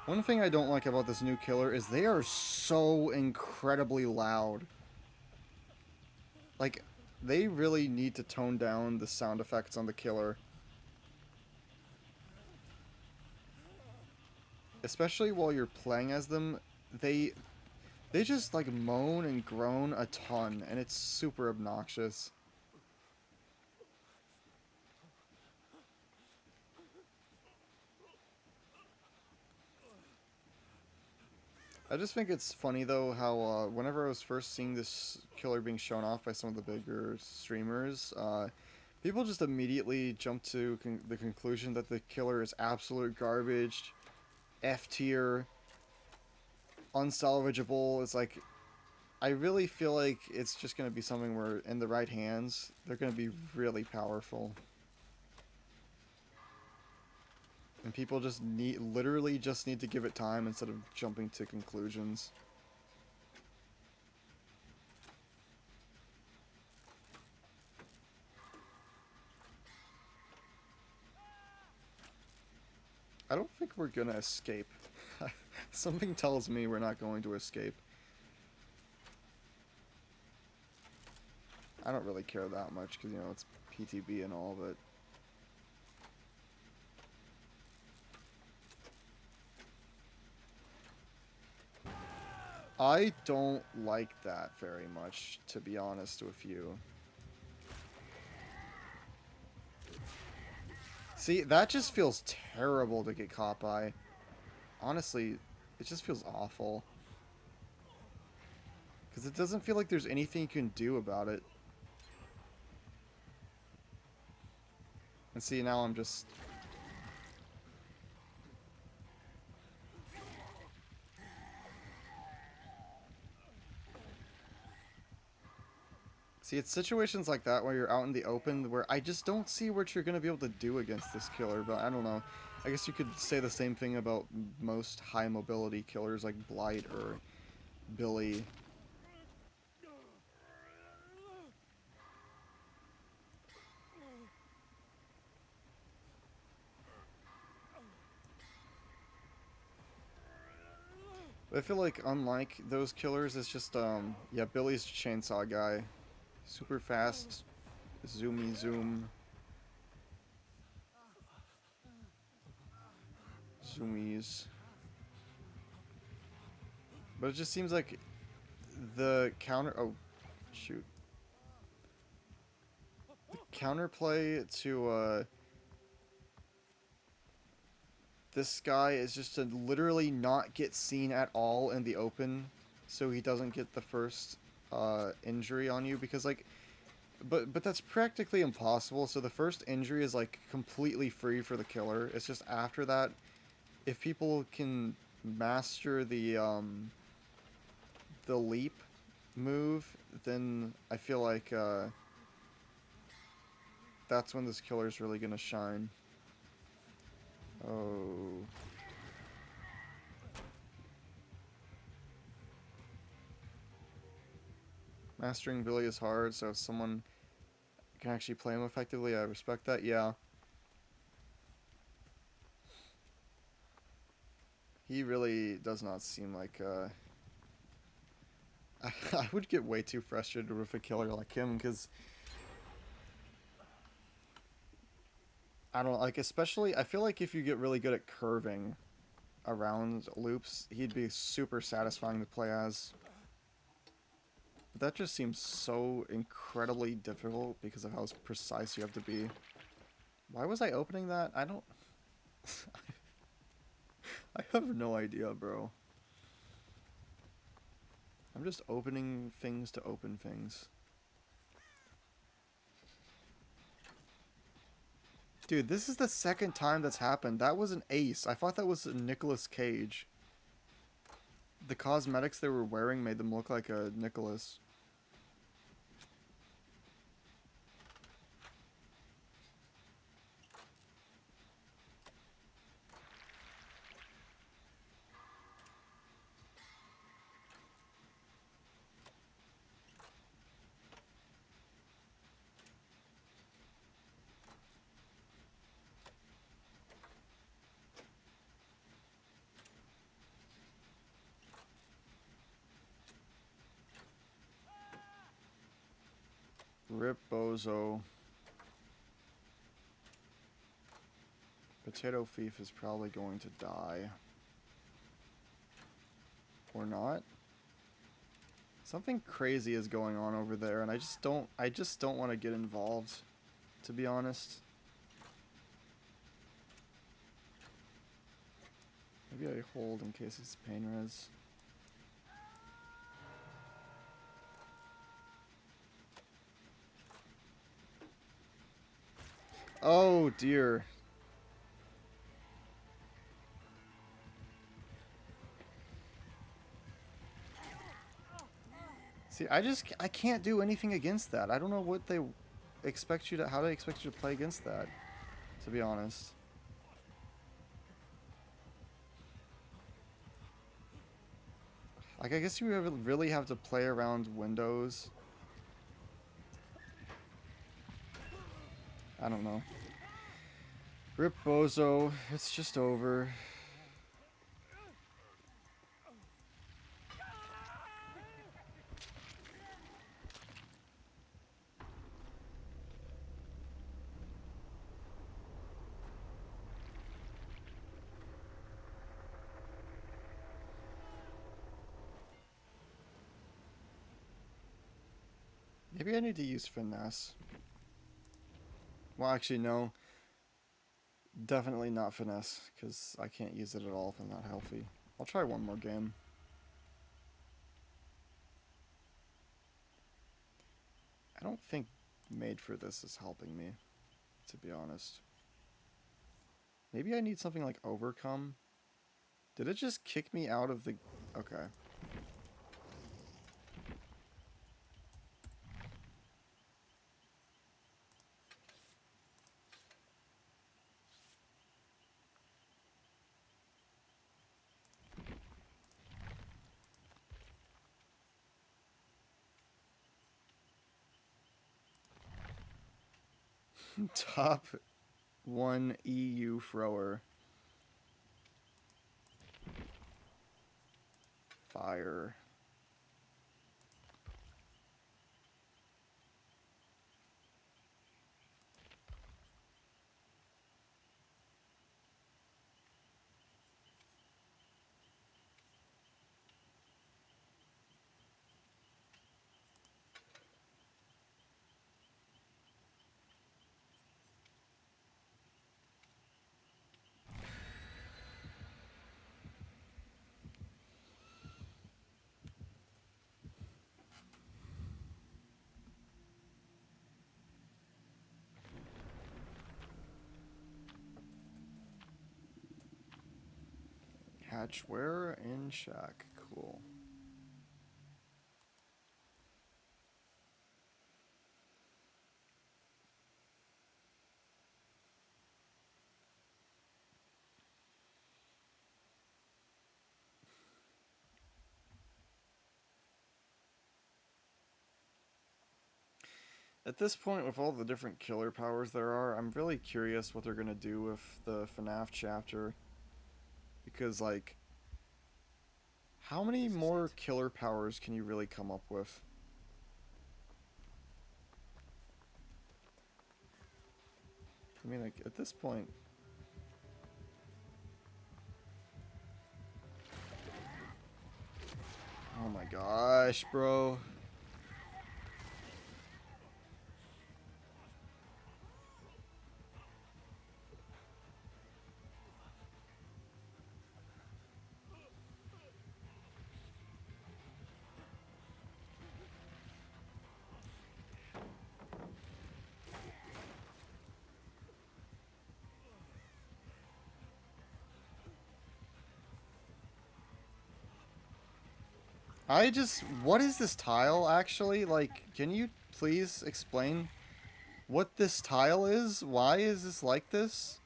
One thing I don't like about this new killer is they are so incredibly loud. Like, they really need to tone down the sound effects on the killer. Especially while you're playing as them, they just like moan and groan a ton, and it's super obnoxious. I just think it's funny though how whenever I was first seeing this killer being shown off by some of the bigger streamers, people just immediately jump to the conclusion that the killer is absolute garbage, F tier, unsalvageable. It's like, I really feel like it's just going to be something where in the right hands, they're going to be really powerful. And people just literally just need to give it time instead of jumping to conclusions. I don't think we're gonna escape. Something tells me we're not going to escape. I don't really care that much because, you know, it's PTB and all, but I don't like that very much, to be honest with you. See, that just feels terrible to get caught by. Honestly, it just feels awful. Because it doesn't feel like there's anything you can do about it. And see, now I'm just... See, it's situations like that where you're out in the open where I just don't see what you're going to be able to do against this killer, but I don't know. I guess you could say the same thing about most high mobility killers like Blight or Billy. But I feel like unlike those killers, it's just, yeah, Billy's chainsaw guy. Super fast, zoomy zoom, zoomies. But it just seems like the counter... Oh, shoot. The counterplay to, this guy is just to literally not get seen at all in the open so he doesn't get the first injury on you because like but that's practically impossible, so the first injury is like completely free for the killer. It's just after that, if people can master the leap move, then I feel like that's when this killer's really gonna shine. Oh, mastering Billy is hard, so if someone can actually play him effectively, I respect that. Yeah, he really does not seem like I would get way too frustrated with a killer like him because I don't like, especially I feel like if you get really good at curving around loops, he'd be super satisfying to play as. But that just seems so incredibly difficult because of how precise you have to be. Why was I opening that? I don't... I have no idea, bro. I'm just opening things to open things. Dude, this is the second time that's happened. That was an ace. I thought that was a Nicolas Cage. The cosmetics they were wearing made them look like a Nicholas. Rip Bozo. Potato Thief is probably going to die. Or not. Something crazy is going on over there, and I just don't want to get involved, to be honest. Maybe I hold in case it's pain res. Oh dear. See, I can't do anything against that. I don't know what they expect you to, how they expect you to play against that, to be honest. Like, I guess you really have to play around windows. I don't know. Rip Bozo, it's just over. Maybe I need to use finesse. Well, actually, no. Definitely not finesse, because I can't use it at all if I'm not healthy. I'll try one more game. I don't think made for this is helping me, to be honest. Maybe I need something like overcome. Did it just kick me out of the... Okay. Top 1 EU thrower. Fire. Hatchware and shack. Cool. At this point, with all the different killer powers there are, I'm really curious what they're going to do with the FNAF chapter. Because, like, how many more killer powers can you really come up with? I mean, like, at this point... Oh my gosh, bro. What is this tile, actually? Like, can you please explain what this tile is? Why is this like this?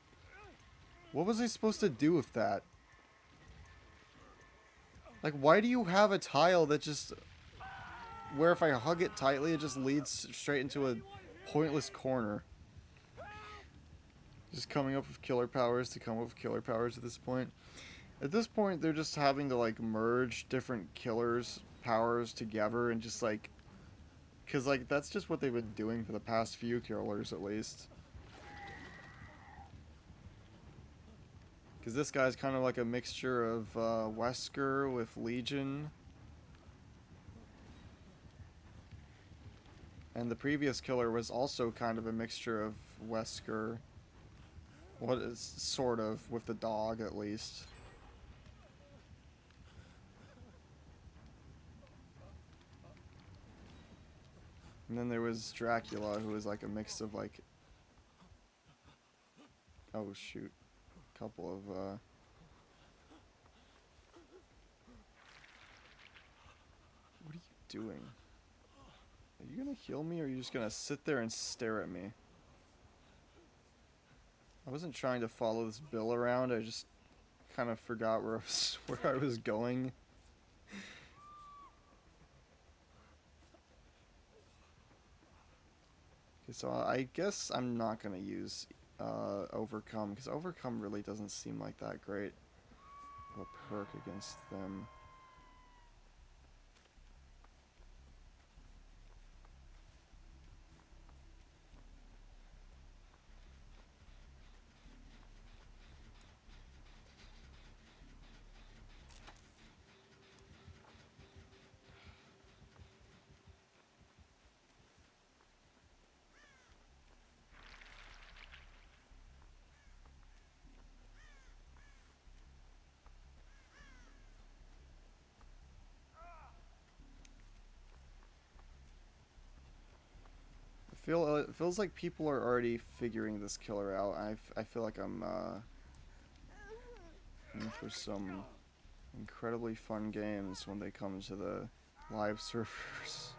What was I supposed to do with that? Like, why do you have a tile that just... where if I hug it tightly, it just leads straight into a pointless corner? Just coming up with killer powers to come up with killer powers at this point. At this point, they're just having to, like, merge different killers' powers together and just, like... because, like, that's just what they've been doing for the past few killers, at least. Because this guy's kind of like a mixture of Wesker with Legion. And the previous killer was also kind of a mixture of Wesker. What is sort of, with the dog at least. And then there was Dracula, who was like a mix of like... oh shoot. Couple of what are you doing? Are you gonna heal me, or are you just gonna sit there and stare at me? I wasn't trying to follow this bill around, I just kind of forgot where I was going. Okay, so I guess I'm not gonna use Overcome, because Overcome really doesn't seem like that great of a perk against them. It feels like people are already figuring this killer out. I feel like I'm in for some incredibly fun games when they come to the live servers.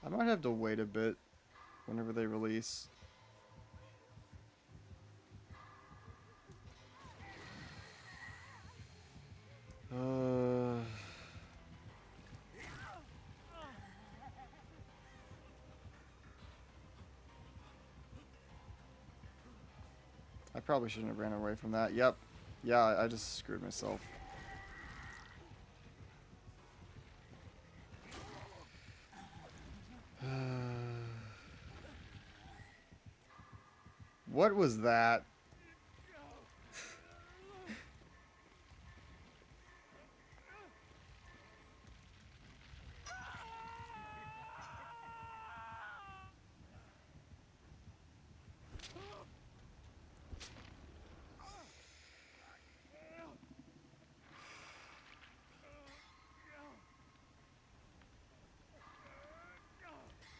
I might have to wait a bit whenever they release. Uh, I probably shouldn't have ran away from that. Yep. Yeah, I just screwed myself. What was that?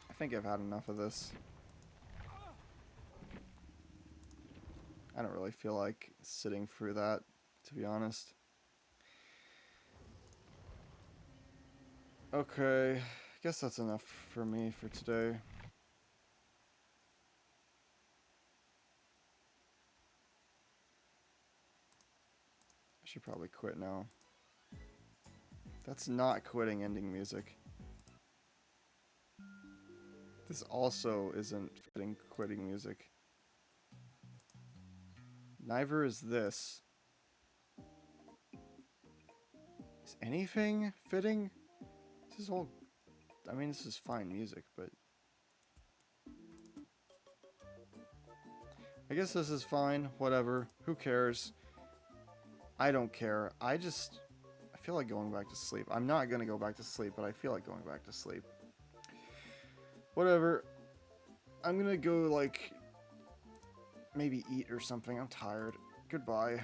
I think I've had enough of this. I don't really feel like sitting through that, to be honest. Okay, I guess that's enough for me for today. I should probably quit now. That's not quitting ending music. This also isn't fitting quitting music. Neither is this. Is anything fitting? This is all... I mean, this is fine music, but... I guess this is fine. Whatever. Who cares? I don't care. I feel like going back to sleep. I'm not gonna go back to sleep, but I feel like going back to sleep. Whatever. I'm gonna go, like... maybe eat or something. I'm tired. Goodbye.